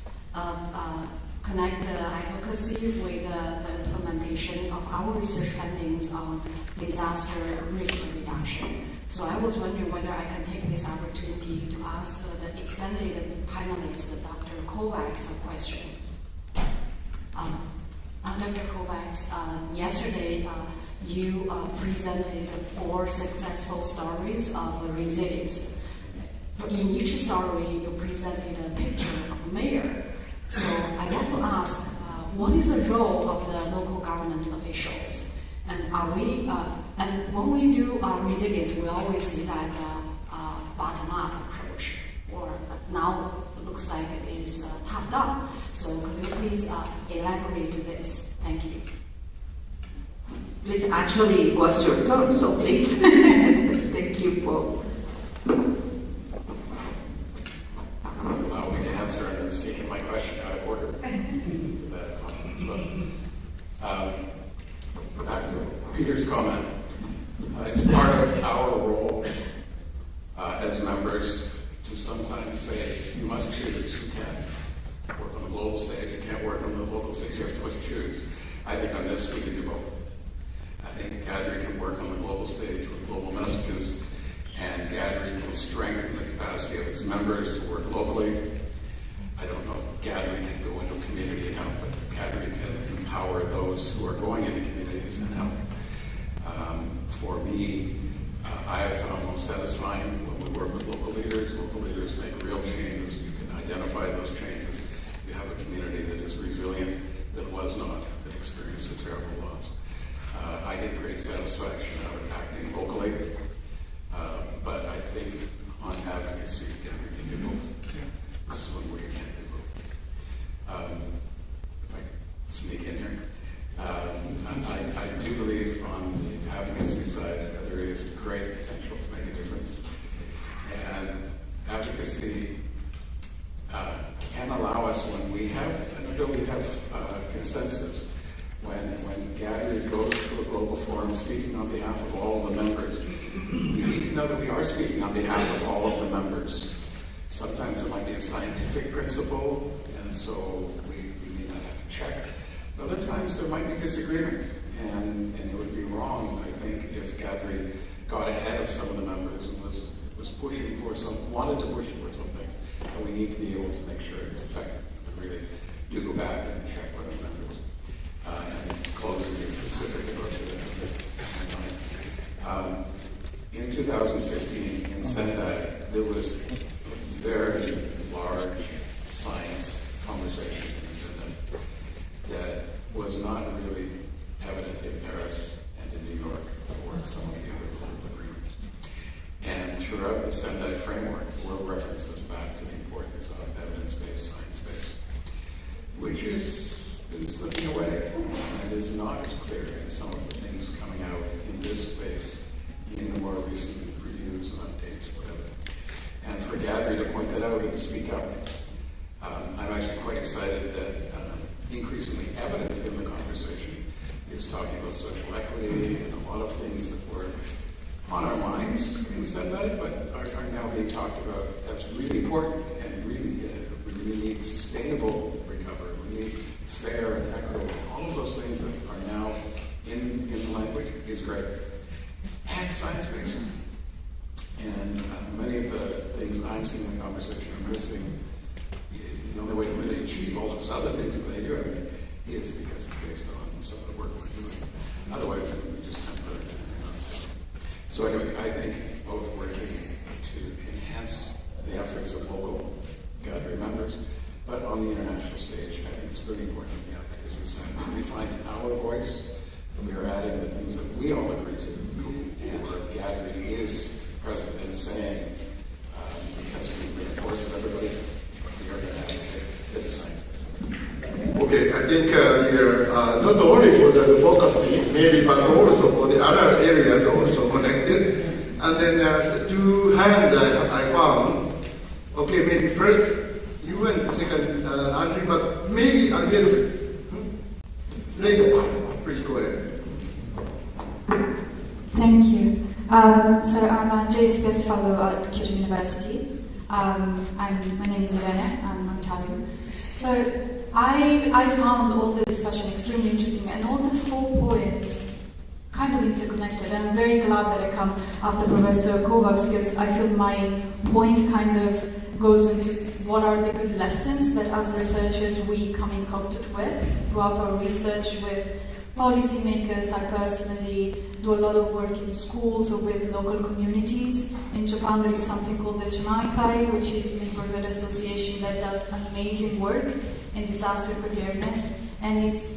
Connect advocacy with the implementation of our research findings on disaster risk reduction. So I was wondering whether I can take this opportunity to ask the extended panelist, Dr. Kovacs, a question. Dr. Kovacs, yesterday you presented 4 successful stories of resilience. In each story, you presented a picture of a mayor. So I want to ask, what is the role of the local government officials? And and when we do resilience, we always see that bottom-up approach, or now it looks like it is top-down. So could you please elaborate to this? Thank you. Please, actually, it was your turn, so please. Thank you, Paul. Allow me to answer and then seeking my question out of order. Is that a comment as well? Back to Peter's comment. It's part of our role as members to sometimes say, you must choose. You can't work on the global stage, you can't work on the local stage, you have to choose. I think on this we can do both. I think GADRI can work on the global stage with global messages, and GADRI can strengthen the capacity of its members to work globally. I don't know if GADRI can go into a community and help, but GADRI can empower those who are going into communities and help. For me, I have found most satisfying when we work with local leaders. Local leaders make real changes. You can identify those changes. You have a community that is resilient, that was not, that experienced a terrible loss. I get great satisfaction out of acting locally, but I think on advocacy, we can do both. This is one way you can do both. If I can sneak in here. I do believe on the advocacy side there is great potential to make a difference. And advocacy can allow us when we have consensus. When GADRI goes to a global forum speaking on behalf of all of the members, we need to know that we are speaking on behalf of all of the members. Sometimes it might be a scientific principle, and so we may not have to check. Other times there might be disagreement, and it would be wrong, I think, if GADRI got ahead of some of the members and was pushing for wanted to push for something. But we need to be able to make sure it's effective. We really do go back and check with the members. And close and be specific about it. In 2015, in Sendai, there was a very large science conversation in Sendai that was not really evident in Paris and in New York for some of the other global agreements. And throughout the Sendai framework, were references back to the importance of evidence-based, science-based, which is been slipping away and is not as clear in some of the things coming out in this space in the more recent reviews and updates, whatever. And for GADRI to point that out and to speak up, I'm actually quite excited that increasingly evident in the conversation is talking about social equity and a lot of things that were on our minds in Sendai, but are now being talked about as really important and really we really need sustainable recovery. We need fair and equitable. All of those things that are now in the language is great. And science-based. And many of the things I'm seeing in the conversation are missing. The only way to really achieve all those other things that they do, I think, is because it's based on some of the work we're doing. Otherwise, it would be just temporary nonsense. So anyway, I think both working to enhance the efforts of local GADRI members, but on the international stage, I think it's really important in the advocacy side that we find our voice, and we are adding the things that we all agree to, and that GADRI is present and saying, because we reinforce with everybody, we are going to advocate that it's science-based. Okay, I think here, not only for the focusing, maybe, but also for the other areas also connected. And then the two hands I found. Okay, maybe first you and second Andrew, but maybe a little bit. Later, please go ahead. Thank you. So I'm a JSPS fellow at Kyoto University. My name is Irene, I'm Italian. So I found all the discussion extremely interesting, and all the 4 points kind of interconnected. I'm very glad that I come after Professor Kovacs, because I feel my point kind of goes into what are the good lessons that as researchers we come in contact with throughout our research with policymakers. I personally do a lot of work in schools or with local communities. In Japan there is something called the Chanaikai, which is a neighborhood association that does amazing work in disaster preparedness, and it's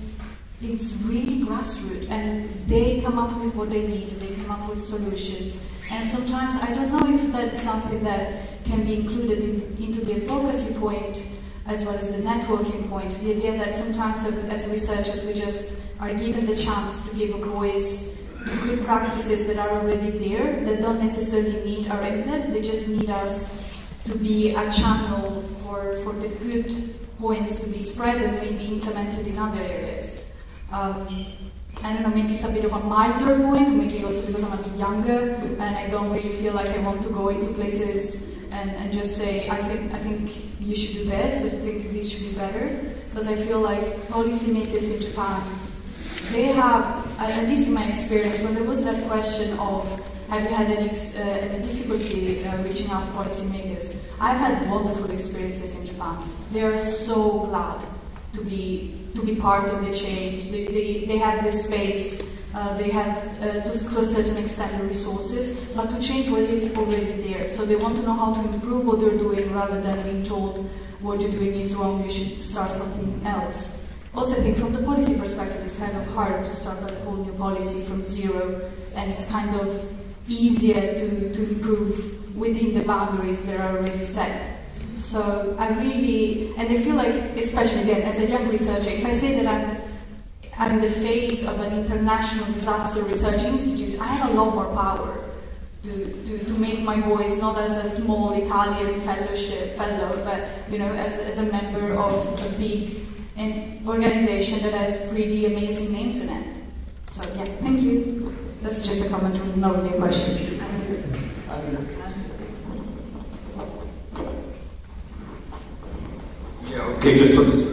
really grassroots, and they come up with what they need, they come up with solutions. And sometimes I don't know if that is something that can be included into the advocacy point as well as the networking point. The idea that sometimes as researchers we just are given the chance to give a voice to good practices that are already there, that don't necessarily need our input, they just need us to be a channel for the good points to be spread and maybe implemented in other areas. I don't know, maybe it's a bit of a milder point, maybe also because I'm a bit younger and I don't really feel like I want to go into places and just say, I think you should do this, or I think this should be better, because I feel like policymakers in Japan, they have, at least in my experience, when there was that question of have you had any difficulty reaching out to policymakers, I've had wonderful experiences in Japan. They are so glad to be part of the change. They have the space, they have to a certain extent the resources, but to change what is already there. So they want to know how to improve what they're doing rather than being told what you're doing is wrong, you should start something else. Also, I think from the policy perspective, it's kind of hard to start a whole new policy from zero, and it's kind of easier to improve within the boundaries that are already set. So I feel like, especially again, as a young researcher, if I say that I'm the face of an international disaster research institute, I have a lot more power to make my voice not as a small Italian fellow, but as a member of a big organization that has pretty amazing names in it. So yeah, thank you. That's just a comment, not really a question. Okay, just on this,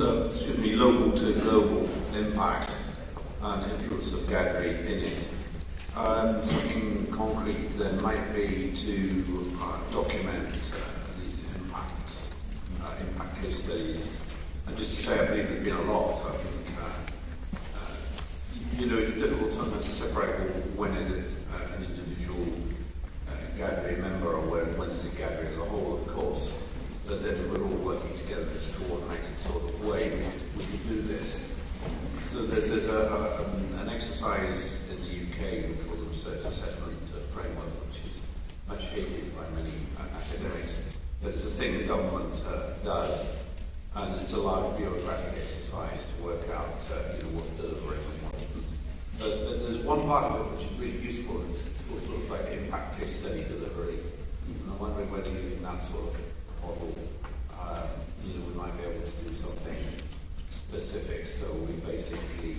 local to global impact and influence of GADRI in it. Something concrete then might be to document these impacts, impact case studies. And just to say, I believe there's been a lot. I think, it's difficult sometimes to separate when is it an individual GADRI member or when is it GADRI as a whole, of course. But then we're all working together in this coordinated sort of way. We can do this. So there's an exercise in the UK we call the Research Assessment Framework, which is much hated by many academics. But it's a thing the government does, and it's a large bureaucratic exercise to work out what's delivering and what isn't. But there's one part of it which is really useful. It's called sort of like impact case study delivery. And I'm wondering whether using that sort of model, we might be able to do something specific. So we basically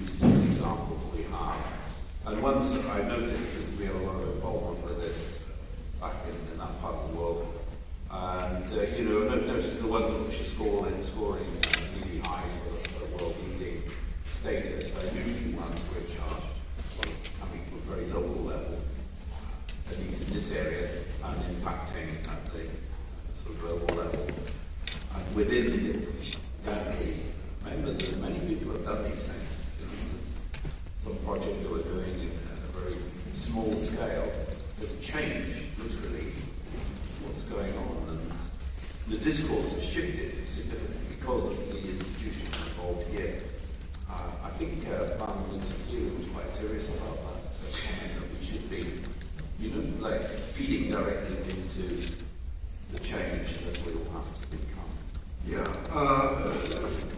use these examples we have. And ones that I noticed, because we have a lot of involvement with this back in that part of the world, and notice the ones which are scoring really high for the world-leading status are usually ones which are sort of coming from a very local level, at least in this area, and impacting at the sort of global level. And within GADRI members, there's many people who have done these things. There's some project that we're doing at a very small scale has changed literally what's going on, and the discourse has shifted significantly because of the institutions involved here. I think Parliament here was quite serious about that comment that we should be, feeding directly into the change that we all have to become. Yeah,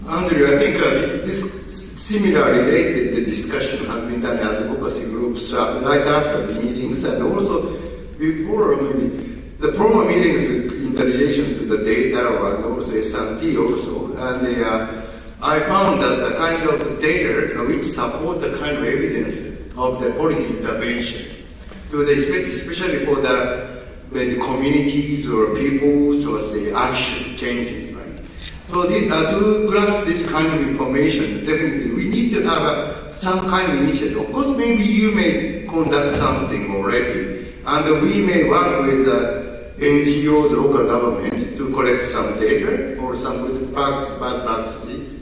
Andrew, I think this similar related discussion has been done in advocacy groups right after the meetings, and also before maybe the formal meetings in the relation to the data and also S&T also, and I found that the kind of data which support the kind of evidence of the policy intervention, especially for the communities or peoples or say action changes, right? So to grasp this kind of information, definitely we need to have some kind of initiative. Of course, maybe you may conduct something already, and we may work with NGOs, local government to collect some data or some good practice, bad practices,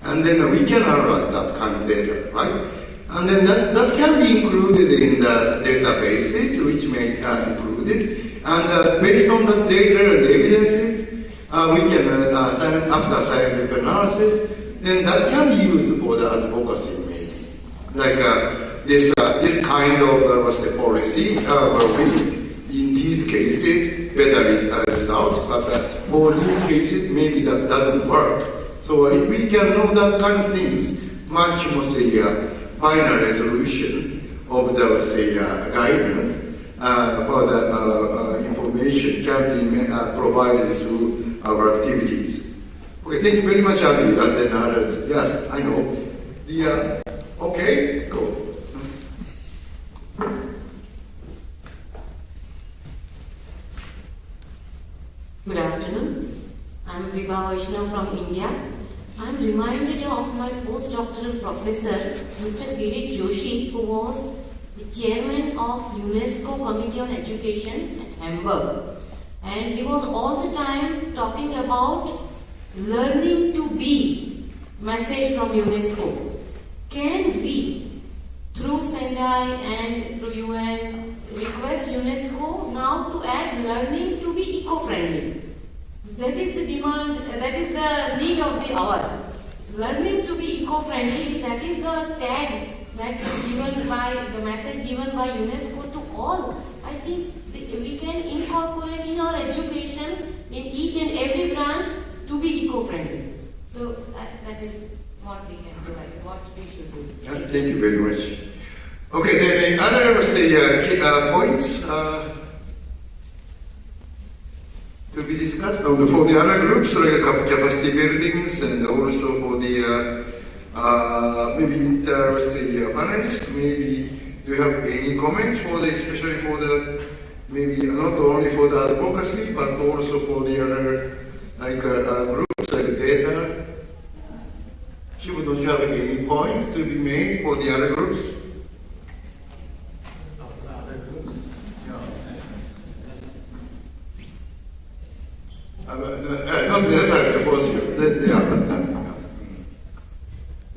and then we can analyze that kind of data, right? And then that can be included in the databases, which may be included. And based on the data and the evidences, we can, after scientific analysis, then that can be used for the advocacy maybe. Like this kind of policy will be, in these cases, better results, but for these cases, maybe that doesn't work. So if we can know that kind of things, much more final resolution of the guidance for the information can be provided through our activities. Okay, thank you very much, Andrew. And then others, yes, I know. Okay, go. Good afternoon. I'm Vibha Vaishnav from India. I'm reminded of my postdoctoral professor, Mr. Kirit Joshi, who was the chairman of UNESCO Committee on Education at Hamburg. And he was all the time talking about learning to be message from UNESCO. Can we, through Sendai and through UN, request UNESCO now to add learning to be eco-friendly? That is the demand, that is the need of the hour. Learning to be eco-friendly, that is the tag that is given by, the message given by UNESCO to all. I think we can incorporate in our education in each and every branch to be eco-friendly. So that is what we can do, what we should do. Thank you very much. Okay, the other points to be discussed for the other groups, like capacity buildings, and also for the maybe panelists. Maybe do you have any comments for the, especially for the maybe not only for the advocacy but also for the other like groups like data. Shibu, don't you have any points to be made for the other groups? Not necessarily to force you.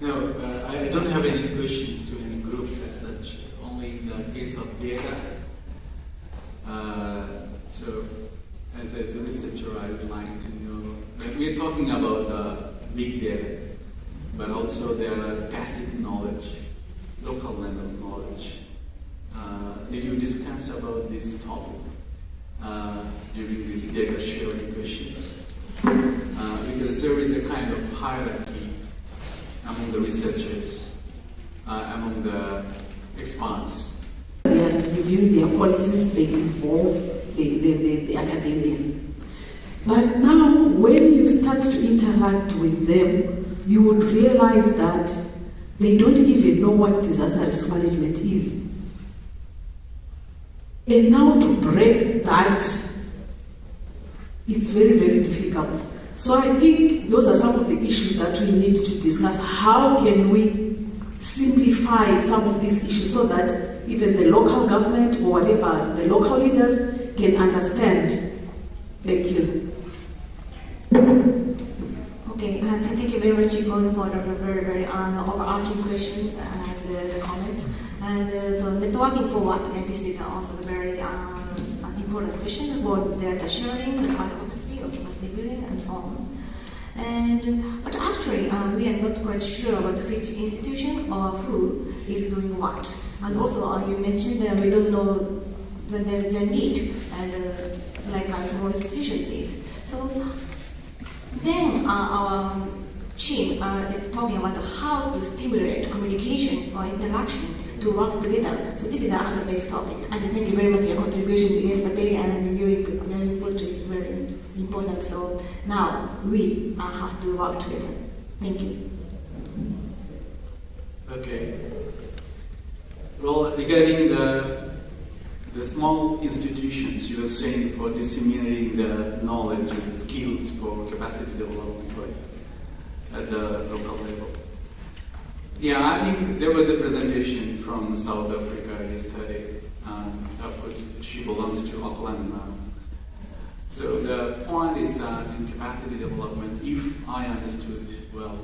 No, I don't have any questions to any group as such, only in the case of data. So, as a researcher, I would like to know, like we're talking about big data, but also there are tacit knowledge, local level knowledge. Did you discuss about this topic during these data sharing questions? Because there is a kind of hierarchy among the researchers, among the experts. They are reviewing their policies, they involve the academia. But now, when you start to interact with them, you would realize that they don't even know what disaster risk management is. And now to break that, it's very, very difficult. So I think those are some of the issues that we need to discuss. How can we simplify some of these issues so that even the local government or whatever, the local leaders can understand? Thank you. Okay, thank you very much for the very, very overarching questions and the comments. And the networking for what? And this is also the very important question for data sharing, advocacy, or capacity building, and so on. And but actually, we are not quite sure about which institution or who is doing what. And also, you mentioned that we don't know the need and like a small institution is. So then our team is talking about how to stimulate communication or interaction to work together. So this is another base topic. And thank you very much for your contribution yesterday, and your input is very important. So now we have to work together. Thank you. Okay. Well, regarding the small institutions, you were saying for disseminating the knowledge and skills for capacity development, right, at the local level. Yeah, I think there was a presentation from South Africa yesterday. Of course, she belongs to Auckland now. So the point is that in capacity development, if I understood well,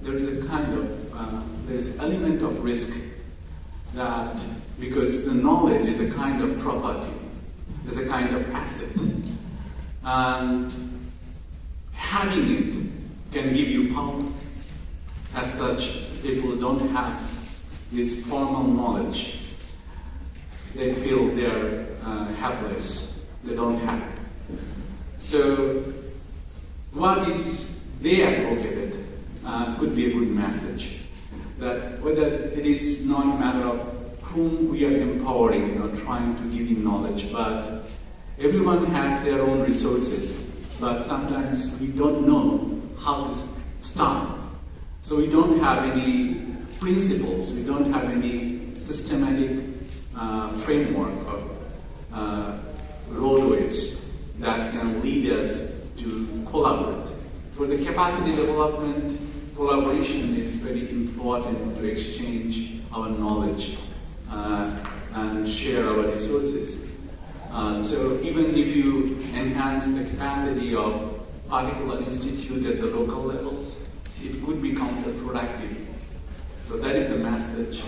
there is a kind of, there is an element of risk that because the knowledge is a kind of property, is a kind of asset, and having it can give you power. As such, people don't have this formal knowledge. They feel they're helpless. They don't have it. So, what is there advocated could be a good message. That whether it is not a matter of whom we are empowering or trying to give in knowledge, but everyone has their own resources, but sometimes we don't know how to start. So we don't have any principles, we don't have any systematic framework of roadways that can lead us to collaborate. For the capacity development, collaboration is very important to exchange our knowledge and share our resources. So even if you enhance the capacity of particular institute at the local level, it would be counterproductive. So that is the message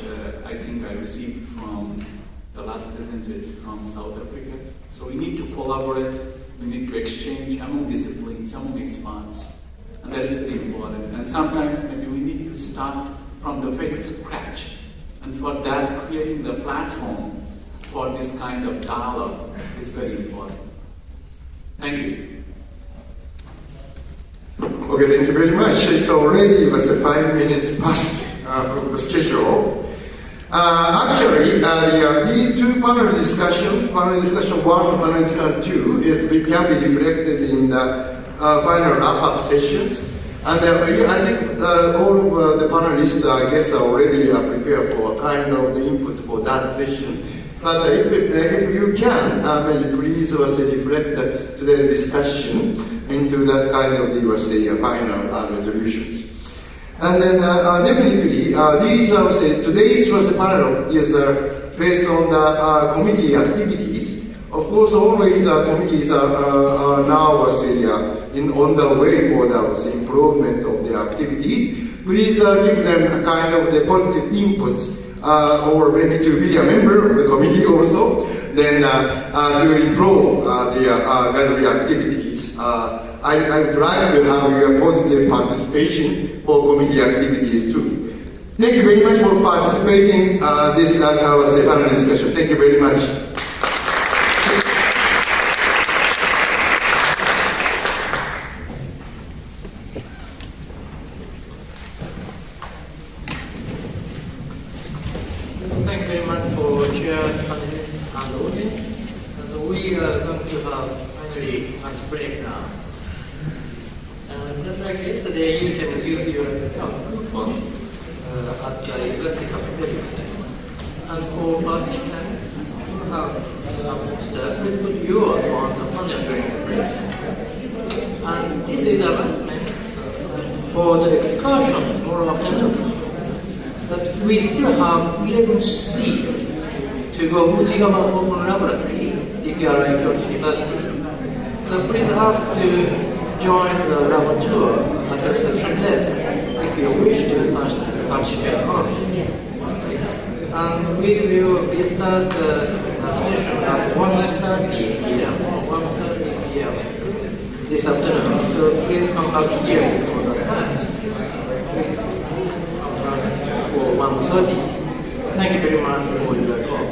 I think I received from the last presenters from South Africa. So we need to collaborate, we need to exchange among disciplines, among experts, and that is very important. And sometimes maybe we need to start from the very scratch, and for that creating the platform for this kind of dialogue is very important. Thank you. Okay, thank you very much. It's already 5 minutes past from the schedule. Actually, the two panel discussion 1 and panel discussion 2, can be reflected in the final wrap-up sessions. And I think all of the panelists, I guess, are already prepared for kind of the input for that session But if you can, may you please reflect today's discussion into that kind of final resolutions. And then definitely, today's panel is based on the committee activities. Of course, always committees are now on the way for the improvement of their activities. Please give them a kind of the positive inputs, or maybe to be a member of the committee also, then to improve the GADRI activities. I would like to have your positive participation for committee activities too. Thank you very much for participating this our panel discussion. Thank you very much. Thank you very much for chair, panelists, and audience. And we are going to have finally lunch break now. And just like yesterday, you can use your discount coupon at the university cafeteria. And for participants who have a poster, please put yours on the panel during the break. And this is announcement for the excursion tomorrow afternoon. That we still have 11 seats to go Fujigawa Open Laboratory, DPRI Kyoto University. So please ask to join the lab tour at the reception desk if you wish to participate on. And we will start the session at 1:30 p.m. or 1:30 p.m. this afternoon. So please come back here for that time. Please come back for 1:30. Thank you very much for your call.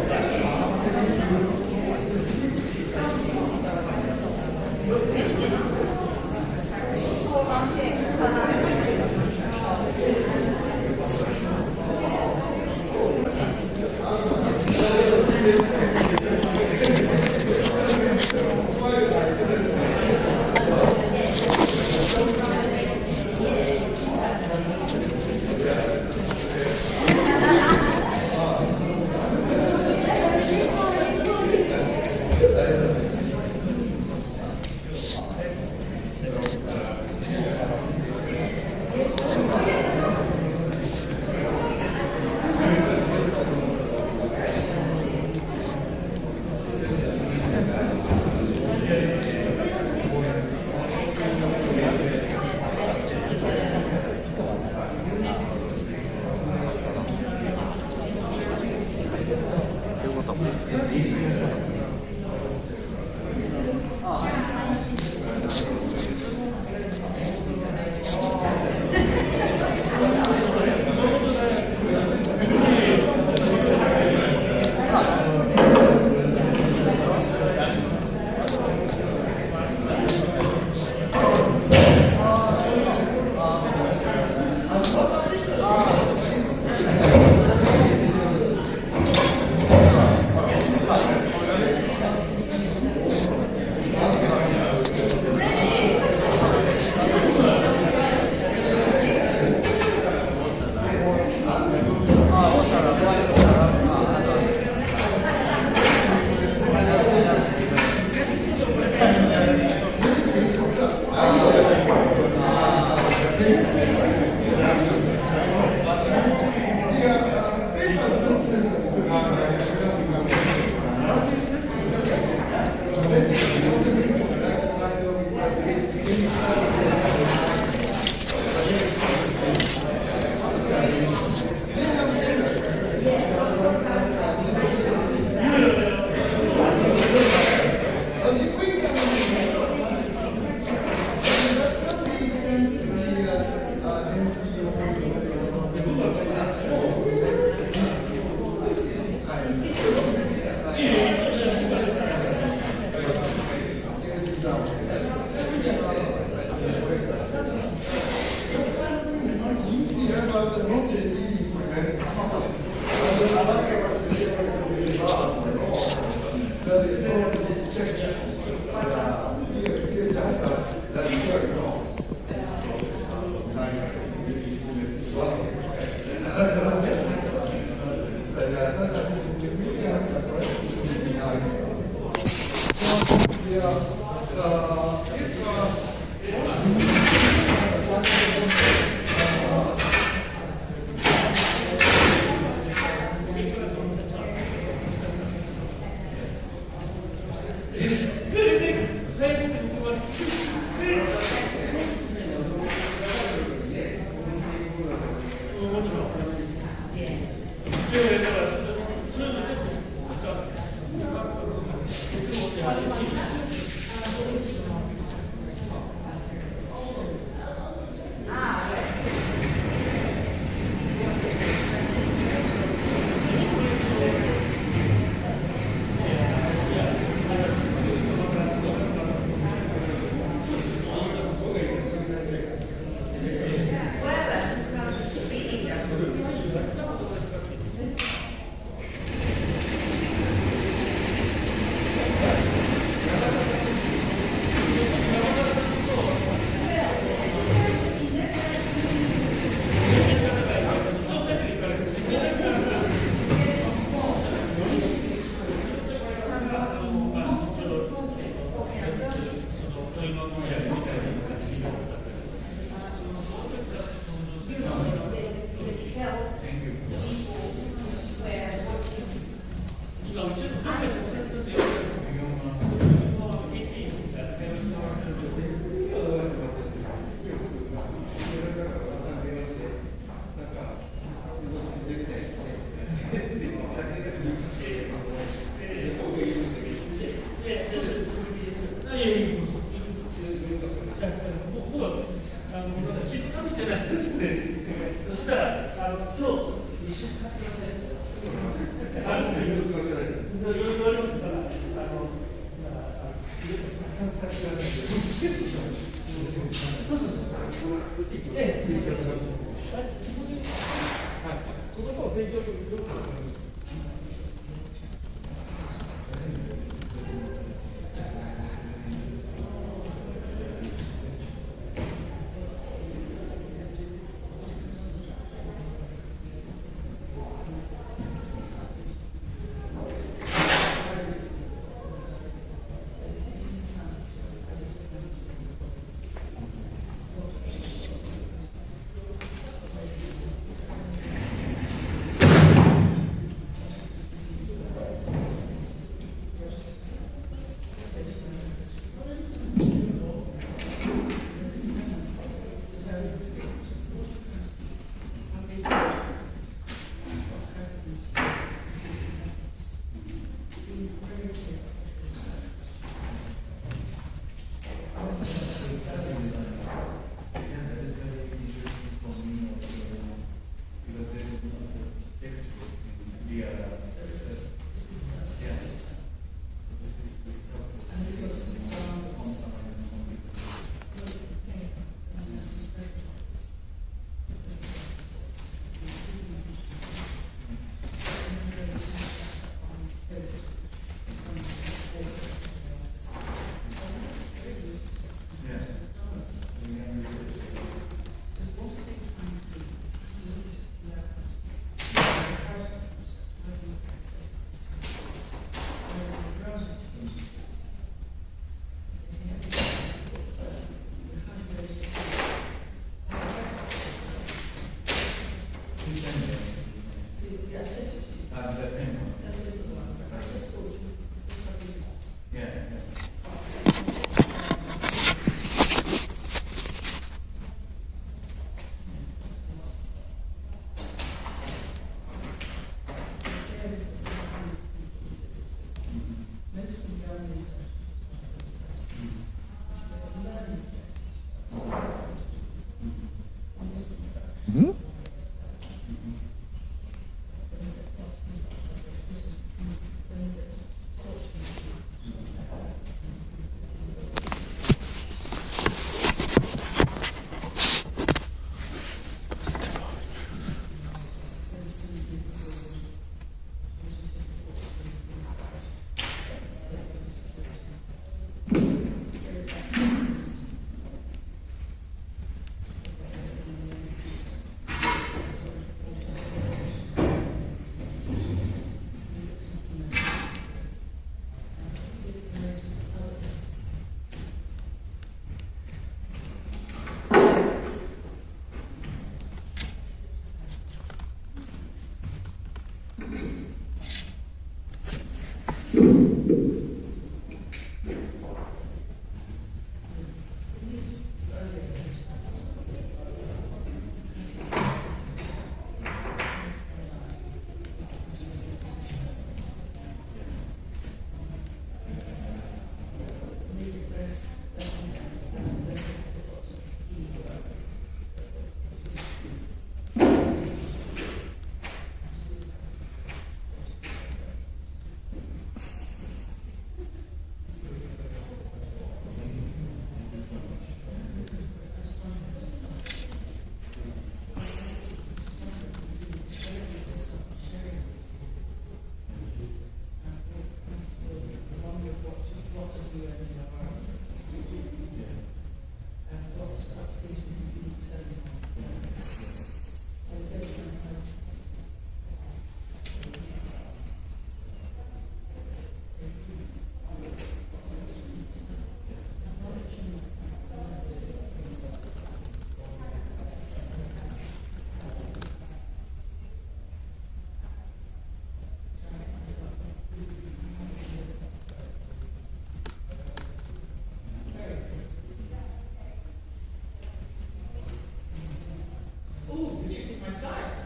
Oh, you should get my slides.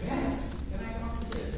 Yes, can I come to this?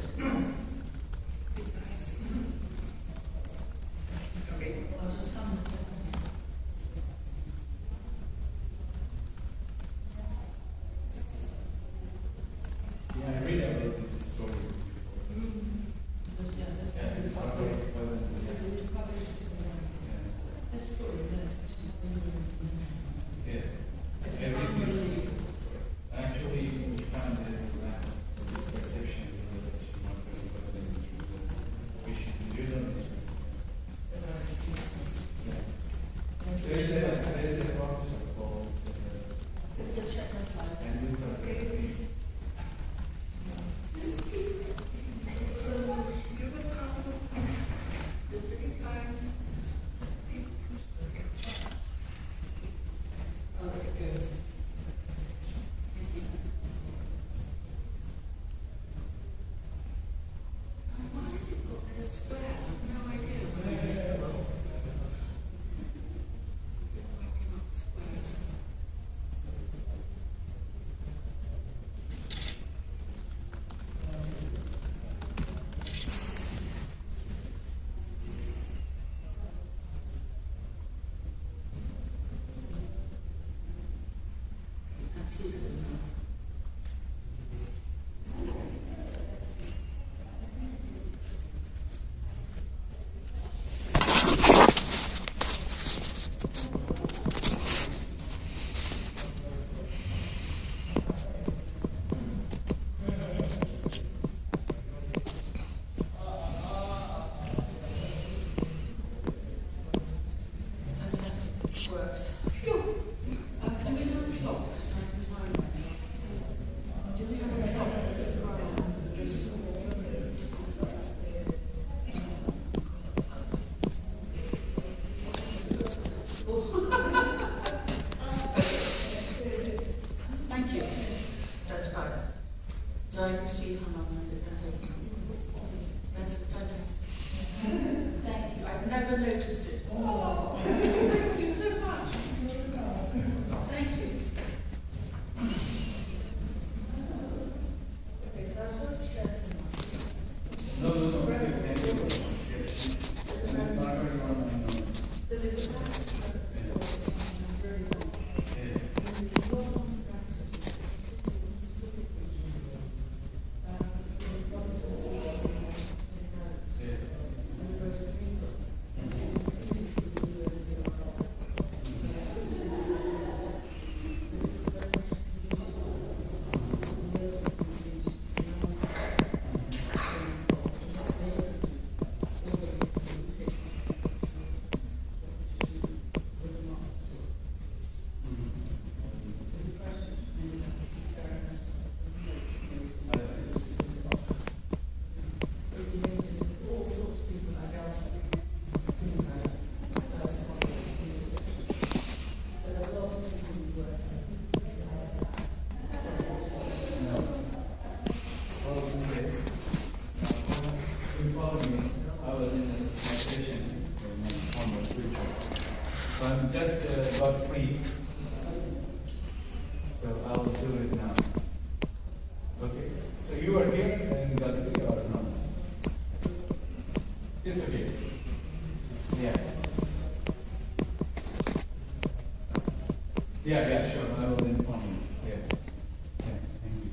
slides. Oh, there it goes. Thank you. Why is it put there square? I have no idea. Working on squares. Absolutely not. Fantastic. Works. Do we have a clock? So I can time myself. Do we have a clock? Yes. Thank you. That's fine. So I can see how long I'm taking. That's fantastic. Thank you. I've never noticed it. Oh, thank you so much. Thank you. Okay, so I was going to share some. No. It's not very well. So there's a very long. All sorts of people like us think about so there's lots of people who work. I was in a meditation for my former future. So I'm just got free. So I'll do it now. Okay. So you are here and got free or not? It's okay. Yeah. Yeah, sure. I will inform you. Yes. Yeah, thank you.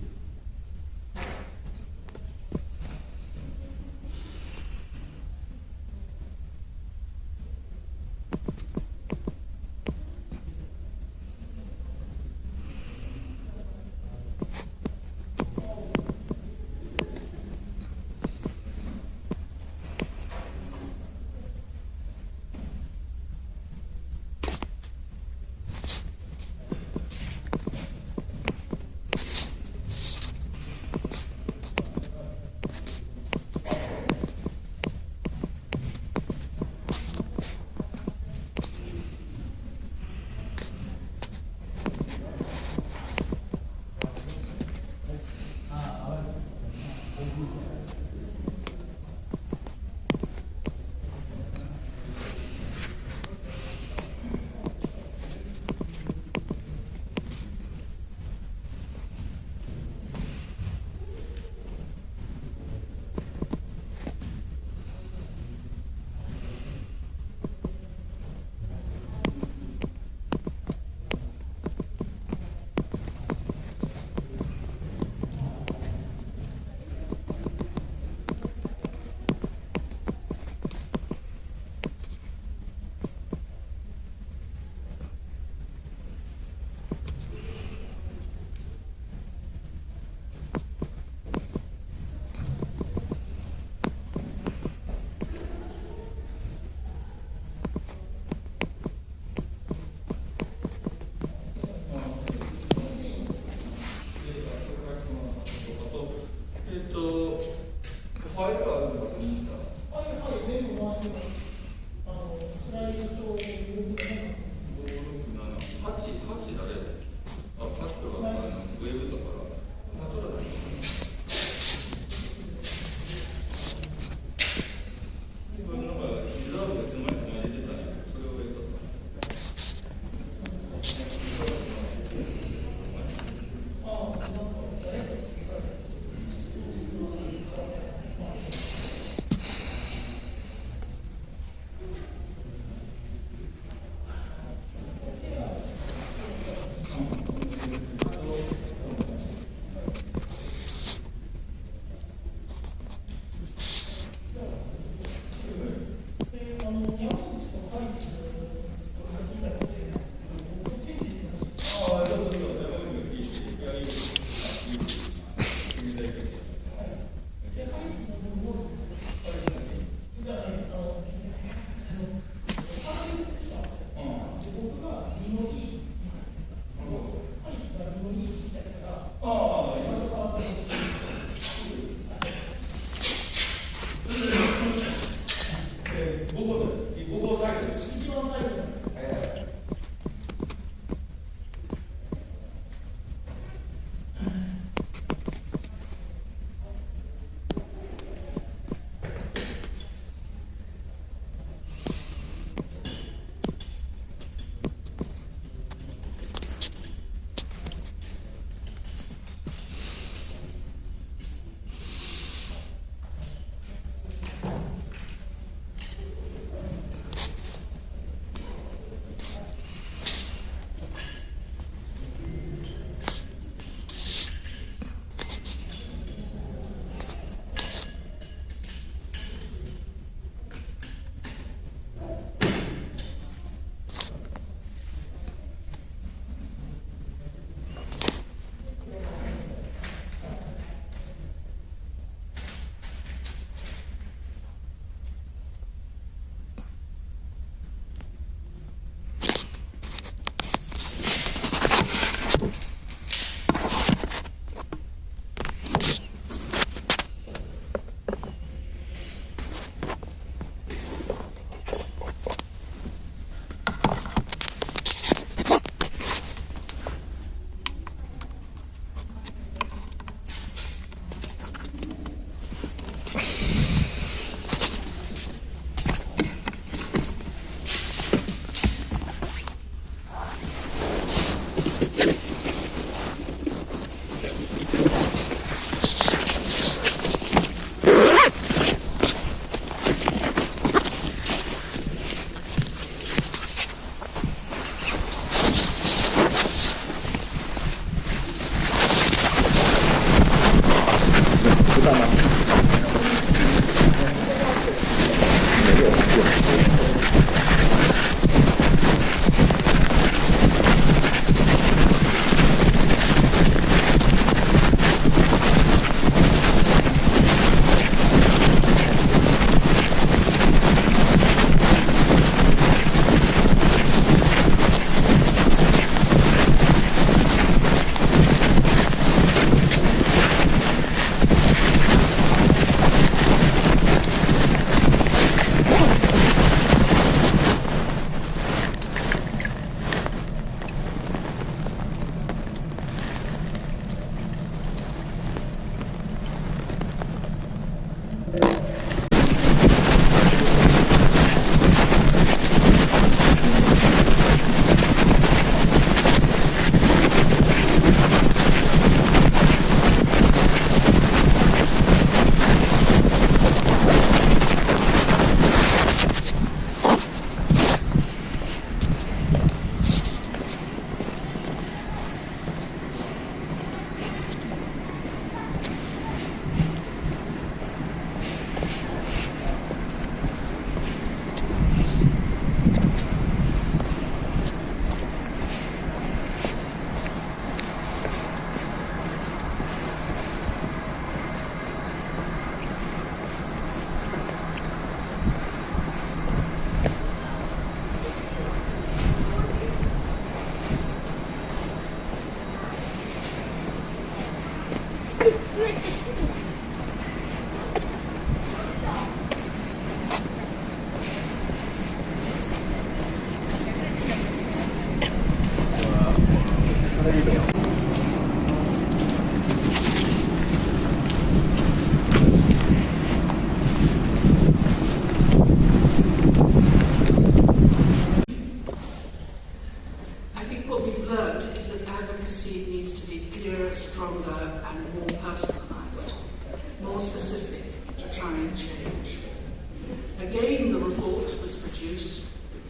Again, the report was produced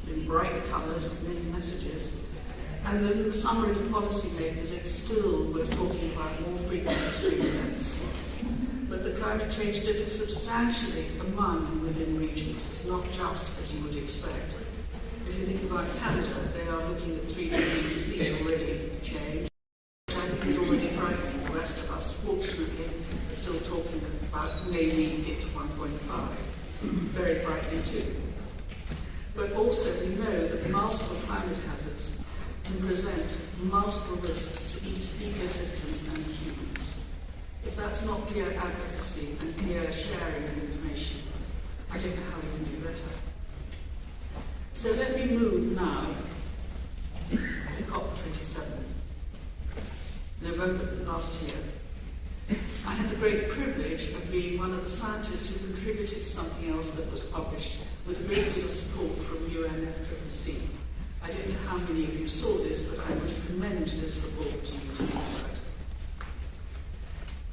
in bright colours with many messages, and then the summary for policymakers still was talking about more frequent extreme events. But the climate change differs substantially among and within regions. It's not just as you would expect. If you think about Canada, they are looking at 3 degrees C already change, which I think is already frightening. The rest of us, fortunately, are still talking about maybe it 1.5. Very frightening too. But also we know that multiple climate hazards can present multiple risks to ecosystems and humans. If that's not clear advocacy and clear sharing of information, I don't know how we can do better. So let me move now to COP27, November last year. I had the great privilege of being one of the scientists who contributed to something else that was published with a great deal of support from UNFCCC. I don't know how many of you saw this, but I would commend this report to you to look at.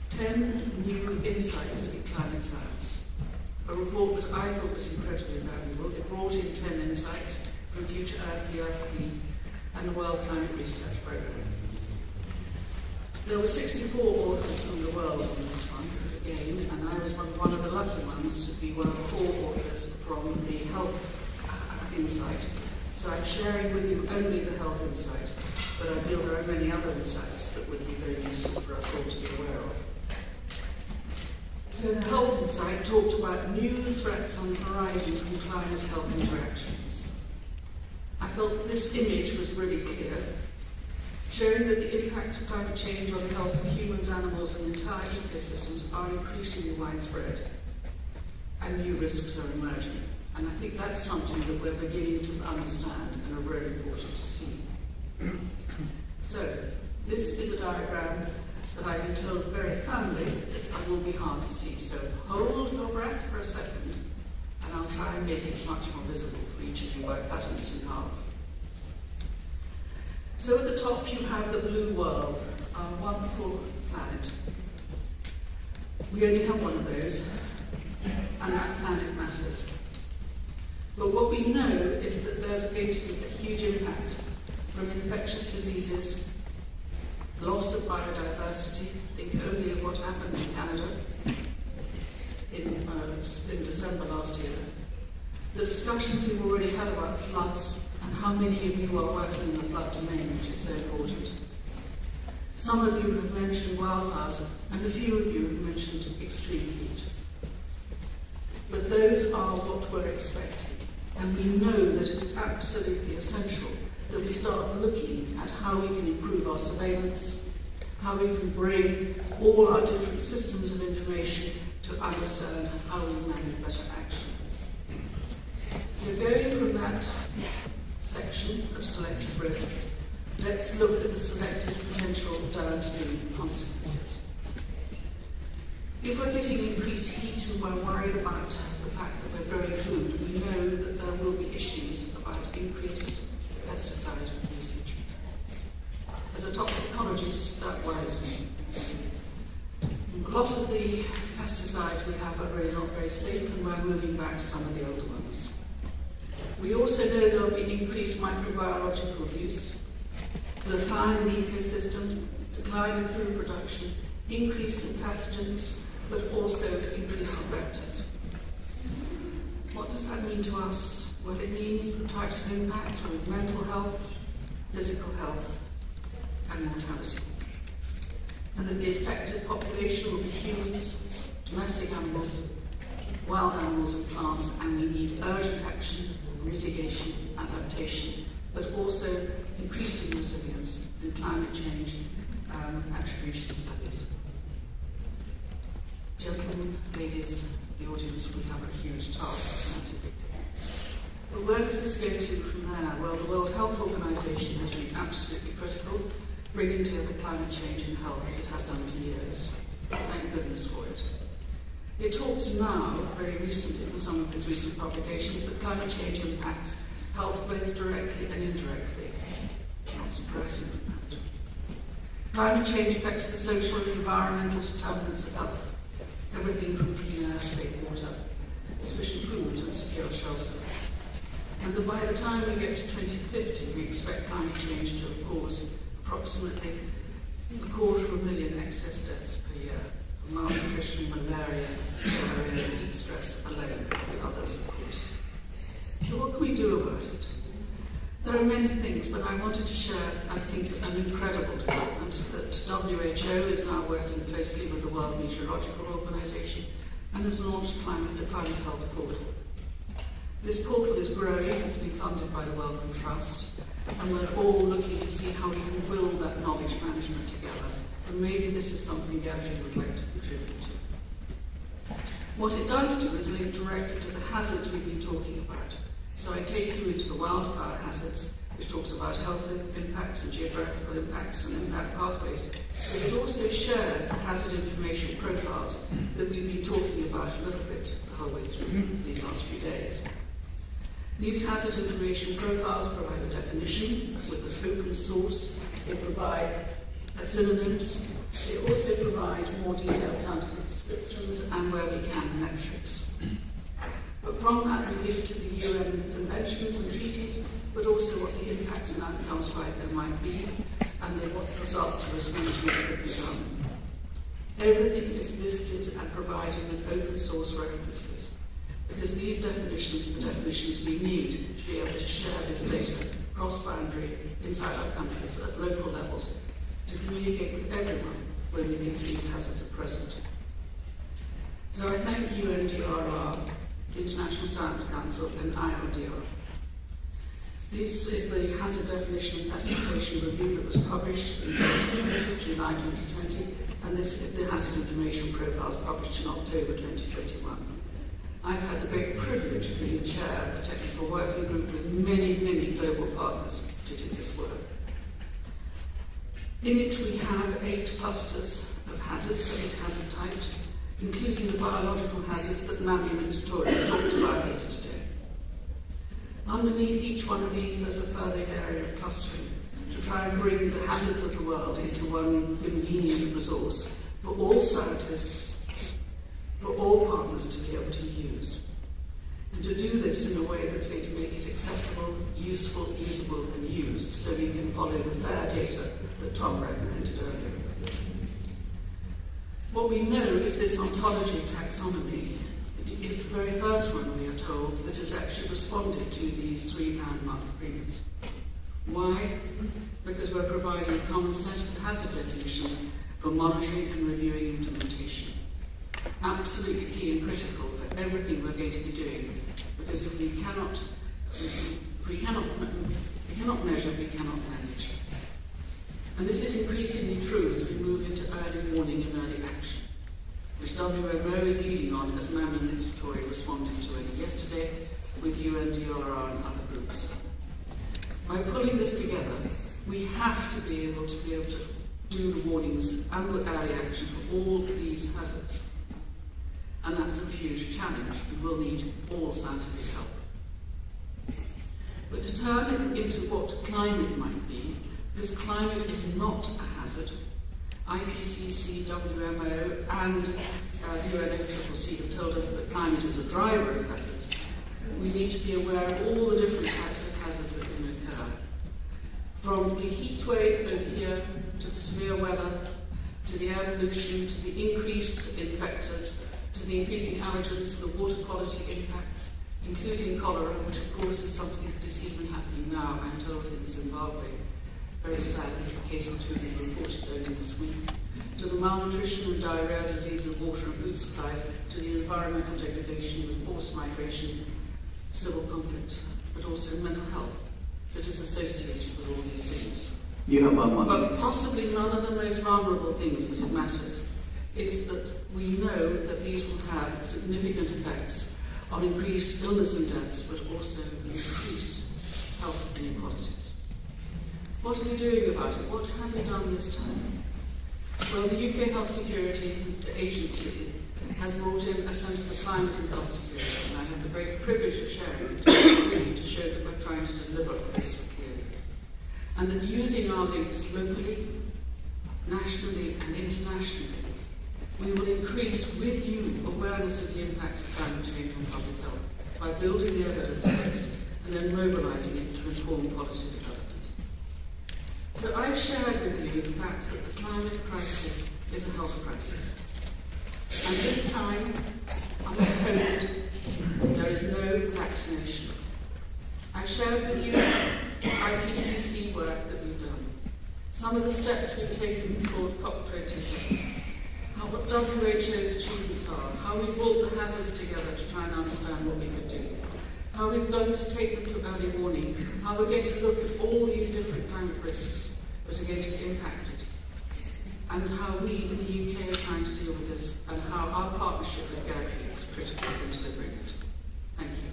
10 new insights in climate science. A report that I thought was incredibly valuable. It brought in 10 insights from Future Earth, the Earth League, and the World Climate Research Programme. There were 64 authors from the world on this one, again, and I was one of the lucky ones to be one of the 4 authors from the Health Insight. So I'm sharing with you only the Health Insight, but I feel there are many other insights that would be very useful for us all to be aware of. So the Health Insight talked about new threats on the horizon from climate-health interactions. I felt this image was really clear, showing that the impacts of climate change on the health of humans, animals, and entire ecosystems are increasingly widespread, and new risks are emerging. And I think that's something that we're beginning to understand and are very important to see. So, this is a diagram that I've been told very firmly that will be hard to see. So hold your breath for a second, and I'll try and make it much more visible for each of you by cutting it in half. So at the top you have the blue world, our wonderful planet. We only have one of those, and that planet matters. But what we know is that there's going to be a huge impact from infectious diseases, loss of biodiversity, think only of what happened in Canada, in December last year. The discussions we've already had about floods and how many of you are working in the flood domain, which is so important. Some of you have mentioned wildfires, and a few of you have mentioned extreme heat. But those are what we're expecting, and we know that it's absolutely essential that we start looking at how we can improve our surveillance, how we can bring all our different systems of information to understand how we manage better action. So going from that section of selected risks, let's look at the selected potential downstream consequences. If we're getting increased heat and we're worried about the fact that we're growing food, we know that there will be issues about increased pesticide usage. As a toxicologist, that worries me. A lot of the pesticides we have are really not very safe, and we're moving back to some of the older ones. We also know there will be increased microbiological use, decline in the ecosystem, decline in food production, increase in pathogens, but also increase in vectors. What does that mean to us? Well, it means the types of impacts with mental health, physical health, and mortality. And that the affected population will be humans, domestic animals, wild animals and plants, and we need urgent action, mitigation, adaptation, but also increasing resilience and climate change attribution studies. Gentlemen, ladies, the audience, we have a huge task scientifically. But where does this go to from there? Well, the World Health Organization has been absolutely critical, bringing together climate change and health as it has done for years. Thank goodness for it. It talks now, very recently in some of his recent publications, that climate change impacts health both directly and indirectly. Not surprising, that. Climate change affects the social and environmental determinants of health. Everything from clean air, safe water, sufficient food and secure shelter. And that by the time we get to 2050, we expect climate change to have caused approximately 250,000 excess deaths per year from malnutrition, malaria, diarrhea, heat stress alone, with others of course. So what can we do about it? There are many things, but I wanted to share, I think, an incredible development that WHO is now working closely with the World Meteorological Organization and has launched the Climate Health Portal. This portal is growing, it's been funded by the Wellcome Trust, and we're all looking to see how we can build that knowledge management together. And maybe this is something GADRI would like to contribute to. What it does do is link directly to the hazards we've been talking about. So I take you into the wildfire hazards, which talks about health impacts and geographical impacts and impact pathways. But it also shares the hazard information profiles that we've been talking about a little bit the whole way through these last few days. These hazard information profiles provide a definition with an open source. They provide synonyms. They also provide more detailed scientific descriptions and, where we can, metrics. But from that we link to the UN conventions and treaties, but also what the impacts and outcomes right there might be, and then what results to risk management could be done. Everything is listed and provided with open source references, because these definitions are the definitions we need to be able to share this data cross-boundary inside our countries at local levels to communicate with everyone when we think these hazards are present. So I thank UNDRR, the International Science Council, and IRDR. This is the Hazard Definition and Classification Review that was published in 2020, July 2020, and this is the Hazard Information Profiles published in October 2021. I've had the great privilege of being the chair of the technical working group with many, many global partners to do this work. In it we have 8 clusters of hazards, 8 hazard types, including the biological hazards that Mami Mitsutori talked about yesterday. Underneath each one of these there's a further area of clustering to try and bring the hazards of the world into one convenient resource for all scientists, for all partners to be able to use. And to do this in a way that's going to make it accessible, useful, usable, and used, so we can follow the FAIR data that Tom recommended earlier. What we know is this ontology taxonomy is the very first one, we are told, that has actually responded to these 3 landmark agreements. Why? Because we're providing a common set of hazard definitions for monitoring and reviewing implementation. Absolutely key and critical for everything we're going to be doing, because if we cannot measure, we cannot manage. And this is increasingly true as we move into early warning and early action, which WMO is leading on, as Mammon and Satori responded to only yesterday, with UNDRR and other groups. By pulling this together, we have to be able to do the warnings and the early action for all these hazards. And that's a huge challenge. We will need all scientific help. But to turn it into what climate might be, because climate is not a hazard, IPCC, WMO, and UNFCCC have told us that climate is a driver of hazards. We need to be aware of all the different types of hazards that can occur. From the heat wave over here, to the severe weather, to the air pollution, to the increase in vectors, to the increasing allergens, to the water quality impacts, including cholera, which of course is something that is even happening now, I'm told, in Zimbabwe. Very sadly, a case or 2 have been reported only this week. To the malnutrition and diarrhea disease of water and food supplies, to the environmental degradation with forced migration, civil conflict, but also mental health that is associated with all these things. You have 1 minute. But possibly none of the most vulnerable things that it matters is that we know that these will have significant effects on increased illness and deaths, but also increased health inequalities. What are we doing about it? What have we done this time? Well, the UK Health Security Agency has brought in a Centre for Climate and Health Security, and I have the great privilege of sharing it with you to show that we're trying to deliver this clearly. And that using our links locally, nationally, and internationally, we will increase with you awareness of the impacts of climate change on public health by building the evidence base and then mobilising it to inform policy development. So I've shared with you the fact that the climate crisis is a health crisis. And this time, under COVID, there is no vaccination. I've shared with you the IPCC work that we've done, some of the steps we've taken toward COP27, what WHO's achievements are, how we brought the hazards together to try and understand what we could do, how we're going to take them to early warning, how we're going to look at all these different climate risks that are going to be impacted, and how we in the UK are trying to deal with this, and how our partnership with GADRI is critical in delivering it. Thank you.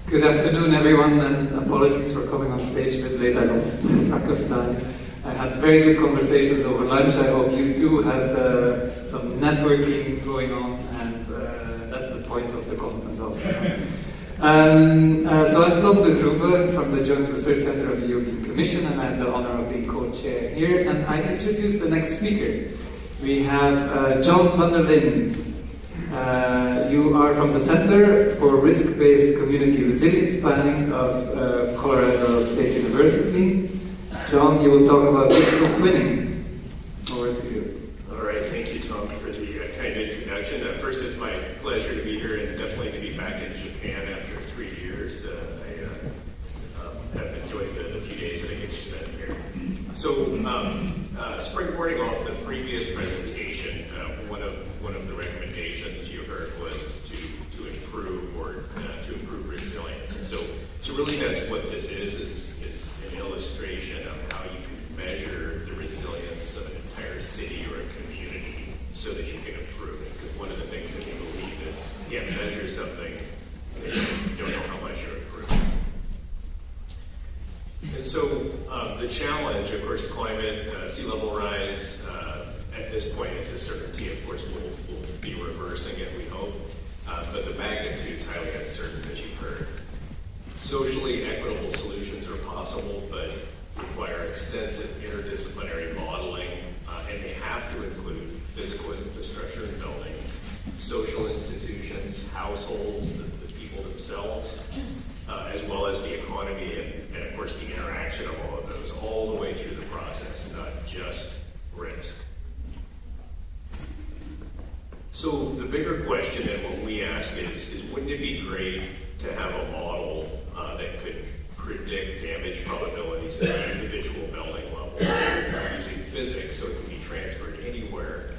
Good afternoon, everyone, and apologies for coming on stage a bit late. I lost track of time. I had very good conversations over lunch. I hope you too had some networking going on, and that's the point of the conference also. So I'm Tom de Groebe from the Joint Research Center of the European Commission, and I have the honor of being co-chair here. And I introduce the next speaker. We have John van der Linden. You are from the Center for Risk-Based Community Resilience Planning of Colorado State University. John, you will talk about digital twinning. Over to you. All right, thank you, Tom, for the kind introduction. First, it's my pleasure to be here and definitely to be back in Japan after 3 years. I have enjoyed the few days that I get to spend here. So, springboarding off the previous presentation, one of the recommendations you heard was to improve resilience. And so really that's what this is an illustration of how you can measure the resilience of an entire city or a community so that you can improve it. Because one of the things that we believe is you can't measure something and you don't know how much you're improving. And so the challenge, of course, climate, sea level rise, at this point it's a certainty. Of course, we'll be reversing it, we hope. But the magnitude is highly uncertain, as you've heard. Socially equitable solutions are possible, but require extensive interdisciplinary modeling, and they have to include physical infrastructure and buildings, social institutions, households, the people themselves, as well as as the economy and of course the interaction of all of those all the way through the process, not just risk. So the bigger question and what we ask is wouldn't it be great to have a model that could predict damage probabilities at an individual building level using physics so it can be transferred anywhere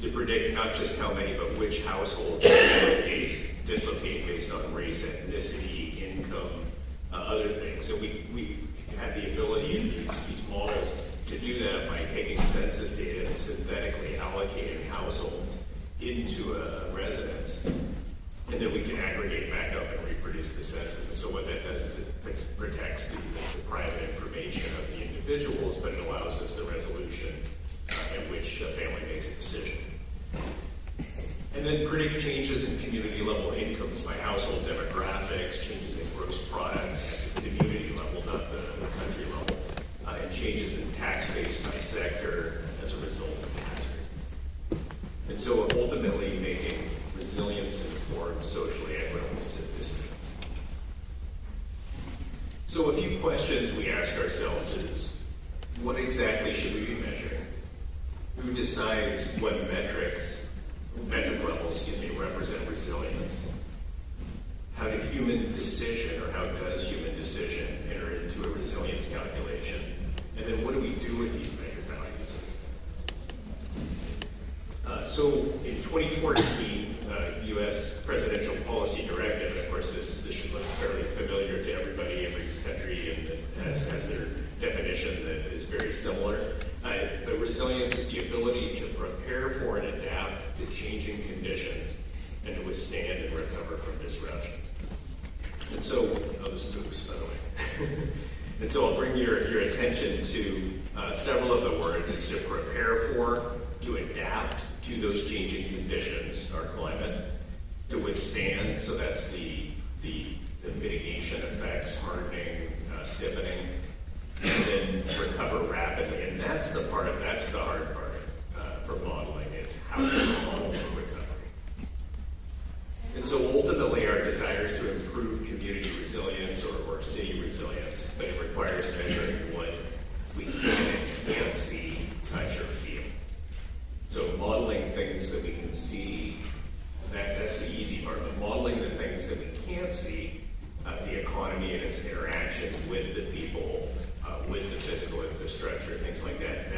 to predict not just how many but which households dislocate based on race, ethnicity, income, other things. So we have the ability in these models to do that by taking census data and synthetically allocating households into a residence, and then we can aggregate back up and reproduce the census. And so what that does is it protects the private information of the individuals, but it allows us the resolution in which a family makes a decision. And then predict changes in community level incomes by household demographics, changes in gross product at the community level, not the country level, and changes in tax base by sector as a result of hazard. And so ultimately making resilience-informed, socially equitable decisions. So a few questions we ask ourselves is, what exactly should we be measuring? Who decides what metric levels, represent resilience? How do human decision, or how does human decision enter into a resilience calculation? And then what do we do with these measured values? So in 2014, U.S. Presidential Policy Directive, and of course this should look fairly familiar to everybody, every country, and has their definition that is very similar. But resilience is the ability to prepare for and adapt to changing conditions and to withstand and recover from disruptions. And so, this moves, by the way. And so I'll bring your attention to several of the words. It's to prepare for, to adapt to those changing conditions, our climate, to withstand, so that's the mitigation effects, hardening, stiffening, and then recover rapidly. And that's the hard part for modeling, is how to model recovery. And so ultimately our desire is to improve community resilience or city resilience, but it requires measuring what we can't see, touch, or feel. So modeling things that we can see, that's the easy part. But modeling the things that we can't see, the economy and its interaction with the people, with the physical infrastructure, things like that,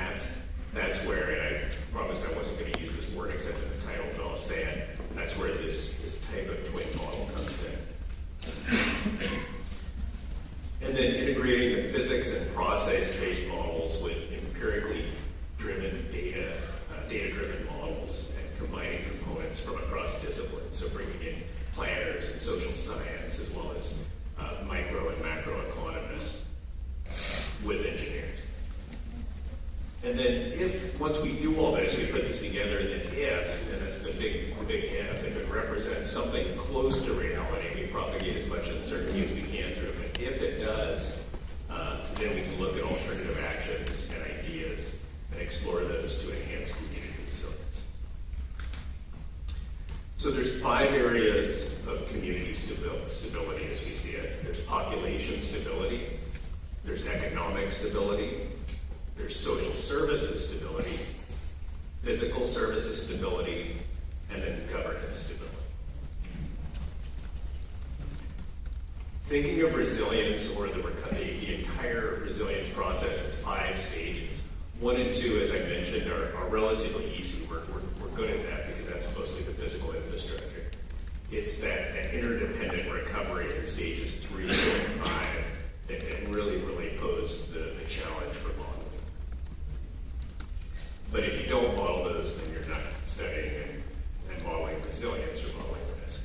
that's where, and I promised I wasn't going to use this word except in the title, but I'll say it, that's where this type of twin model comes in. And then integrating the physics and process-based models with empirically driven data-driven models, and combining components from across disciplines. So bringing in planners and social science, as well as micro and macro economists with engineers. And then once we do all this, we put this together, then and that's the big if it represents something close to reality, we propagate as much uncertainty as we can through it. But if it does, then we can look at alternative actions and ideas and explore those to enhance community resilience. So there's 5 areas of community stability as we see it. There's population stability, there's economic stability, there's social services stability, physical services stability, and then governance stability. Thinking of resilience, or the entire resilience process, as 5 stages. 1 and 2, as I mentioned, are relatively easy. We're good at that because that's mostly the physical infrastructure. It's that interdependent recovery in stages 3 and 5 that really pose the challenge for modeling. But if you don't model those, then you're not studying and modeling resilience, or modeling risk.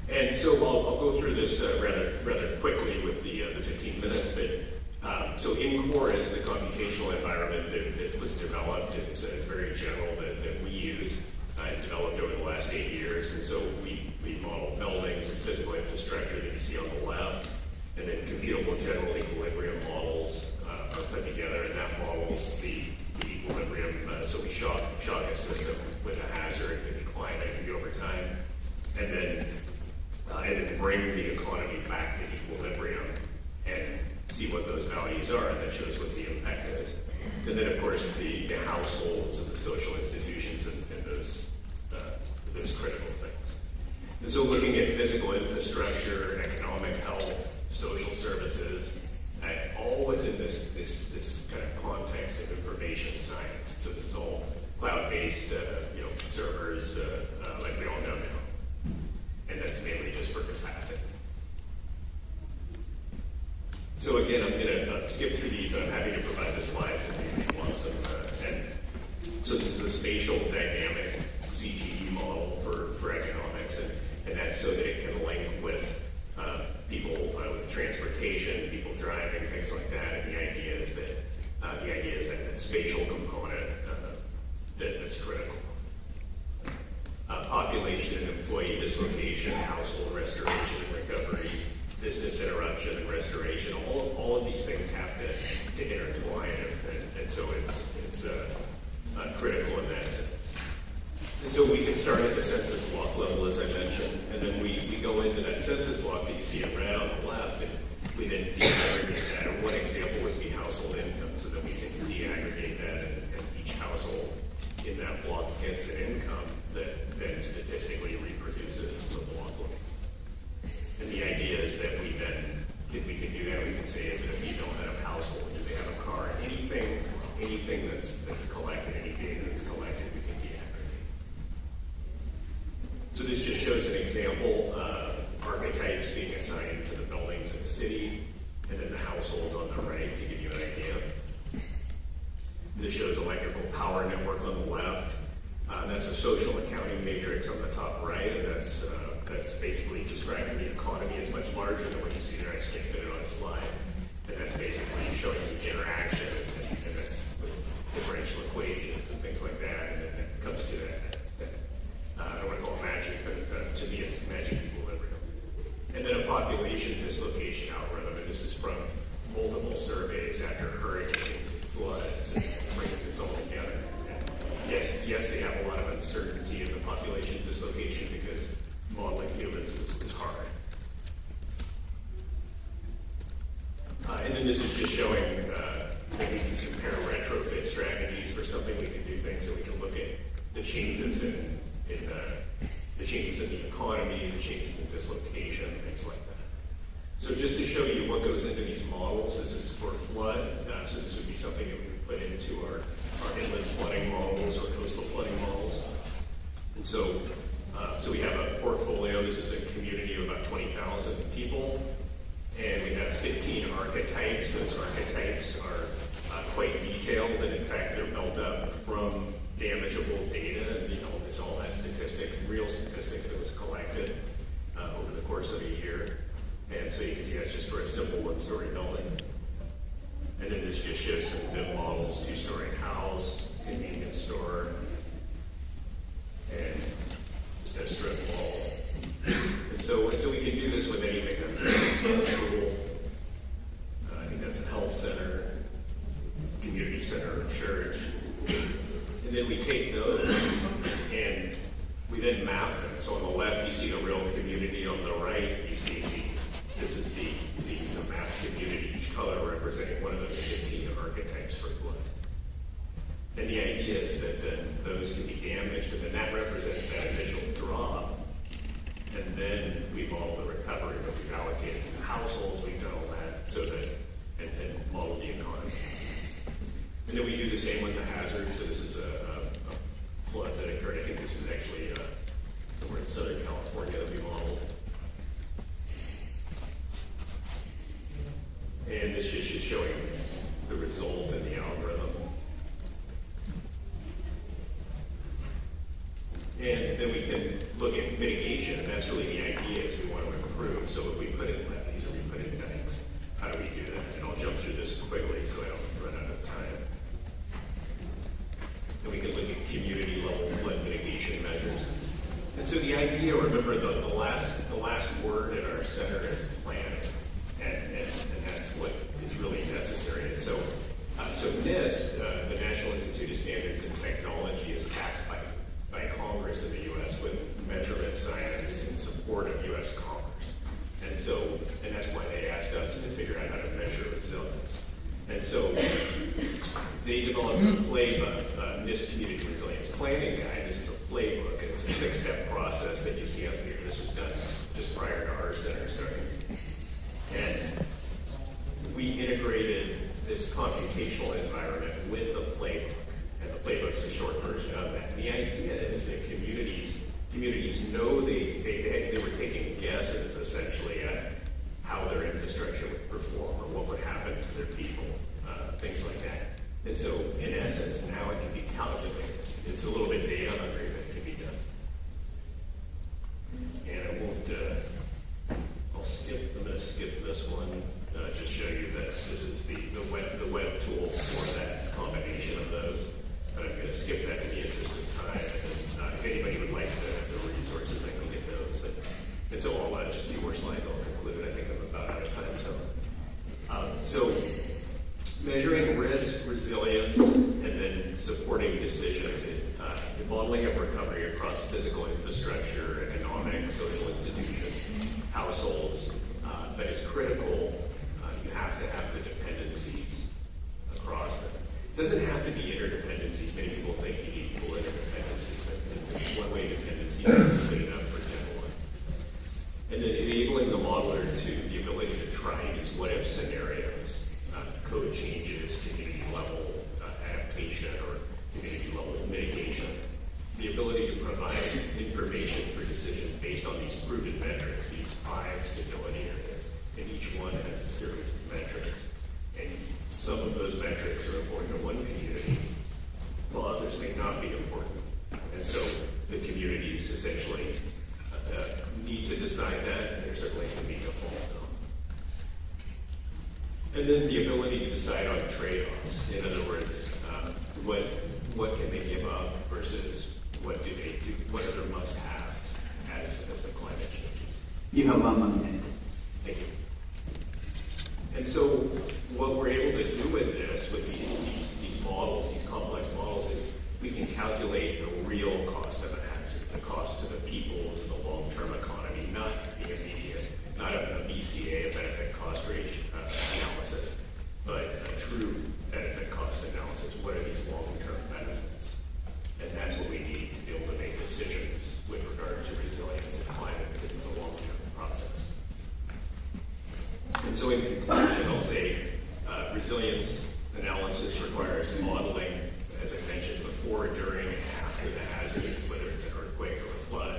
And so I'll go through this rather quickly with the 15 minutes, but so InCore is the computational environment that was developed. It's very general that we use, developed over the last 8 years. And so we model buildings and physical infrastructure that you see on the left, and then computable general equilibrium models are put together, and that models the equilibrium. So we shock a system with a hazard, the decline that can be over time. And then and then bring the economy back to equilibrium and see what those values are, and that shows what the impact is. And then, of course, the households and the social institutions and those critical things. And so looking at physical infrastructure, economic health, social services, all within this kind of context of information science. So this is all cloud-based servers, like we all know now. And that's mainly just for capacity. So again, I'm going to skip through these, but I'm happy to provide the slides if anybody wants them. And so this is a spatial dynamic CGE model for economics, and that's so that it can link with people with transportation, people driving, things like that. And the idea is that spatial component that's critical. Population and employee dislocation, household restoration and recovery, business interruption and restoration. All of these things have to intertwine, and so it's critical in that sense. And so we can start at the census block level, as I mentioned, and then we go into that census block that you see in red on the left, and we then deaggregate that. And one example would be household income, so that we can deaggregate that, and each household in that block gets an income that then statistically reproduces the block level. And the idea is that we can do that. We can say, is it a female-head of household? Do they have a car? Anything that's collected, any data that's collected, we can deaggregate. So this just shows an example, archetypes being assigned to the buildings in the city, and then the household on the right to give you an idea. This shows electrical power network on the left. That's a social accounting matrix on the top right, and that's basically describing the economy. It's much larger than what you see there. I just can't fit it on a slide. And that's basically showing the interaction, and that's differential equations and things like that, and then it comes to that I don't want to call it magic, but to me it's magic equilibrium. And then a population dislocation algorithm, and this is from multiple surveys after hurricanes and floods and bringing this all together. And yes, they have a lot of uncertainty in the population dislocation because modeling humans is hard. And then this is just showing that we can compare retrofit strategies for something. We can do things, so we can look at the changes in the economy, the changes in dislocation, things like that. So just to show you what goes into these models, this is for flood. So this would be something that we would put into our inland flooding models or coastal flooding models. And so we have a portfolio. This is a community of about 20,000 people. And we have 15 archetypes. Those archetypes are quite detailed, and in fact, they're built up from damageable data. And this all has statistics, real statistics that was collected over the course of a year. And so you can see that's just for a simple one-story building. And then this just shows some BIM models: two-story house, convenience store, and just a strip mall. And so we can do this with anything that's a school. I think that's a health center, community center, or church. And then we take those and we then map them. So on the left, you see the real community. On the right, you see this is the map community, each color representing one of those 15 archetypes for flood. And the idea is that those can be damaged, and then that represents that initial drop. And then we model the recovery, but we've allocated the households, we've done all that, so that, and model the economy. And then we do the same with the hazards. So this is a flood that occurred. I think this is actually somewhere in Southern California that we modeled. And this just is showing the result in the algorithm. And then we can look at mitigation, and that's really the idea, is we want to improve. So if we put in levees or we put in dikes, how do we do that? And I'll jump through this quickly so I don't run out of time. And we can look at community level flood mitigation measures. And so the idea, remember, the last word in our center is planning, and that's what is really necessary. And so NIST, the National Institute of Standards and Technology, is tasked by Congress in the U.S. with measurement science in support of U.S. commerce. And that's why they asked us to figure out how to measure resilience. And so they developed a playbook, NIST Community Resilience Planning Guide. This is a playbook. It's a 6-step process that you see up here. This was done just prior to our center starting. And we integrated this computational environment with the playbook. And the playbook's a short version of that. And the idea is that communities know they were taking guesses essentially at how their infrastructure would perform or what would happen to their people, things like that. And so, in essence, now it can be calculated. It's a little bit data hungry, but it can be done. And I won't, I'm going to skip this one, just show you that this is the web tool for that combination of those. But I'm going to skip that in the interest of time. And if anybody would like the resources, I can get those. And so I'll just 2 more slides, I'll conclude. I think I'm about out of time. So measuring risk, resilience, and then supporting decisions in modeling of recovery across physical infrastructure, economic, social institutions, households. But it's critical. You have to have the dependencies across them. It doesn't have to be interdependencies. Many people think you need full interdependencies, but one-way dependency is good enough for general one. And then enabling the modeler to the ability to try these what-if scenarios, code changes, community-level adaptation, or community-level mitigation. The ability to provide information for decisions based on these proven metrics, these 5 stability areas, and each one has a series of metrics. And some of those metrics are important to one community, while others may not be important. And so the communities essentially need to decide that, and there certainly can be default on. And then the ability to decide on trade-offs. In other words, what can they give up versus what do they do? What are their must-haves as the climate changes? You have 1 minute. Thank you. And so what we're able to do with this, with these models, these complex models, is we can calculate the real cost of a hazard, the cost to the people, to the long-term economy, not the immediate, not a BCA, a benefit cost ratio analysis, but a true benefit cost analysis. What are these long-term benefits? And that's what we need to be able to make decisions with regard to resilience and climate, because it's a long-term process. And so in conclusion, I'll say resilience analysis requires modeling, as I mentioned before, during and after the hazard, whether it's an earthquake or a flood.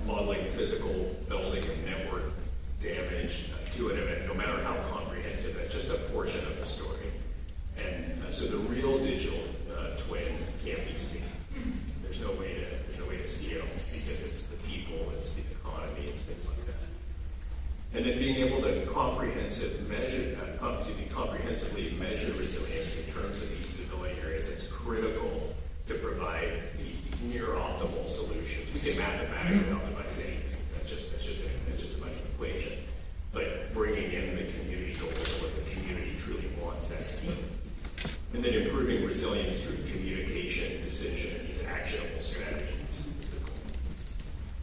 Modeling physical building and network damage to an event, no matter how comprehensive, that's just a portion of the story. And so the real digital twin can't be seen. There's no way to see it all, because it's the people, it's the economy, it's things like that. And then being able to comprehensively measure resilience in terms of these stability areas, it's critical to provide these near optimal solutions. We can mathematically optimize anything. That's just a bunch of equations. But bringing in the community goals, what the community truly wants, that's key. And then improving resilience through communication, decision, and these actionable strategies is the goal.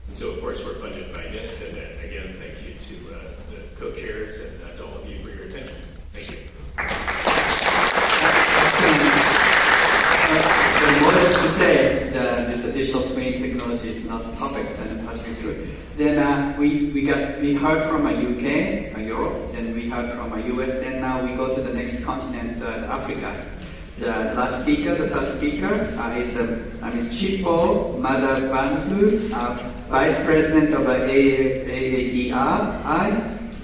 And so, of course, we're funded by NIST, and again, thank you to the co-chairs and to all of you for your attention. Thank you. Modest to say that this digital twin technology is not perfect and partially true. Then we heard from UK, Europe, then we heard from US, then now we go to the next continent, Africa. The last speaker, the third speaker, is Chipo Madabantu, Vice President of AADRI,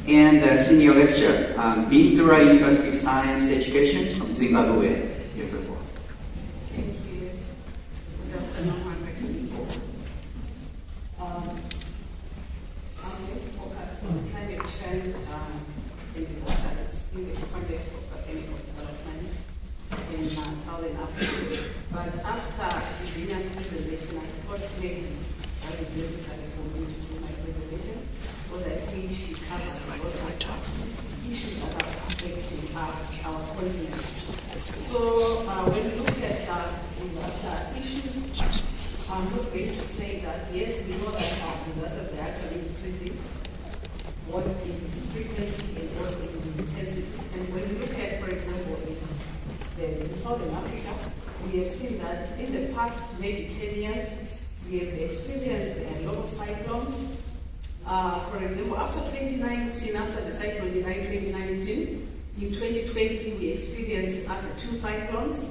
and Senior Lecturer, Bindura University of Science Education from Zimbabwe. Thank you. Good afternoon, once again. I'm going to focus on climate change and disasters in the context of sustainable development in Southern Africa. But after Virginia's presentation, I thought maybe I would necessary for me to do my presentation, because I think she covered a lot of issues that are affecting our continent. So when we look at issues, I'm not going to say that, yes, we know that disasters are actually increasing, both in frequency and also in intensity. And when we look at, for example, in Southern Africa, we have seen that in the past maybe 10 years, we have experienced a lot of cyclones. For example, after 2019, after the cyclone in 2019, in 2020 we experienced 2 cyclones.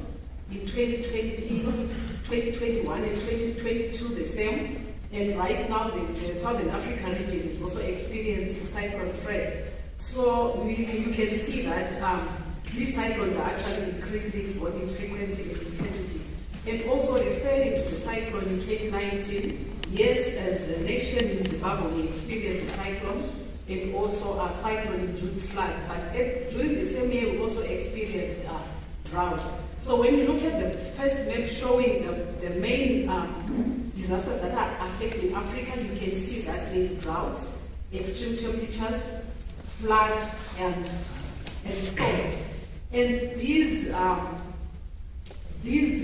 In 2021 and 2022 the same. And right now the Southern African region is also experiencing Cyclone Fred. So you can see that these cyclones are actually increasing both in frequency and intensity. And also referring to the cyclone in 2019, yes, as a nation in Zimbabwe, we experienced a cyclone and also a cyclone-induced floods. But during the same year, we also experienced drought. So when you look at the first map showing the main disasters that are affecting Africa, you can see that there is drought, extreme temperatures, flood, and storms. And these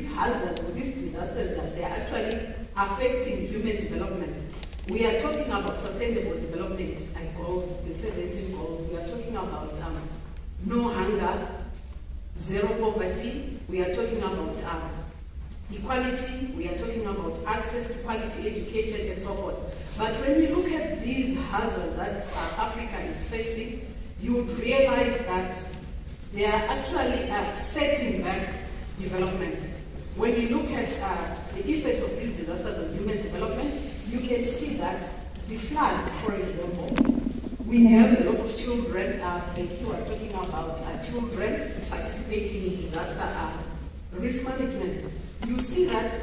hazards, or these disasters, that they are actually affecting human development. We are talking about sustainable development goals, the 17 goals. We are talking about no hunger, zero poverty. We are talking about equality. We are talking about access to quality education and so forth. But when we look at these hazards that Africa is facing, you would realize that they are actually setting back development. When you look at the effects of these disasters on human development, you can see that the floods, for example, we have a lot of children, he was talking about children participating in disaster risk management. You see that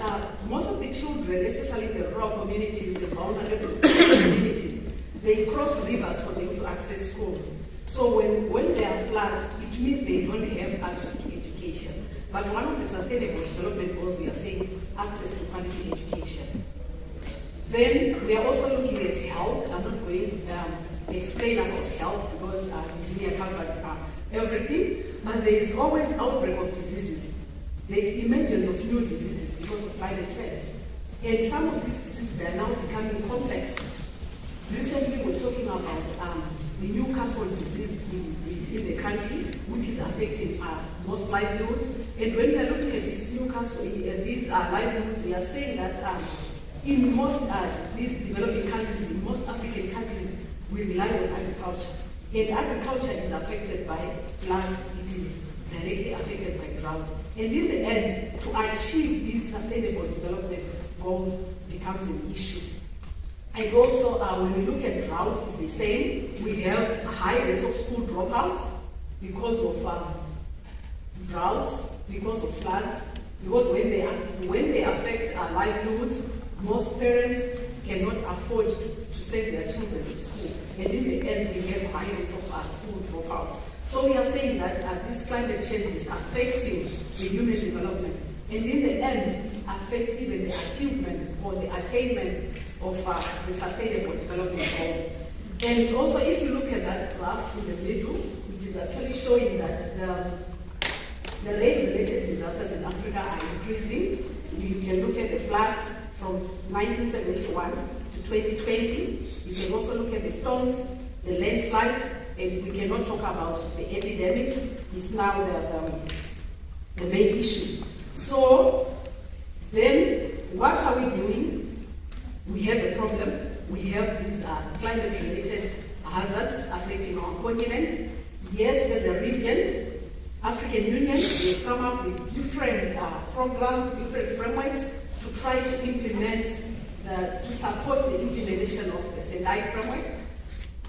most of the children, especially in the rural communities, the vulnerable communities, they cross rivers for them to access schools. So when there are floods, it means they don't have access to education. But one of the sustainable development goals, we are saying access to quality education. Then we are also looking at health. I'm not going to explain about health because engineer covered everything, but there is always outbreak of diseases. There is emergence of new diseases because of climate change. And some of these diseases are now becoming complex. Recently we're talking about the Newcastle disease in the country, which is affecting most livelihoods. And when we are looking at this Newcastle, these livelihoods, we are saying that in most these developing countries, in most African countries, we rely on agriculture. And agriculture is affected by floods, it is directly affected by drought. And in the end, to achieve these sustainable development goals becomes an issue. And also, when we look at drought, it's the same. We have high rates of school dropouts because of droughts, because of floods, because when they affect our livelihoods, most parents cannot afford to send their children to school. And in the end, we have high rates of school dropouts. So we are saying that this climate change is affecting the human development. And in the end, it affects even the achievement or the attainment of the sustainable development goals. And also, if you look at that graph in the middle, which is actually showing that the rain-related disasters in Africa are increasing. You can look at the floods from 1971 to 2020. You can also look at the storms, the landslides, and we cannot talk about the epidemics. It's now the main issue. So then, what are we doing? We have a problem. We have these climate-related hazards affecting our continent. Yes, as a region, African Union has come up with different programs, different frameworks to try to implement, to support the implementation of the Sendai framework.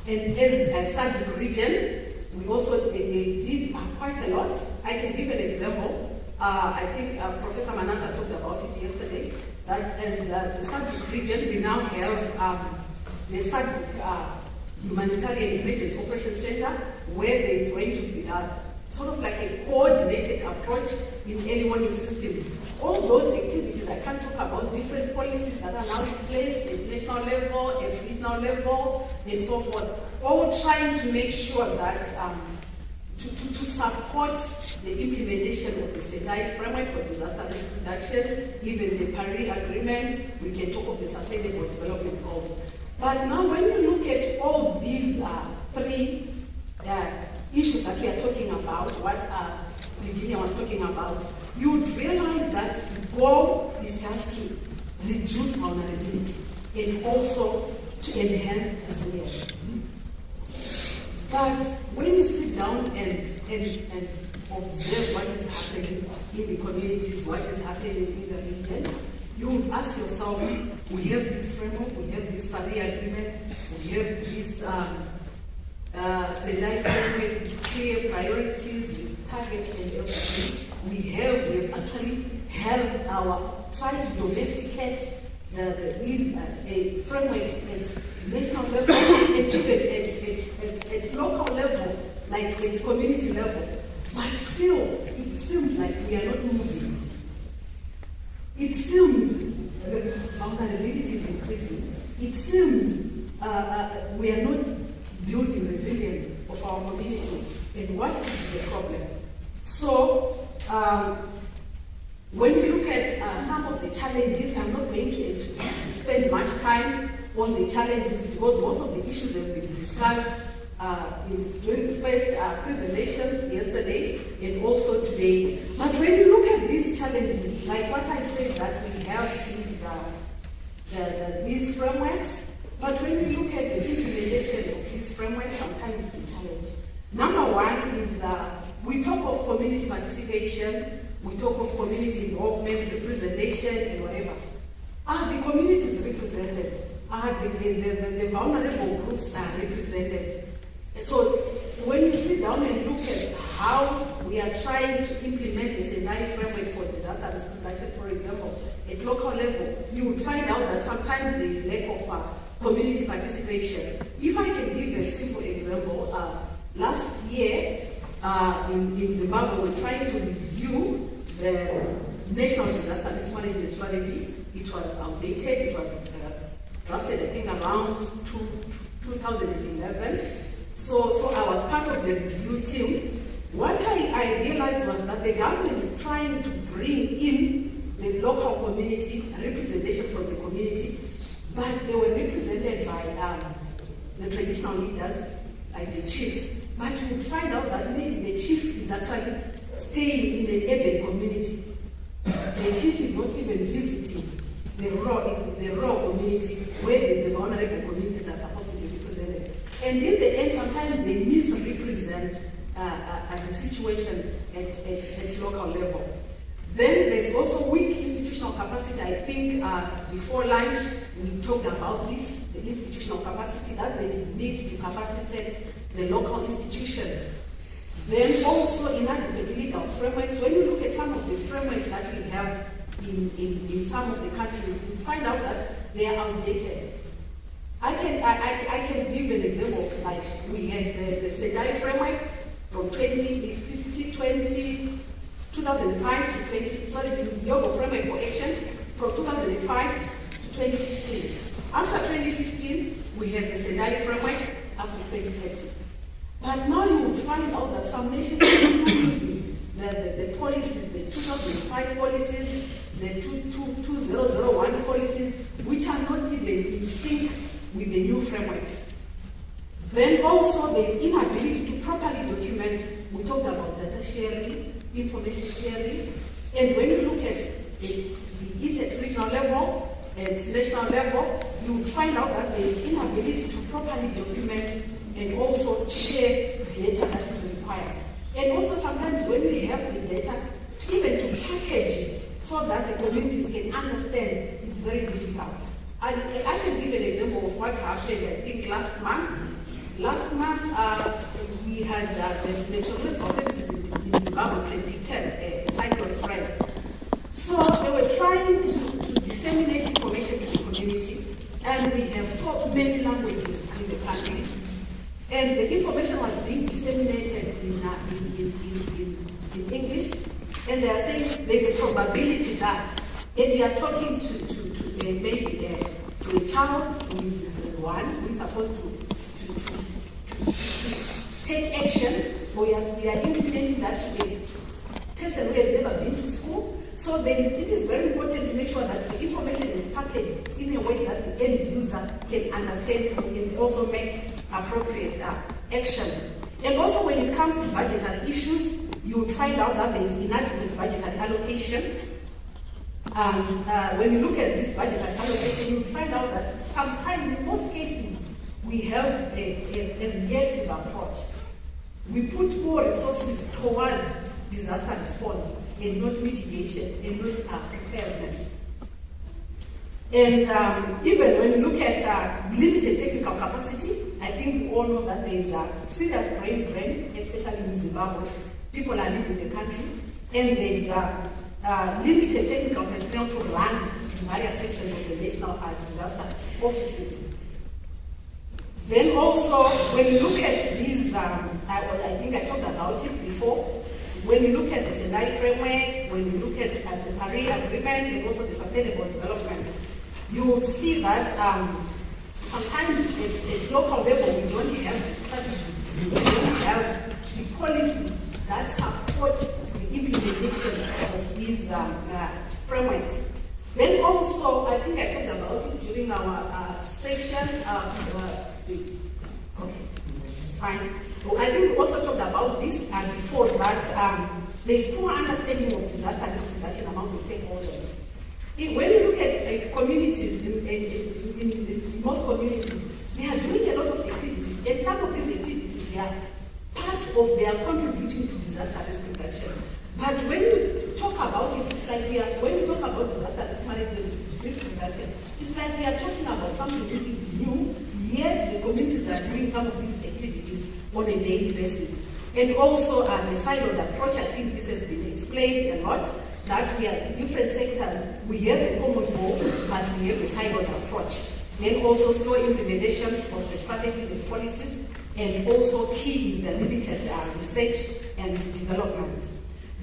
And as a SADC region, we also did quite a lot. I can give an example. I think Professor Manasa talked about it yesterday, that as the SADC region, we now have the SADC Humanitarian Emergency Operations Center, where there is going to be sort of like a coordinated approach in early warning systems. All those activities, I can't talk about different policies that are now in place at national level, at regional level, and so forth, all trying to make sure that to support the implementation of the Sendai framework for disaster risk reduction, even the Paris Agreement. We can talk of the Sustainable Development Goals. But now when you look at all these three issues that we are talking about, what Virginia was talking about, you would realize that the goal is just to reduce vulnerability and also to enhance resilience. But when you sit down and observe what is happening in the communities, what is happening in the region, you would ask yourself, we have this framework, we have this Paris Agreement, we have this Sendai framework with clear priorities, with targets and everything. We actually have tried to domesticate these frameworks at national level and even at local level, like at community level. But still, it seems like we are not moving. It seems the vulnerability is increasing. It seems we are not building resilience of our community. And what is the problem? So, when we look at some of the challenges, I'm not going to spend much time on the challenges because most of the issues have been discussed during the first presentations yesterday and also today. But when you look at these challenges, like what I said, that we have these frameworks, but when we look at the implementation of these frameworks, sometimes it's a challenge. Number one is we talk of community participation, we talk of community involvement, representation, and whatever. The community is represented. The vulnerable groups are represented. So when you sit down and look at how we are trying to implement the Sendai framework for disaster risk reduction, for example, at local level, you would find out that sometimes there is lack of community participation. If I can give a simple example, last year in Zimbabwe, we're trying to review the National Disaster Risk Management Strategy. It was outdated. It was drafted, I think, around 2011. So I was part of the review team. What I realized was that the government is trying to bring in the local community, representation from the community, but they were represented by the traditional leaders, like the chiefs. But you would find out that maybe the chief is actually staying in an urban community. The chief is not even visiting the rural community where the vulnerable communities are supposed to be represented. And in the end, sometimes they misrepresent the situation at local level. Then there's also weak institutional capacity. I think before lunch we talked about this, the institutional capacity, that there is need to capacitate the local institutions. Then also inadequate legal frameworks. When you look at some of the frameworks that we have in some of the countries, you find out that they are outdated. I can give an example, like we had the Sendai framework from 2005 to 20, sorry, the Yogo framework for action from 2005 to 2015. After 2015, we have the Sendai framework up to 2030. But now you would find out that some nations are still using the policies, the 2005 policies, the 2001 policies, which are not even in sync with the new frameworks. Then also the inability to properly document. We talked about data sharing, information sharing, and when you look at it at regional level and national level, you would find out that there is inability to properly document and also share data that is required. And also sometimes when we have the data, even to package it so that the communities can understand is very difficult. I can give an example of what happened, I think, last month. Last month, we had the meteorological services in Zimbabwe predicted a cyclone threat. So they were trying to disseminate information to the community, and we have so many languages in the country. And the information was being disseminated in English, and they are saying there's a probability that, and we are talking to maybe to a child who is one, who is supposed to take action we are implementing that to a person who has never been to school. So it is very important to make sure that the information is packaged in a way that the end user can understand and also make appropriate action. And also when it comes to budgetary issues, you would find out that there is inadequate budgetary allocation. And when you look at this budgetary allocation, you would find out that sometimes, in most cases, we have a reactive approach. We put more resources towards disaster response and not mitigation and not preparedness. And even when you look at limited technical capacity, I think we all know that there is a serious brain drain, especially in Zimbabwe. People are leaving the country, and there is limited technical personnel to run various sections of the national disaster offices. Then also, when you look at these, I think I talked about it before, when you look at the Sendai framework, when you look at the Paris Agreement, and also the sustainable development, you will see that sometimes it's local level, we don't have the strategies, we don't have the policies that support the implementation of these frameworks. Then also, I think I talked about it during our session. Okay, it's fine. Well, I think we also talked about this before, that there's poor understanding of disaster risk reduction among the stakeholders. When you look at communities, in most communities, they are doing a lot of activities, and some of these activities, they are contributing to disaster risk reduction. But when you talk about it, it's like when you talk about disaster risk management, risk reduction, it's like we are talking about something which is new, yet the communities are doing some of these activities on a daily basis. And also the siloed approach, I think this has been explained a lot, that we are in different sectors, we have a common goal, but we have a siloed approach. Then also slow implementation of the strategies and policies, and also key is the limited research and development.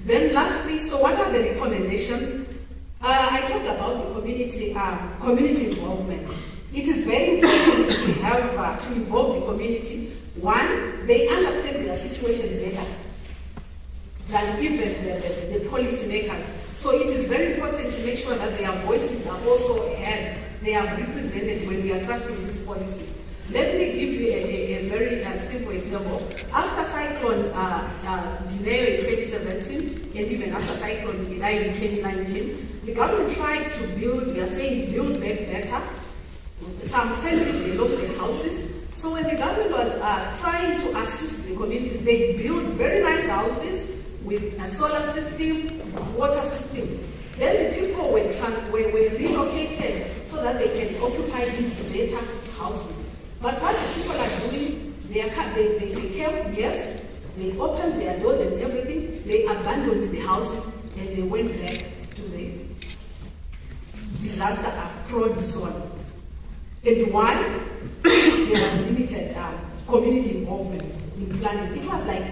Then lastly, so what are the recommendations? I talked about the community involvement. It is very important to have to involve the community. One, they understand their situation better than even the policy makers. So it is very important to make sure that their voices are also heard, they are represented when we are crafting these policies. Let me give you a very simple example. After Cyclone Dineo in 2017, and even after Cyclone Idai in 2019, the government tried to build, we are saying build back better. Some families, they lost their houses. So when the government was trying to assist the communities, they built very nice houses with a solar system, water system. Then the people were relocated so that they can occupy these better houses. But what the people are doing, they came, yes, they opened their doors and everything, they abandoned the houses and they went back to the disaster-prone zone. And why? There was limited community involvement in planning. It was like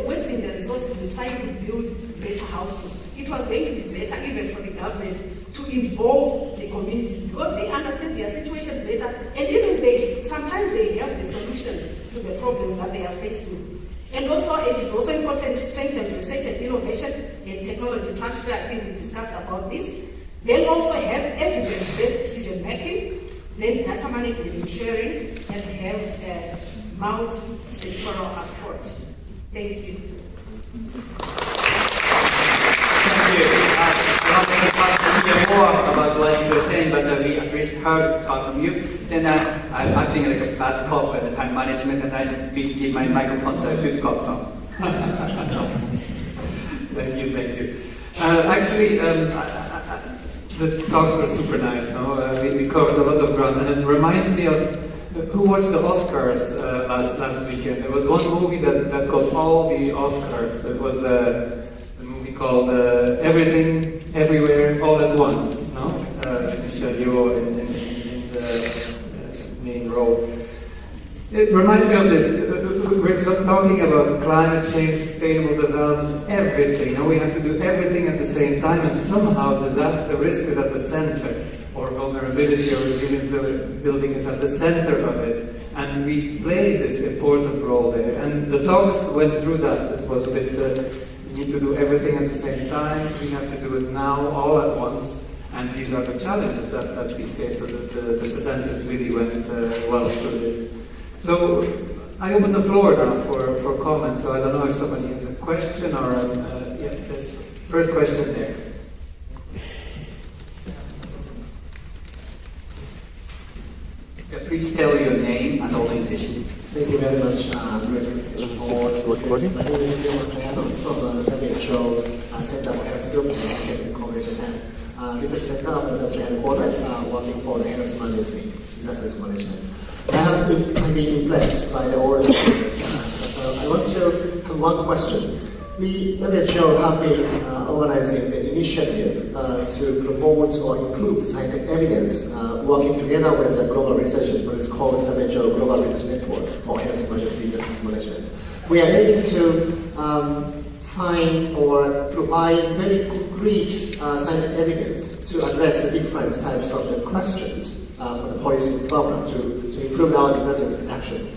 wasting the resources in trying to build better houses. It was going to be better even for the government to involve the communities because they understand their situation better, and even sometimes they have the solutions to the problems that they are facing. And also, it is also important to strengthen research and innovation and technology transfer. I think we discussed about this. Then also have evidence-based decision making. Then data management and sharing, and have a multi-sectoral approach. Thank you. Thank you. I'm not to hear more about what you were saying, but we at least heard from you. Then I'm acting like a bad cop at the time management, and I give my microphone to a good cop now. Thank you. Actually, the talks were super nice. We covered a lot of ground, and it reminds me of who watched the Oscars last weekend. There was one movie that got all the Oscars. It was a movie called Everything, Everywhere, All at Once. Michelle Yeoh in the main role. It reminds me of this. We're talking about climate change, sustainable development, everything. We have to do everything at the same time, and somehow disaster risk is at the center, or vulnerability or resilience building is at the center of it, and we play this important role there. And the talks went through that. It was a bit, we need to do everything at the same time, we have to do it now, all at once, and these are the challenges that we face. So the presenters really went well through this. So I open the floor now for comments. So I don't know if somebody has a question or yeah, this first question there. Yeah, please tell your name and organization. Thank you very much, great presentation for speakers. My name is Bill Kayano from WHO Center for Health Group in Korea, Japan. Research center of the WHO headquarters, working for the health emergency, disaster risk management. I've been impressed by the all the speakers. So I want to have one question. We, WHO, have been organizing the initiative to promote or improve the scientific evidence, working together with the global researchers, what is called WHO Global Research Network for Health Emergency Disaster Management. We are aiming to find or provide very concrete scientific evidence to address the different types of the questions for the policy program to improve our disaster action.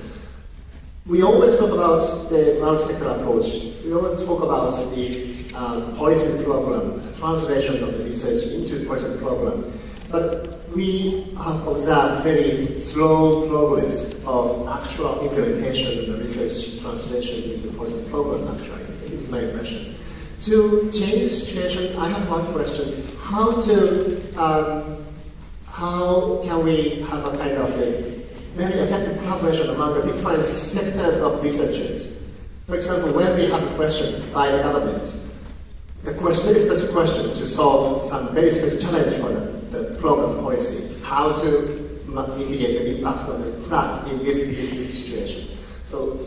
We always talk about the multi-sector approach. We always talk about the policy program, the translation of the research into policy program. But we have observed very slow progress of actual implementation of the research translation into policy program, actually. This is my impression. To change the situation, I have one question. How can we have a kind of a very effective collaboration among the different sectors of researchers? For example, when we have a question by the government, the very specific question to solve some very specific challenge for the program policy, how to mitigate the impact of the flood in this situation. So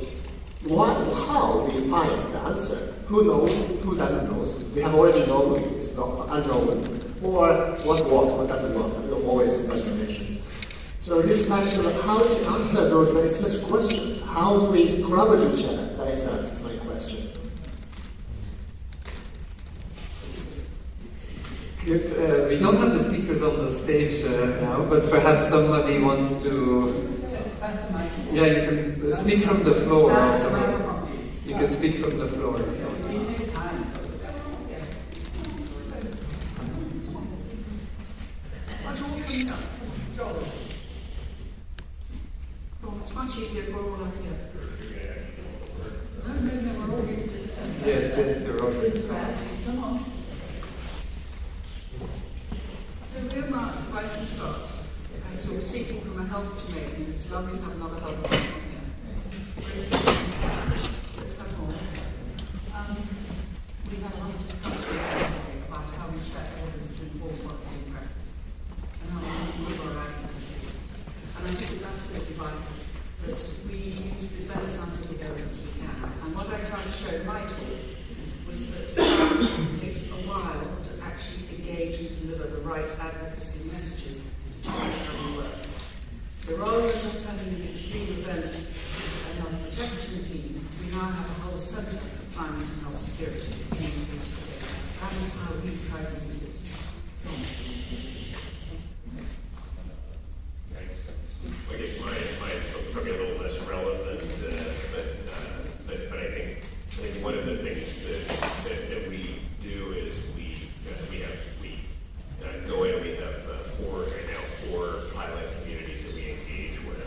how we find the answer? Who knows? Who doesn't know? We have already known it's not unknown. Or what works, what doesn't work. We have always imaginations. So this time, how to answer those very specific questions? How do we collaborate with each other? That is my question. Good. We don't have the speakers on the stage now, but perhaps somebody wants to... Yeah, you can speak from the floor also. You can speak from the floor if you want. It's much easier for all of you. No, we're all used to it. Yes, you're all used to it. Come on. So where might I can start? So we're speaking from a health domain, and it's lovely to have another health person here. Let's have more. We've had a lot of discussion about how we share evidence to inform policy and practice, and how we improve our advocacy. And I think it's absolutely vital that we use the best scientific evidence we can. And what I tried to show in my talk was that science takes a while to actually engage and deliver the right advocacy messages to change how we work. So rather than just having an extreme events and health protection team, we now have a whole centre for climate and health security. That is how we try to use it. I guess mine is probably a little less relevant, but I think one of the things that we do is we go in and we have four pilot communities that we engage with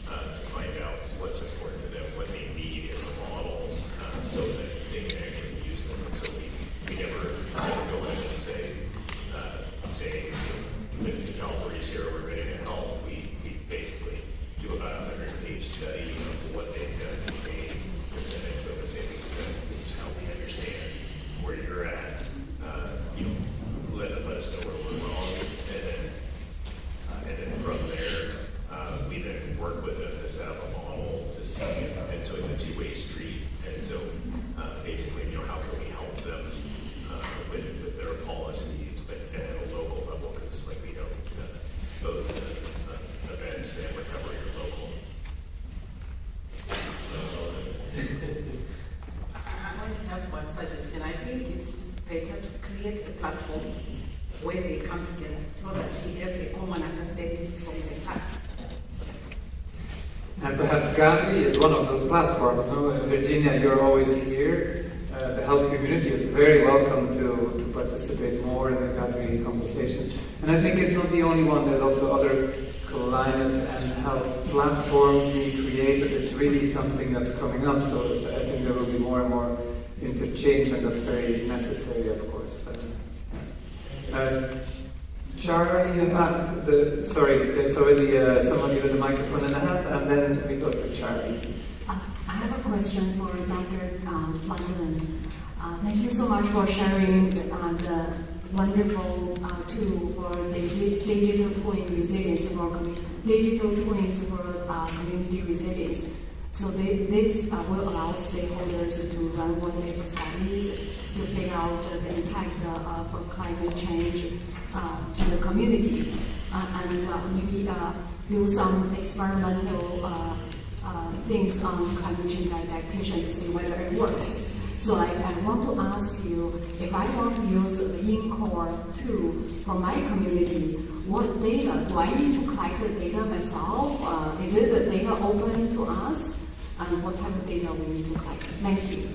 to find out what's important to them, what they need in the models, so that they can actually use them. And so we never go in and say the Calvary's here, we're ready to help. We basically do about a 100-page study of what they've done to date, present it to them and say, this is how we understand where you're at. Let us know where we're wrong, and then from there, we then work with them to set up a model to see, and so it's a two-way street. And so basically, how can we help them with their policies, but at a local level, because we don't both events and recovery are local. I want to have one suggestion. I think it's better to create a platform where they come together so that we have a common understanding from the start. And perhaps GADRI is one of those platforms. No? Virginia, you're always here. The health community is very welcome to participate more in the GADRI conversations. And I think it's not the only one. There's also other climate and health platforms being created. It's really something that's coming up. So I think there will be more and more interchange, and that's very necessary, of course. Charlie, you have there's already somebody with a microphone in the hand, and then we go to Charlie. I have a question for Dr. Vanderland. Thank you so much for sharing the wonderful tool for digital twin resilience for digital twins for community resilience. So this will allow stakeholders to run whatever studies to figure out the impact of climate change to the community, and maybe do some experimental things on climate change adaptation to see whether it works. So I want to ask you, if I want to use the InCore tool for my community, what data? Do I need to collect the data myself? Is it the data open to us? And what type of data we need to collect? Thank you.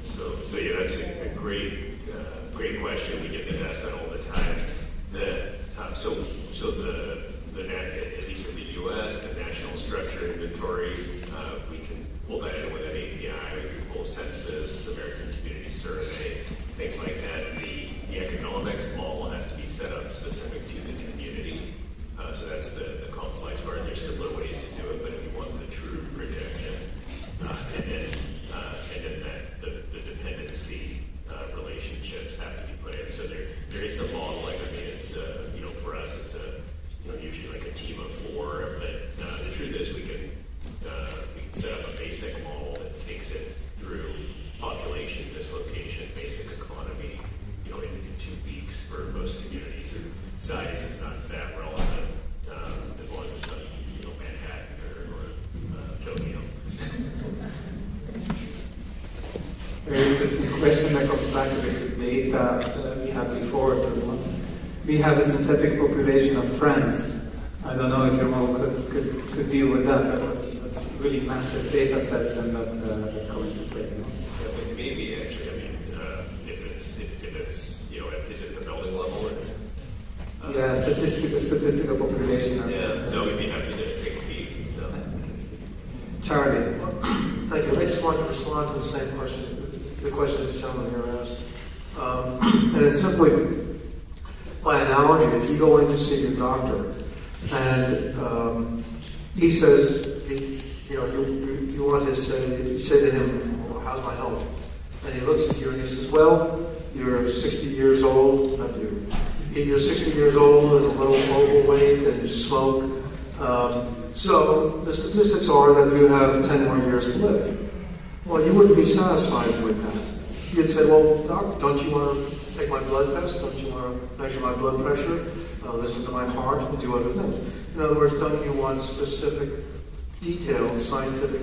So yeah, that's a great question. We get asked that all the time. At least in the U.S., the National Structure Inventory, we can pull that in with an API. We can pull census, American Community Survey, things like that. The economics model has to be set up specific to the community. So that's the complex part. There's simpler ways to do it, but if you want the true projection, and then the dependency relationships have to be put in. So there is some modeling. I mean, it's for us, it's usually like a team of 4. But the truth is, we can set up a basic model that takes it through population dislocation, basic economy, in 2 weeks for most communities. And size is not that relevant as long as it's not Manhattan or Tokyo. Very interesting question that comes back a bit to data we had before. We have a synthetic population of friends. I don't know if your model could deal with that, but that's really massive data sets and that come into play. Yeah, maybe actually. I mean, if it's is it the building level or? Yeah, statistical population. No, we'd be happy to take a peek. No. Charlie. Thank you. I just wanted to respond to the same question, the question this gentleman here asked. And it's simply, by analogy, if you go in to see your doctor and he says, you want to say to him, well, how's my health? And he looks at you and he says, well, you're 60 years old, not you. You're 60 years old and a little overweight and you smoke. So the statistics are that you have 10 more years to live. Well, you wouldn't be satisfied with that. You'd say, well, doc, don't you want to take my blood test? Don't you want to measure my blood pressure? Listen to my heart and do other things. In other words, don't you want specific, detailed scientific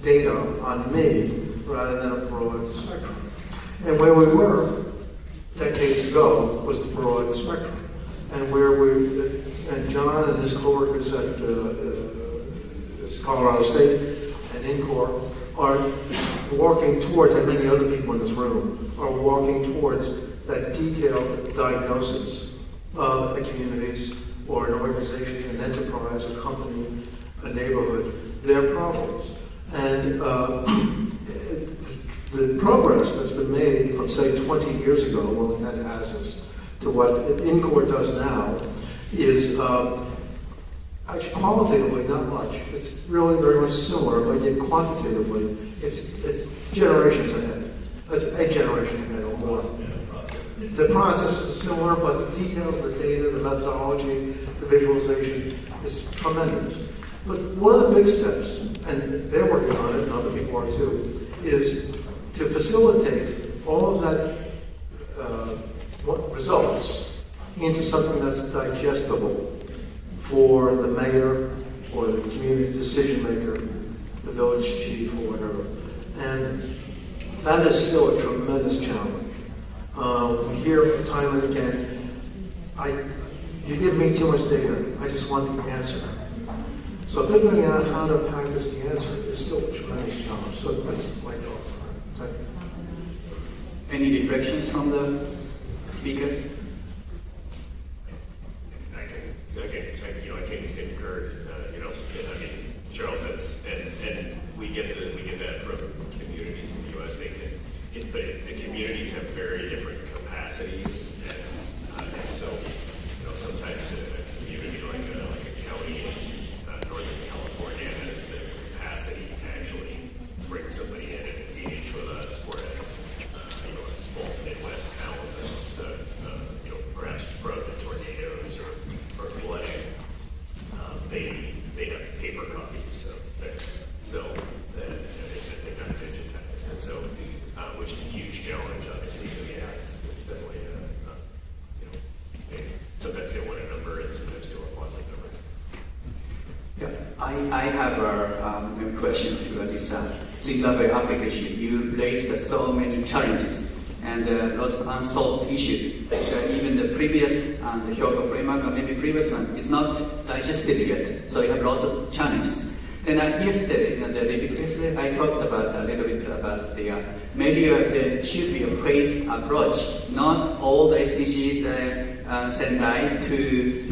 data on me rather than a broad spectrum? And where we were decades ago was the broad spectrum. And and John and his coworkers at Colorado State and InCore are walking towards, and many other people in this room are walking towards that detailed diagnosis of the communities or an organization, an enterprise, a company, a neighborhood, their problems. And the progress that's been made from, say, 20 years ago when we had ASIS to what InCore does now is actually qualitatively not much. It's really very much similar, but yet quantitatively it's generations ahead. It's a generation ahead or more. The process is similar, but the details, the data, the methodology, the visualization is tremendous. But one of the big steps, and they're working on it, and other people are too, is to facilitate all of that results into something that's digestible for the mayor or the community decision maker, the village chief or whatever. And that is still a tremendous challenge. We hear time and again, you give me too much data. I just want the answer. So figuring out how to package the answer is still a tremendous challenge. So that's my thoughts on it. Any reflections from the speakers? I can concur. I mean, Charles, and we get that from communities in the U.S. But the communities have very different capacities, and so sometimes a community like a county in Northern California has the capacity to actually bring somebody in and engage with us, whereas a small Midwest town that's perhaps prone to tornadoes or flooding, they have paper copies, so that's they're not digitized, and so which is a huge challenge, obviously. So yeah, it's definitely sometimes they want a number and sometimes they want lots of numbers. Yeah, I have a question to this single-level application. You raised so many challenges and lots of unsolved issues. Even the previous the Hyogo framework, or maybe previous one, is not digested yet. So you have lots of challenges. Then yesterday, I talked about a little bit about the maybe there should be a phased approach. Not all the SDGs Sendai to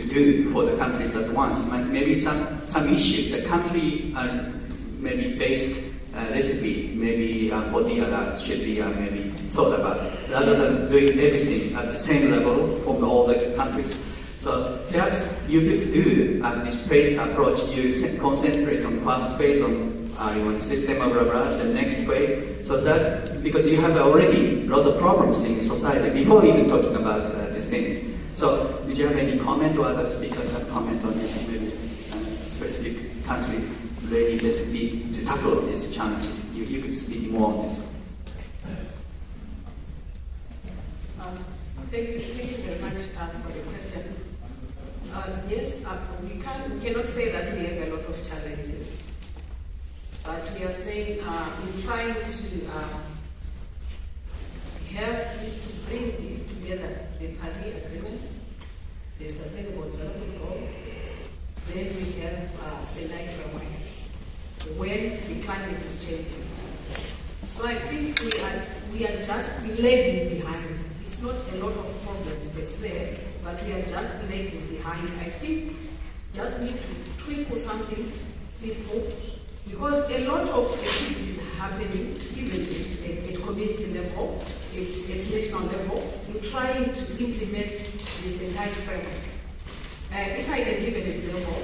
do for the countries at once. Maybe some issue, the country maybe based recipe, maybe for the other should be maybe thought about, rather than doing everything at the same level from all the countries. So perhaps you could do this phased approach. You concentrate on first phase on your system, blah, blah, blah, the next phase. So that, because you have already lots of problems in society before even talking about these things. So did you have any comment, or other speakers have comment on this maybe specific country ready recipe to tackle these challenges? You could speak more on this. Thank you very much for the question. Yes, we cannot say that we have a lot of challenges, but we are saying we're trying to have this, to bring these together, the Paris Agreement, the Sustainable Development Goals, then we have Sendai framework when the climate is changing. So I think we are just lagging behind. It's not a lot of problems per se, but we are just lagging behind. I think just need to tweak or something simple, because a lot of activities are happening, even at community level, at national level, in trying to implement this entire framework. If I can give an example,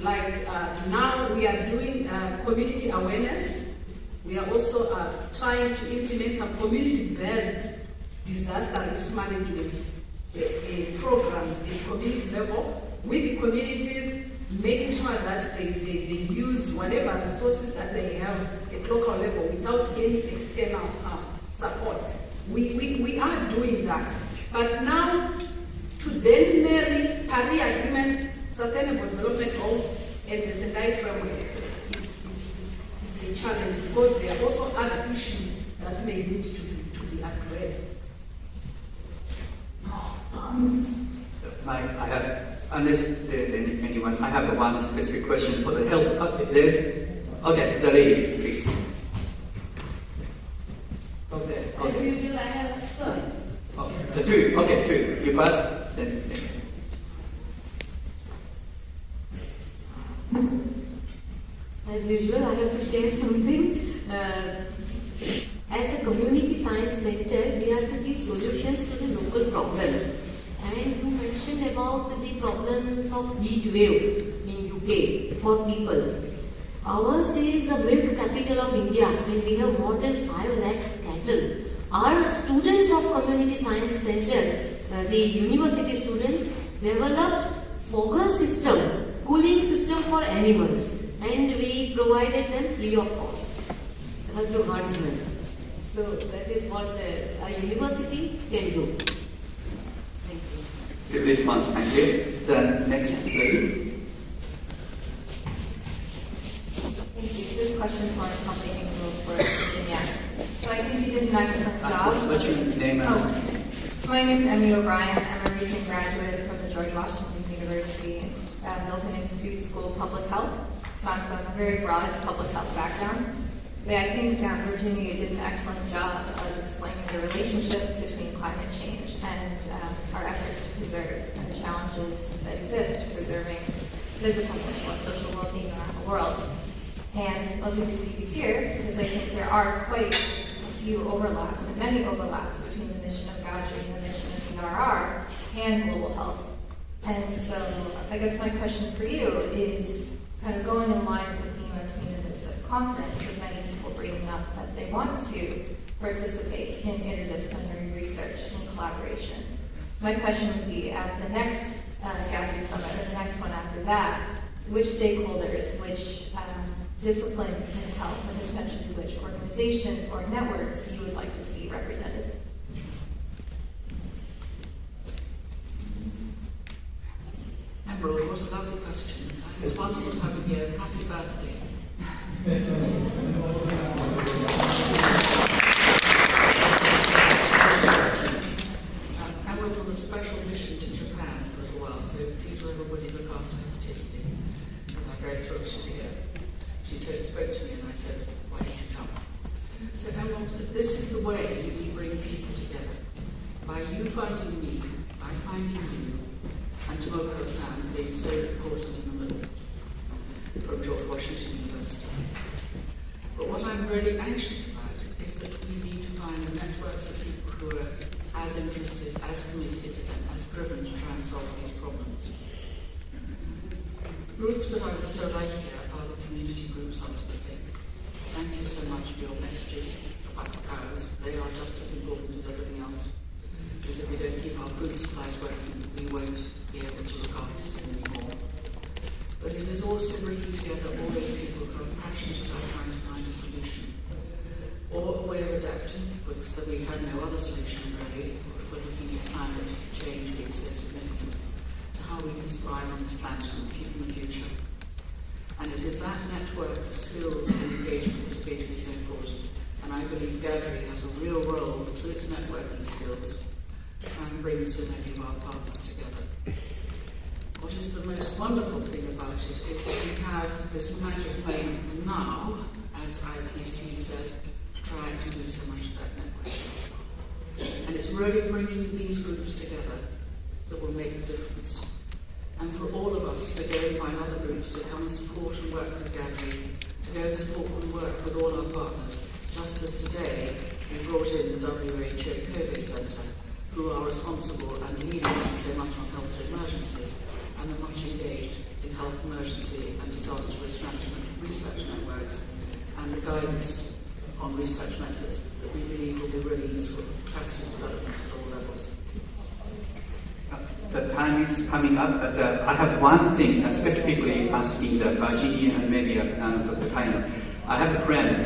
like now we are doing community awareness. We are also trying to implement some community-based disaster risk management programs at community level with the communities, making sure that they use whatever resources that they have at local level without any external support. We are doing that. But now, to then marry Paris Agreement, Sustainable Development Goals, and the Sendai framework, it's a challenge, because there are also other issues that may need to be addressed. I have, unless there's anyone, I have one specific question for the health. Okay, the lady, please. Okay. As usual, I have sorry. The two. Okay, two. You first, then next. As usual, I have to share something. As a community science center, we have to give solutions to the local problems. And you mentioned about the problems of heat wave in UK for people. Ours is a milk capital of India, and we have more than 5 lakhs cattle. Our students of community science center, the university students, developed fogger system, cooling system for animals, and we provided them free of cost to herdsmen. So that is what a university can do. Thank you. Good response, thank you. The next lady. Thank you. This question is on company World Tour Virginia. So I think you did an excellent job. What's your name? So my name is Emily O'Brien. I'm a recent graduate from the George Washington University Milken Institute School of Public Health. So I'm from a very broad public health background. But I think Virginia did an excellent job of explaining the relationship between climate change and our efforts to preserve and the challenges that exist to preserving physical, mental, and social well-being around the world. And it's lovely to see you here because I think there are quite a few overlaps and many overlaps between the mission of GADRI and the mission of DRR and global health. And so I guess my question for you is kind of going in line with the theme I've seen in this conference with many people bringing up that they want to participate in interdisciplinary research and collaborations. My question would be at the next GADRI Summit or the next one after that, which stakeholders, which disciplines in health, and potentially which organizations or networks you would like to see represented? Emerald, what a lovely question. And it's wonderful to have you here. Happy birthday. Emerald's on a special mission to Japan for a little while, so please will everybody look after her particularly, because I'm very thrilled she's here. She spoke to me and I said, why don't you come? So Emerald, this is the way we bring people together. By you finding me, I finding you, and Tomoko-san being so important in the middle, from George Washington University. But what I'm really anxious about is that we need to find networks of people who are as interested, as committed, and as driven to try and solve these problems. The groups that I would so like here are the community groups ultimately. Thank you so much for your messages about cows. They are just as important as everything else. Because if we don't keep our food supplies working, we won't be able to look after so many more. But it is also bringing together all those people who are passionate about trying to find a solution, or a way of adapting, because that we have no other solution really, if we're looking at climate change being so significant, to how we can survive on this planet and keep in the future. And it is that network of skills and engagement that is going to be so important. And I believe GADRI has a real role through its networking skills to try and bring so many of our partners together. What is the most wonderful thing about it is that we have this magic moment now, as IPC says, to try and do so much of that networking. And it's really bringing these groups together that will make the difference. And for all of us to go and find other groups to come and support and work with GADRI, to go and support and work with all our partners, just as today we brought in the WHO COVID Centre, who are responsible and leading on so much on health emergencies, and are much engaged in health emergency and disaster risk management research networks, and the guidance on research methods that we believe will be really useful for capacity development at all levels. The time is coming up, but I have one thing specifically asking the Virginia and maybe Dr. Kaino. I have a friend,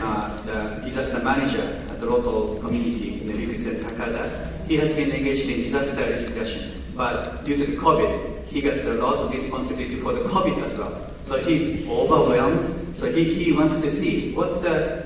the disaster manager at the local community in the Ryukyusen Takada. He has been engaged in disaster risk reduction, but due to the COVID, he got the lots of responsibility for the COVID as well. So he's overwhelmed. So he wants to see what's the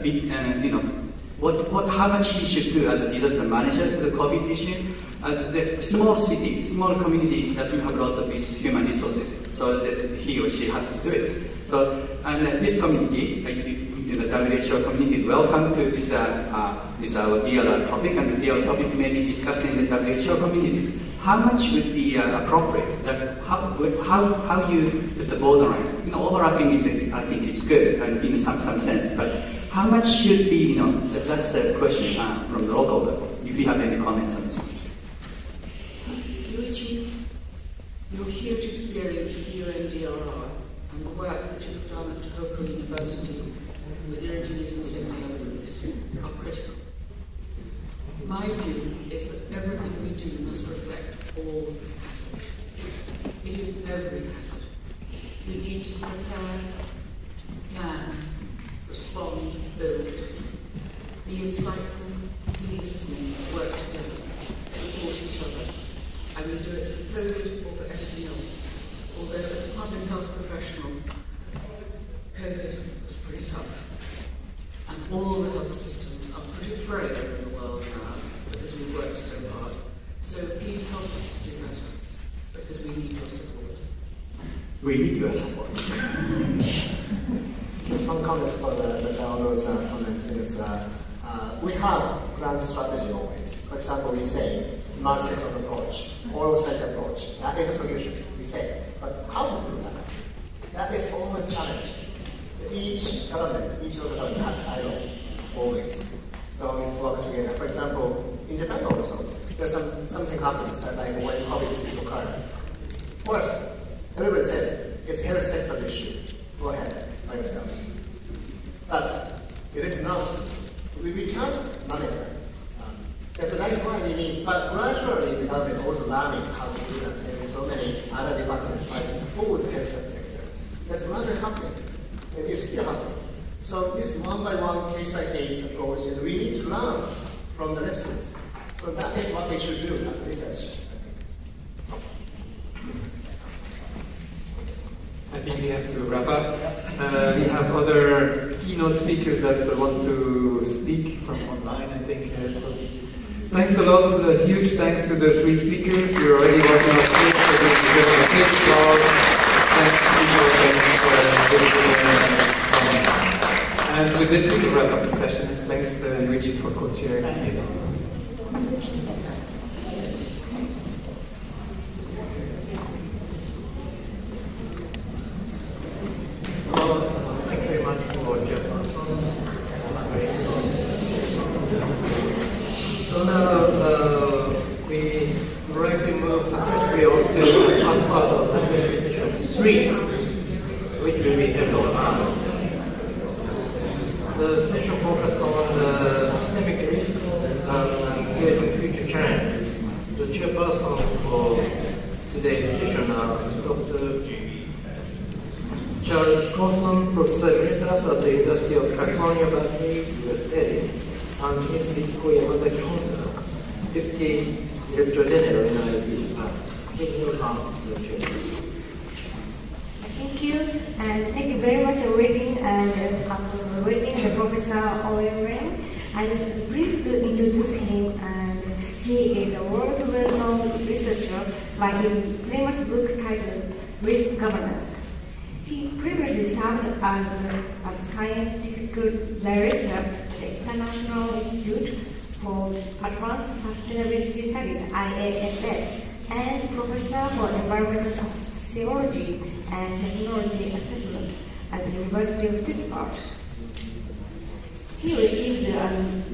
how much he should do as a disaster manager to the COVID issue. The small city, small community doesn't have lots of human resources, so that he or she has to do it. So, and this community, the WHO community, welcome to this our DLR topic, and the DLR topic may be discussed in the WHO communities. How much would be appropriate? That how you put the borderline? Overlapping is, I think, it's good and in some sense, but how much should be? That's the question from the local level. If you have any comments on this one. Luigi, your huge experience with UNDRR and the work that you've done at Tohoku University with Iridinis and so many other groups are critical. My view is that everything we do must reflect all hazards. It is every hazard. We need to prepare, plan, respond, build, be insightful, be listening, work together, support each other. And we do it for COVID or for everything else. Although as a public health professional, COVID was pretty tough. And all the health systems are pretty frail in the world now because we've worked so hard. So we need your support. Just one comment for the downloads comments is we have grand strategy always. For example, we say multi-sectoral approach, all-sector approach. That is a solution, we say. But how to do that? That is always a challenge. Each government, each local government has silo, always. Don't work together. For example, in Japan also, there's something happens, like when COVID is occurring. First, everybody says, it's health sector's issue. Go ahead, by yourself. But it is not. We can't manage that. That is why we need, but gradually the government also learning how to do that. And so many other departments try to support the health sectors. That's gradually happening. And it's still happening. So this one by one, case by case approach, and we need to learn from the lessons. So that is what we should do as research. I think we have to wrap up. We have other keynote speakers that want to speak from online. I think thanks a lot. Huge thanks to the three speakers. You're already working on stage, so this is just a big applause. Thanks to you. And with this, we can wrap up the session. Thanks, Luigi, for co-chairing. Thank you very much for Jefferson. So now we would like to move successfully on to the top part of session 3, which will be held on. The session focused on the systemic risks and creating future challenges. The chairperson for today's session is Dr. Charles Colson, Professor Emeritus at the University of California, Berkeley, USA, and Ms. Mitsuko Yamazaki Honda, Deputy Director General in IIT Japan. Thank you, and thank you very much for reading the Professor Owen Ring. I'm pleased to introduce him, and he is a world's well-known researcher by his famous book titled Risk Governance. He previously served as a scientific director at the International Institute for Advanced Sustainability Studies, IASS, and professor for environmental sociology and technology assessment at the University of Stuttgart. He received a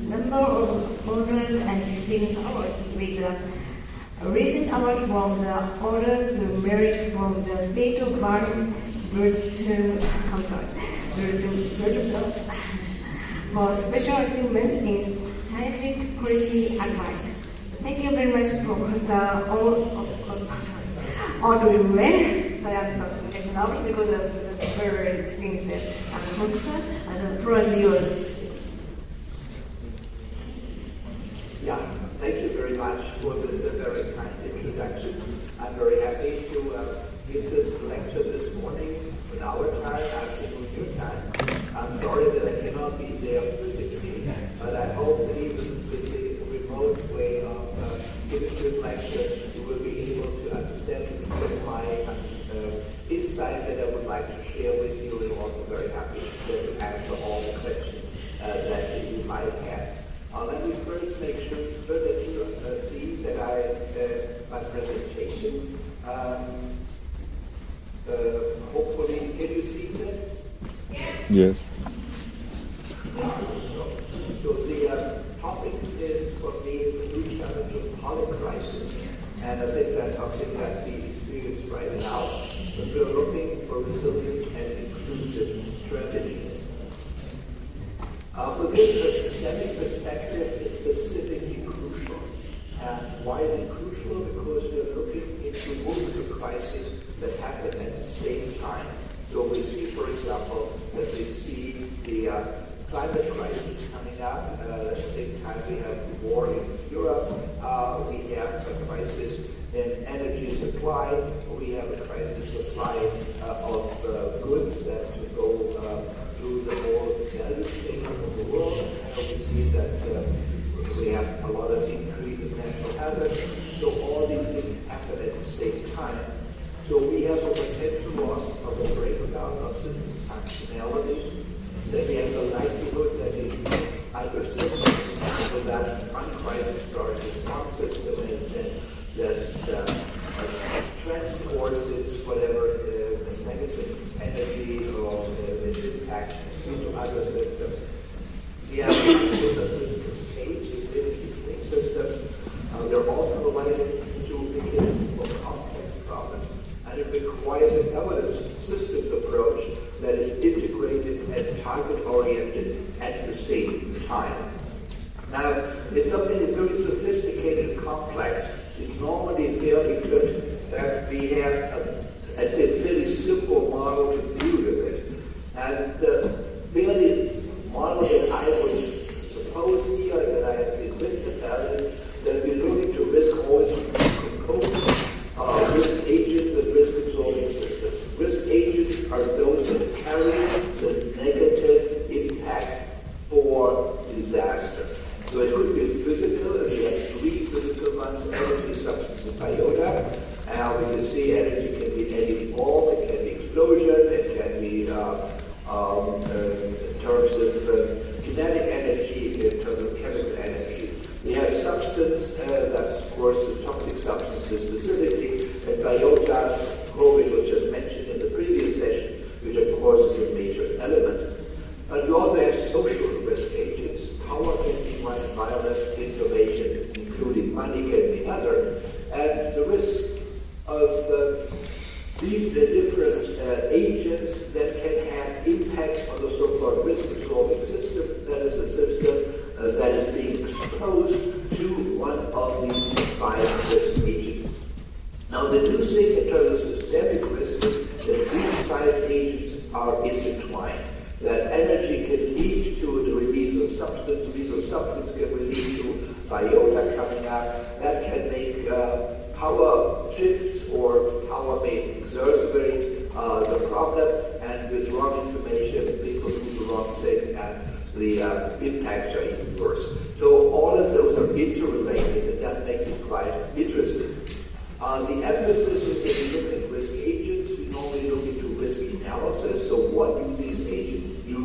number of honors and distinct awards, with a recent award from the Order to Merit from the State of Baden-Württemberg for special achievements in scientific policy advice. Thank you very much, Professor Audrey Wren. Sorry, I'm getting nervous because of the very things that Professor, and the floor is yours. Yeah, thank you very much for this very kind introduction. I'm very happy to give this lecture this morning in our time, afternoon your time. I'm sorry that I cannot be there physically, but I hope even with the remote way of giving this lecture, you will be able to understand my insights that I would like to share with you, and also very happy to answer all the questions that you might have. Let me first make sure that you see that my presentation, hopefully, can you see that? Yes. So the topic is, for me, the new challenge of polycrisis, and I think that's something that we experience right now. But we're looking for resilient and inclusive strategies. For this, the systemic perspective is specifically crucial. And why is it crucial? Because we're looking into multiple crises that happen at the same time. So we see, for example, that we see the climate crisis coming up. At the same time, we have war in Europe. We have a crisis in energy supply. We have a crisis supply of goods that go through the whole value chain of the world. We see that we have a lot of increase in natural hazards. So all these things happen at the same time. So we have a potential loss other systems, so that one crisis starts in one system and then just transports whatever negative energy or its impact into other systems. We have systems case between systems. They're also related to beginning of complex problems, and it requires a governance systems approach that is integrated and target-oriented at the same time. Now, if something is very sophisticated and complex, it's normally fairly good that we have, I'd say, a fairly simple model to deal with it. And really, the model that I would suppose here, that I have been written about it, that we're looking to risk always components, risk agents and risk absorbing systems. Risk agents are those that carry the negative impact for disaster. So it could be physical, and we have three physical ones: energy, substance, and biota. We can see energy can be in any form. It can be explosion. It can be in terms of kinetic energy, in terms of chemical energy. We have substance, that's of course the toxic substances specifically, and biota, COVID was just mentioned in the previous session, which of course is a major element. But we also have social risk agents. Power can be one, violence, information, including money, can be another. And the risk of these different agents that can have impacts on the so-called risk-absorbing system, that is a system that is being exposed to one of these five risk agents. Now, the new thing in terms of systemic risk is that these five agents are intertwined. That energy can lead to the release of substance can lead to biota coming out, that can make power shifts or power may exacerbate the problem, and with wrong information, people do the wrong thing, and the impacts are even worse. So all of those are interrelated, and that makes it quite interesting. The emphasis is in looking at risk agents. We normally look into risk analysis. So what do these agents do?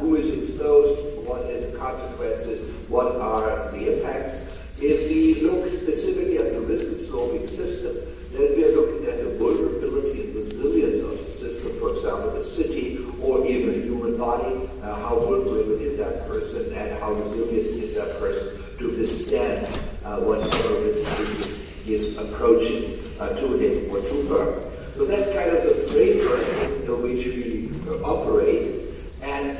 Who is exposed? What is the consequences? What are the impacts? If we look specifically at the risk-absorbing system, then we are looking at the vulnerability and resilience of the system. For example, the city or even the human body. How vulnerable is that person, and how resilient is that person to withstand whatever risk is approaching to him or to her. So that's kind of the framework in which we operate, and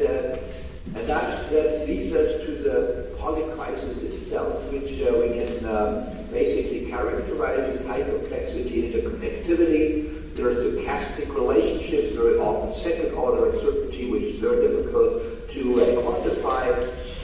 that leads us to the polycrisis itself, which we can basically characterize as high complexity, interconnectivity. There are stochastic relationships, very often second-order uncertainty, which is very difficult to quantify.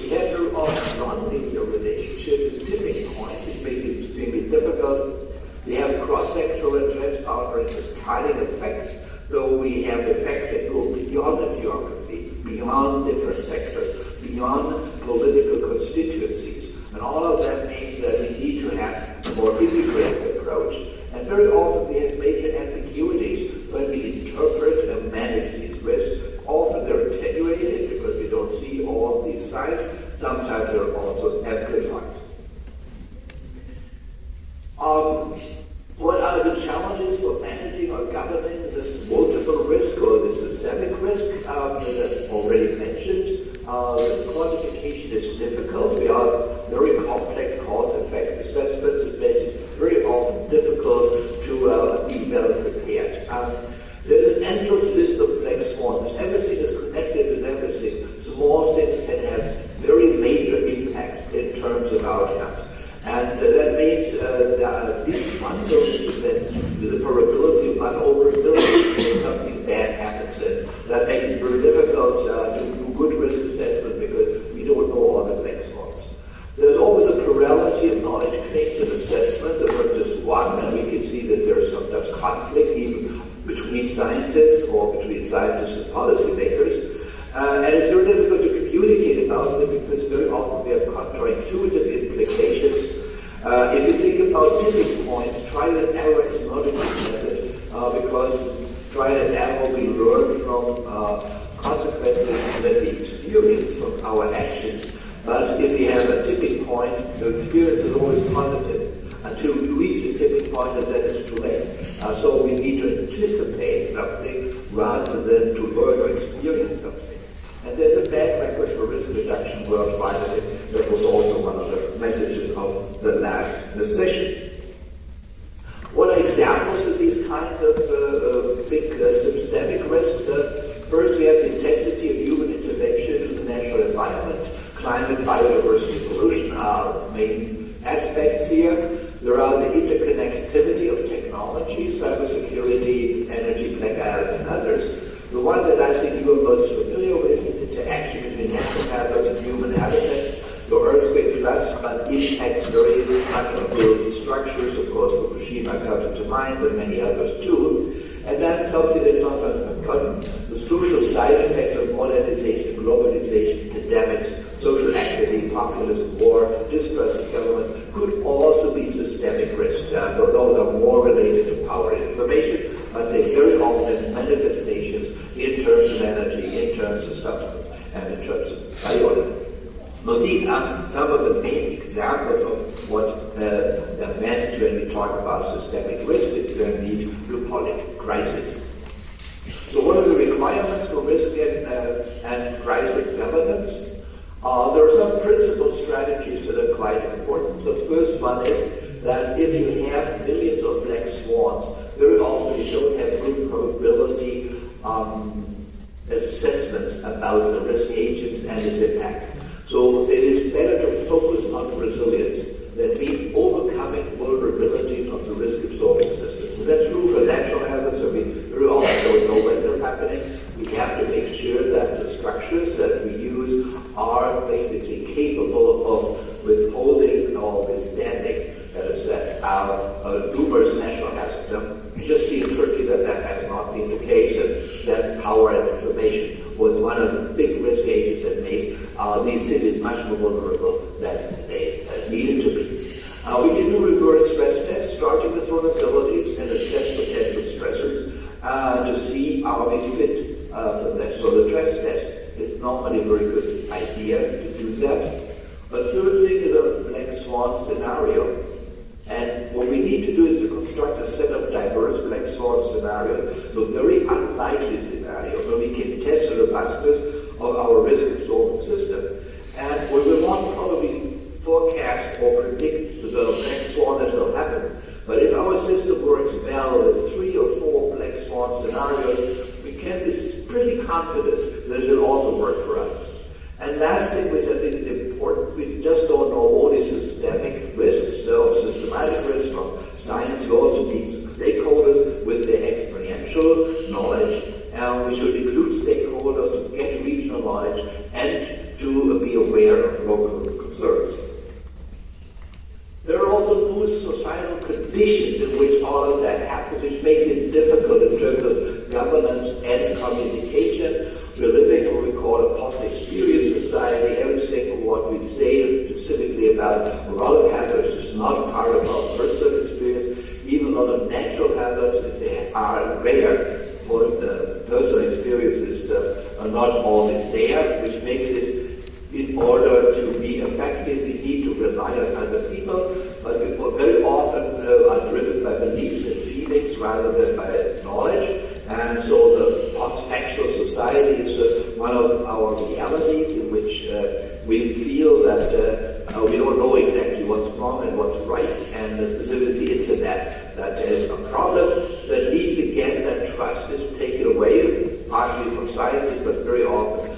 We have very often non-linear relationships, tipping point, which makes it extremely difficult. We have cross-sectoral and transboundary cascading effects, though we have effects that go beyond the geography, beyond different sectors, beyond political constituencies. And all of that means that we need to have a more integrated approach. And very often we have major ambiguities when we interpret and manage these risks. Often they're attenuated because we don't see all these signs. Sometimes they're also amplified. What are the challenges for managing or governing this multiple risk or this systemic risk that I've already mentioned? The quantification is difficult. We have very complex cause-effect assessments. It makes it very often difficult to be well prepared. There's an endless list of black swans. Everything is connected with everything. Small things can have very major impacts in terms of outcomes. And that means that these unknown events, there's a probability of unoverability that something bad happens. And that makes it very difficult to do good risk assessment because we don't know all the black swans. There's always a plurality of knowledge claims and assessment. There's not just one, and we can see that there's sometimes conflict even between scientists or between scientists and policymakers. And it's very difficult to communicate about them because very often we have counterintuitive implications. If you think about tipping points, trial and error is not a good method because trial and error we learn from consequences that we experience from our actions. if you have a tipping point, the experience is always positive until we reach the tipping point, and then it's too late. So we need to anticipate something rather than to learn or experience something. And there's a bad record for risk reduction worldwide. I think that was also one of the messages of the last session. What are examples of these kinds of big systemic risks? First, we have the intensity of human intervention in the natural environment. Climate, biodiversity, pollution are main aspects here. There are the interconnectivity of technology, cybersecurity, energy blackouts, and others. The one that I think you are most familiar with is interaction between natural habitats and human habitats. The earthquake floods impacts very much on building structures. Of course, Fukushima comes into mind, but many others too. And then something that's not forgotten, the social side effects of modernization, globalization, pandemics, social activity, populism, war, dispersing government could also be systemic risks. So those are more related to power and information, but they very often have manifestations in terms of energy, in terms of substance, and in terms of biology. Now, these are some of the main examples of what are meant when we talk about systemic risk in the geopolitical crisis. So what are the requirements for risk and crisis governance? There are some principal strategies that are quite important. The first one is that if you have millions of black swans, very often you don't have good probability assessments about the risk agents and its impact. So it is better to focus on resilience. That means overcoming vulnerabilities of the risk-absorbing system. That's true for natural hazards, so we very often don't know when they're happening. We have to make sure that the structures that we use are basically capable of withholding or withstanding, let us say, our numerous natural hazards. We just see in Turkey that has not been the case, and that power and information was one of the big risk agents that made these cities much more vulnerable than they needed to be. We can do reverse stress tests, starting with vulnerabilities and assess potential stressors to see are we fit for this. So the stress test is normally a very good idea to do that. A third thing is a black swan scenario. And what we need to do is to construct a set of diverse black swan scenarios, so very unlikely scenario where we can test the robustness of our risk-absorbing system. And we will not probably forecast or predict the black swan that will happen. But if our system works well with 3 or 4 black swan scenarios, we can be pretty confident that it will also work for us. And last thing, which I think is important, we just don't know all these systemic risks, so systematic risks from science. We also need stakeholders with their experiential knowledge, and we should include stakeholders to get regional knowledge and to be aware of local concerns. There are also new societal conditions in which all of that happens, which makes it difficult in terms of governance and communication. We're living in what we call a post-experience society. Everything what we say specifically about moral hazards is not part of our personal experience. Even a lot of natural hazards, which they are rare, for the personal experiences are not always there, which makes it, in order to be effective, we need to rely on other people, but we very often are driven by beliefs and feelings rather than by knowledge. And so the post-factual society is one of our realities in which we feel that we don't know exactly what's wrong and what's right, and specifically the internet, that is a problem that leads again that trust is taken away, partly from scientists, but very often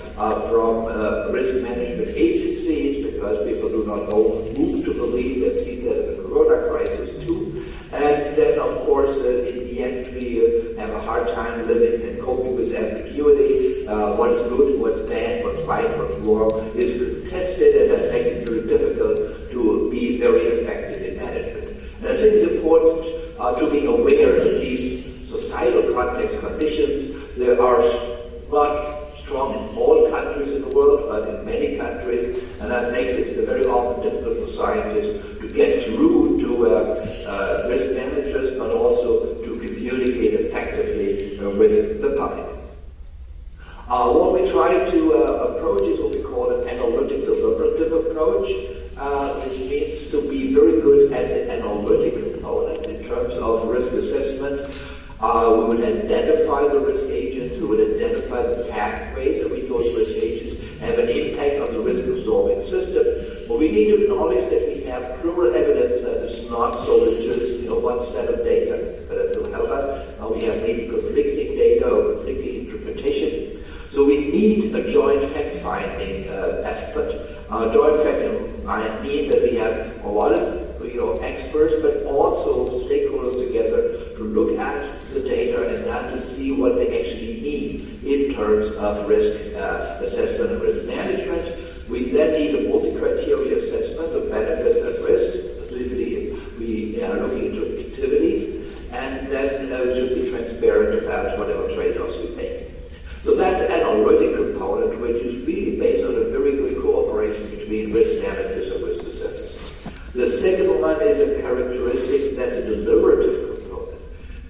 from risk management agencies, because people do not know who to believe. They've seen that in the corona crisis too. And then, of course, in the end, we have a hard time living and coping with ambiguity. What is good, what's bad, what's right, what's wrong is contested, and that makes it very difficult to be very effective in management. And I think it's important to be aware of these societal context conditions. There are not strong in all countries in the world, but in many countries, and that makes it very often difficult for scientists to get through to risk managers, but also to communicate effectively with the public. What we try to approach is what we call an analytic deliberative approach. approach, which means to be very good at the analytic component in terms of risk assessment. We would identify the risk agents, we would identify the pathways in which those risk agents have an impact on the risk-absorbing system. But we need to acknowledge that we have plural evidence that is not solely just one set of data that will help us. We have maybe conflicting data or conflicting interpretation. So we need a joint fact-finding effort. Joint fact-finding might mean that we have a lot of experts, but also stakeholders together to look at the data and then to see what they actually mean in terms of risk assessment and risk management. We then need a multi-criteria assessment of benefits and risks. Usually we are looking into activities, and then we should be transparent about whatever trade-offs we make. So that's an analytic component, which is really based on a very good cooperation between risk managers and risk assessors. The second one is a characteristic that's a deliberative component.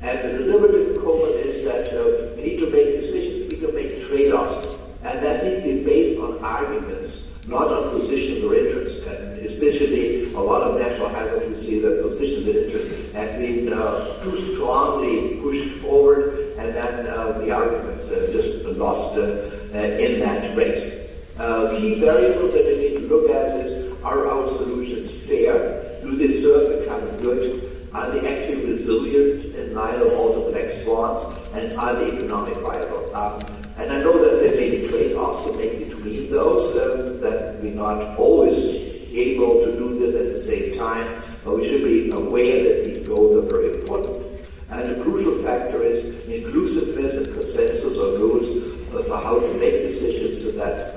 And the deliberative component is that we need to make decisions, we need to make trade-offs, and that needs to be based on arguments, not on position or interest. And especially a lot of natural hazards, we see that positions of interest have been too strongly pushed forward, and then the arguments just lost in that race. Key variables that we need to look at is, are our solutions fair? Do they serve the common good? Are they actually resilient in light of all the black swans? And are they economic viable? And I know that there may be trade-offs to make between those, that we're not always able to do this at the same time, but we should be aware that these goals are very important. And the crucial factor is inclusiveness and consensus on rules for how to make decisions so that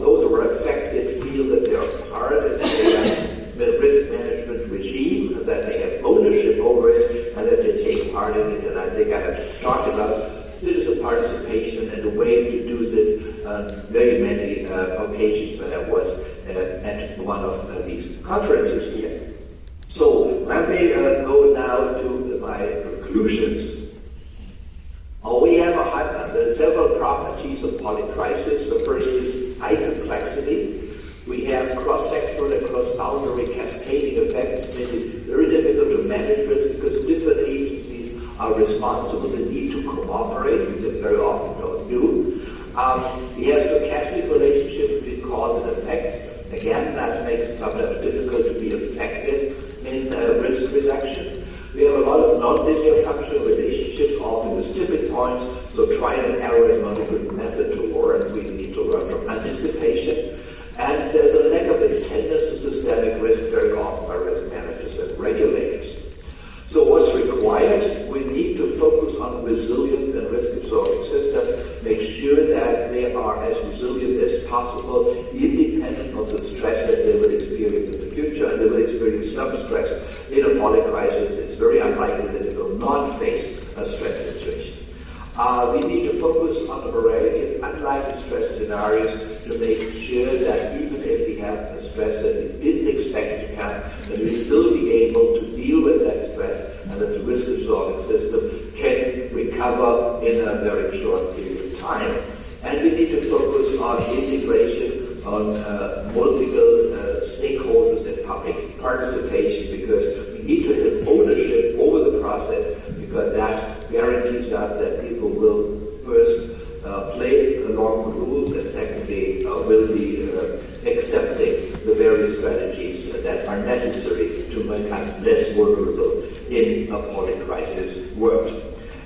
those who are affected feel that they are part of the risk management regime, that they have ownership over it, and that they take part in it. And I think I have talked about citizen participation and the way to do this on very many occasions when I was at one of these conferences here. So let me go now to my conclusions. We have several properties of polycrisis. The first is high complexity. We have cross-sectoral and cross-boundary cascading effects. It makes it very difficult to manage risk because different agencies are responsible. They need to cooperate, which they very often don't do. We have stochastic relationship between cause and effects. Again, that makes it sometimes difficult to be effective in risk reduction. We have a lot of non-linear functional relationships, often with tipping points, so trial and error is not a good method to learn. We need to learn from anticipation. And there's a lack of attendance to systemic risk very often by risk managers and regulators. So what's required? We need to focus on resilience and risk-absorbing systems, make sure that they are as resilient as possible, independent of the stress that they will experience in the future, and they will experience some stress in a polycrisis. It's very unlikely that they will not face a stress situation. We need to focus on a variety of unlikely stress scenarios to make sure that even if we have a stress that we didn't expect to come, that we still be able to deal with that stress and that the risk-absorbing system can recover in a very short period of time. And we need to focus on integration, on multiple stakeholders and public participation, because we need to have ownership over the process, because that guarantees us that people will first play along the rules, and secondly will be accepting the various strategies that are necessary to make us less vulnerable in a polycrisis world.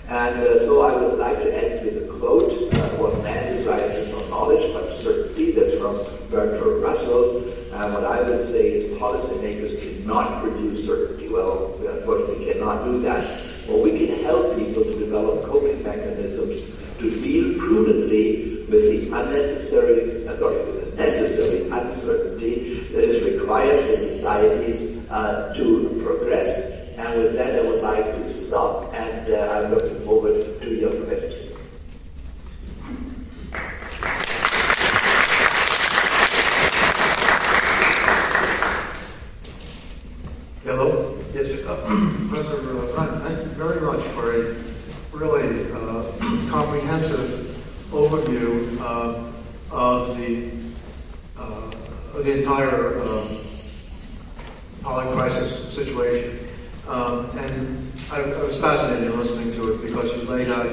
And so I would like to end with a quote, what man desires is not knowledge, but certainty. That's from Bertrand Russell. What I would say is policymakers cannot produce certainty. Well, we unfortunately cannot do that. Well, we can help people to develop coping mechanisms to deal prudently with the necessary uncertainty that is required for societies to progress. And with that, I would like to stop, and I'm looking forward to your questions. Hello. Yes, Professor Run, thank you very much for a really comprehensive overview of the the entire polycrisis situation. And I was fascinated in listening to it because you laid out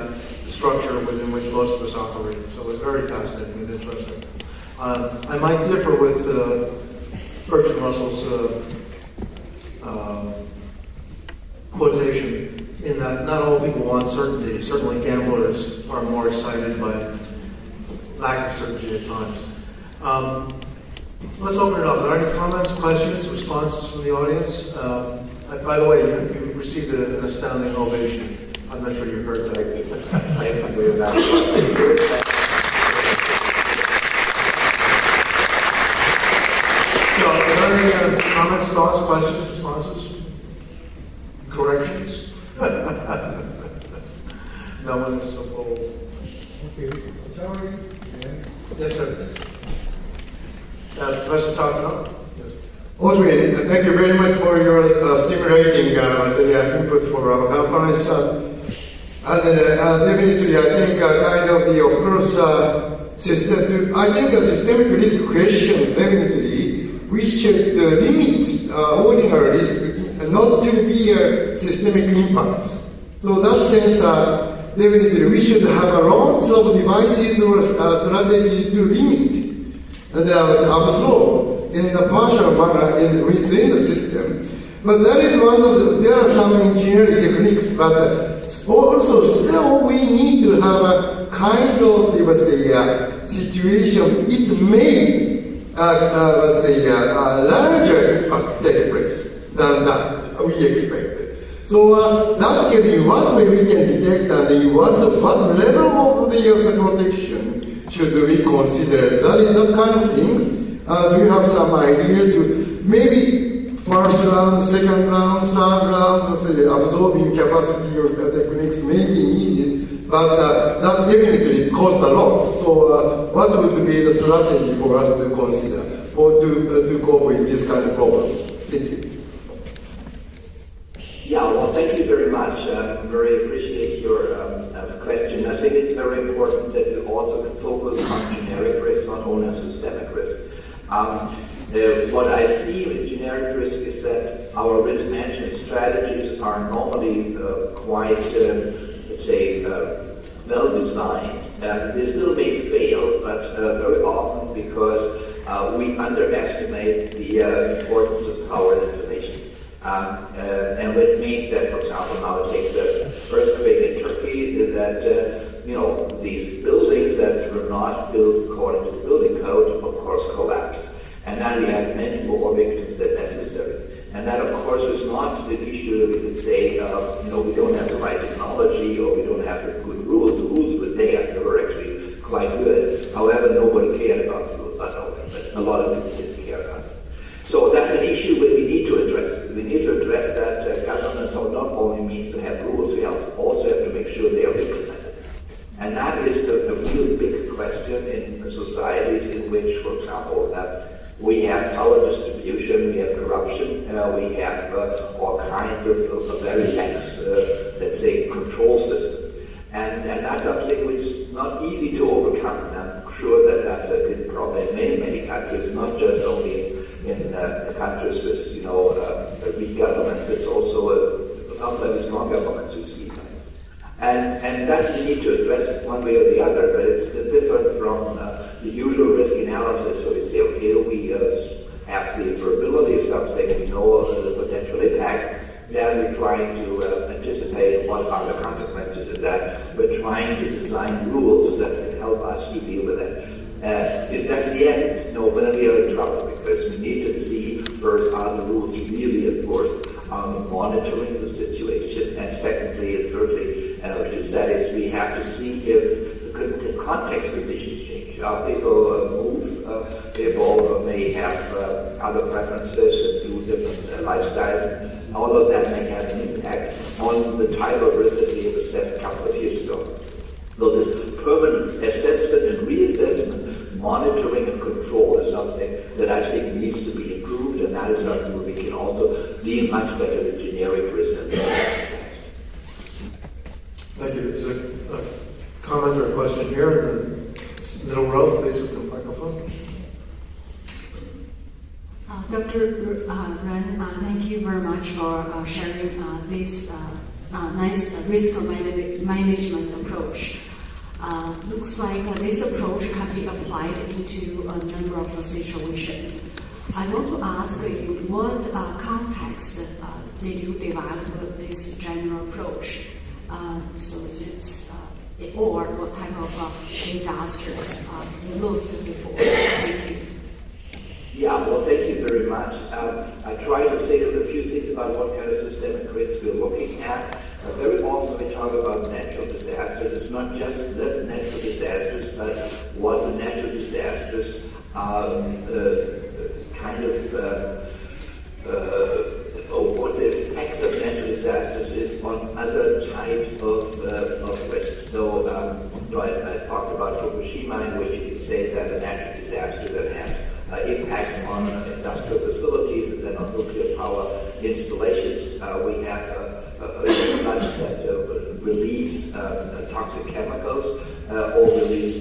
the structure within which most of us operate. So it was very fascinating and interesting. I might differ with Bertrand Russell's quotation in that not all people want certainty. Certainly gamblers are more excited by lack of certainty at times. Let's open it up. Are there any comments, questions, responses from the audience? By the way, you received an astounding ovation. I'm not sure you heard that. I agree with that. So, are there any comments, thoughts, questions, responses, corrections? No one is so bold. Okay. Sorry. Yes, sir. Professor Tafano? Yes. Audrey, thank you very much for your stimulating input for our conference. Definitely, I think kind of the, of course, I think a systemic risk question, definitely, we should limit ordinary risk not to be a systemic impact. So that sense, definitely, we should have lots of devices or strategy to limit and absorb in the partial manner within the system. But that is one of the, there are some engineering techniques, but also still we need to have a kind of, let's say, situation. It may, let's say, larger impact take place than that we expected. So that case, in what way we can detect and in what level of the protection should we consider? That kind of things. Do you have some ideas to maybe first round, second round, third round, let's say, absorbing capacity or techniques may be needed, but that definitely costs a lot. So what would be the strategy for us to consider or to cope with this kind of problems? Thank you. Yeah, well, thank you very much. Very appreciate your question. I think it's very important that we also can focus on generic risk, not only on systemic risk. What I see with generic risk is that our risk management strategies are normally quite, let's say, well designed. They still may fail, but very often because we underestimate the importance of power and information. And which means that, for example, now take the earthquake in Turkey, that these buildings that were not built according to the building code, of course, collapsed. And then we have many more victims than necessary. And that, of course, was not the issue that we could say, we don't have the right technology or we don't have the good rules. The rules were there. They were actually quite good. However, nobody cared about the rules, but a lot of people didn't care about it. So that's an issue where we need to address. We need to address that governments not only means to have rules, we also have to make sure they are implemented. And that is the real big question in societies in which, for example, we have power distribution, we have corruption, we have all kinds of very lax, let's say, control system. And that's something which is not easy to overcome. And I'm sure that that's a big problem in many, many countries, not just only in countries with, weak governments. It's also sometimes strong governments we see. And that we need to address one way or the other, but it's different from the usual risk analysis where we say, okay, we have the probability of something, we know the potential impacts, then we're trying to anticipate what are the consequences of that. We're trying to design rules that can help us to deal with it. If that's the end, then we are in trouble because we need to see first, are the rules really enforced, monitoring the situation, and secondly and thirdly, what you said is we have to see if the context conditions change. People move, people may have other preferences and do different lifestyles. All of that may have an impact on the type of risk that we have assessed a couple of years ago. So this permanent assessment and reassessment, monitoring and control is something that I think needs to be improved, and that is something where we can also deal much better with generic risk and Thank you. There's a comment or a question here in the middle row, please, with the microphone. Dr. Ren, thank you very much for sharing this nice risk management approach. Looks like this approach can be applied into a number of situations. I want to ask you, what context did you develop this general approach? So is it, or what type of disasters you looked before? Thank you. Yeah, well, thank you very much. I try to say a few things about what kind of systemic risk we're looking at. Very often we talk about natural disasters. It's not just the natural disasters, but what the natural disasters or what the effect of natural disasters is on other types of risks. So I talked about Fukushima, in which you can say that a natural disaster that has impacts on industrial facilities and then on nuclear power installations. We have floods that release toxic chemicals or release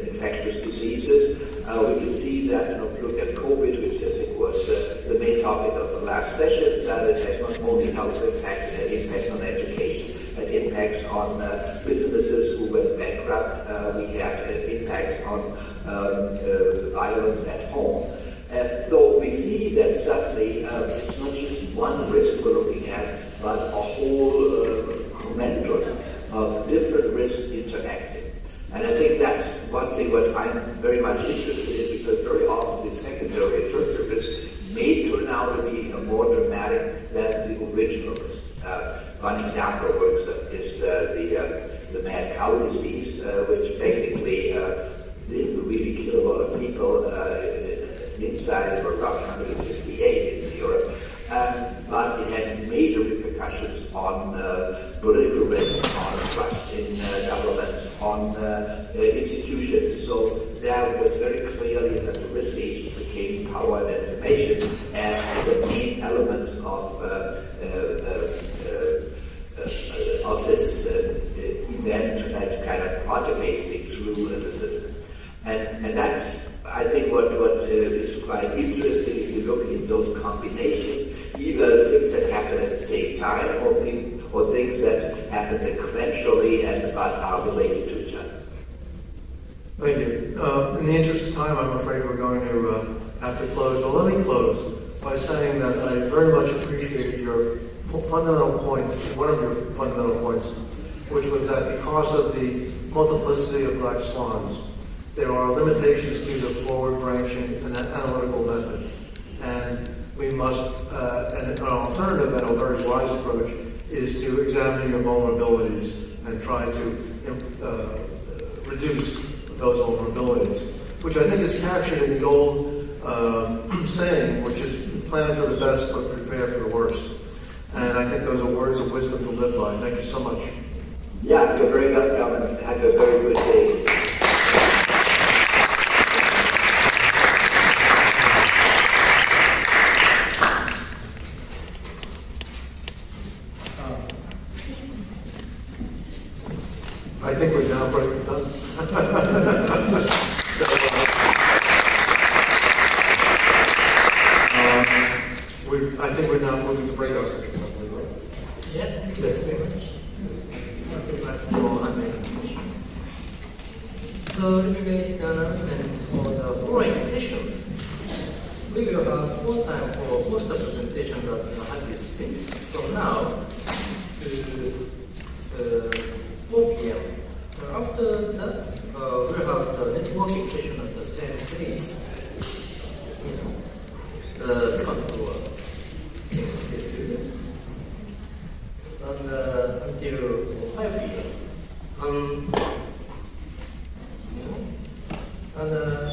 infectious diseases. We can see that, if you look at COVID, which I think was the main topic of the last session, that it has not only health impacts, it has impacts on education, it impacts on businesses who went bankrupt, we had impacts on violence at home. So we see that suddenly it's not just one risk we're looking at, but a whole conundrum of different risks interacting. And I think that's one thing what I'm very much interested in, because very often the secondary and tertiary risk may turn out to be more dramatic than the original risk. One example is the mad cow disease, which basically didn't really kill a lot of people inside of around 168 in Europe, but it had major repercussions on political risk, on trust in governments, on institutions. So there was very clearly that the risk agents became power and information as the main elements of this event that kind of propagated through the system. And that's, I think, what is quite interesting if you look in those combinations, either things that happen at the same time or things that happen sequentially and but are related to each other. Thank you. In the interest of time, I'm afraid we're going to have to close. But let me close by saying that I very much appreciated your fundamental point, one of your fundamental points, which was that because of the multiplicity of black swans, there are limitations to the forward-branching and analytical method. And we must, and an alternative and a very wise approach is to examine your vulnerabilities and try to reduce those vulnerabilities, which I think is captured in the old saying, which is plan for the best but prepare for the worst. And I think those are words of wisdom to live by. Thank you so much. Yeah, you're very welcome and have a very good day. I think we're now done. I think we're now moving to breakout session. Yeah, thank you very much. So let me make the announcement for the following sessions. We will have more time for poster presentation at the hybrid space from now to 4 p.m. After that, we'll have the networking session at the same place, the second floor in this building. And until 5 p.m. And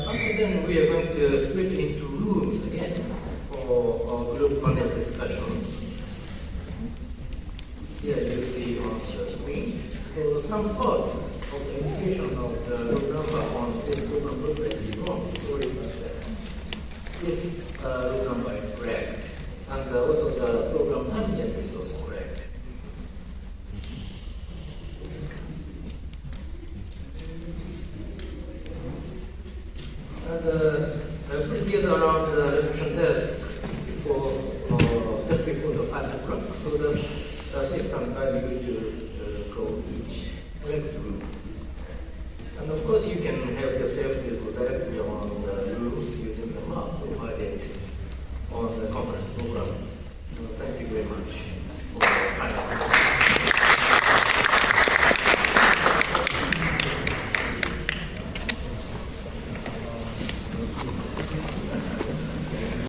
after then, we are going to split into rooms again for group panel discussions. Here you see on the screen. So some part of the indication of the room number on this program booklet is wrong. Sorry about that. This room number is correct. And also the program time is also correct. And please he is around the reception desk just before the 5 o'clock, so the assistant guide will go each room. And of course, you can help yourself to go directly on the rules using the map provided on the conference program. Thank you very much for your time.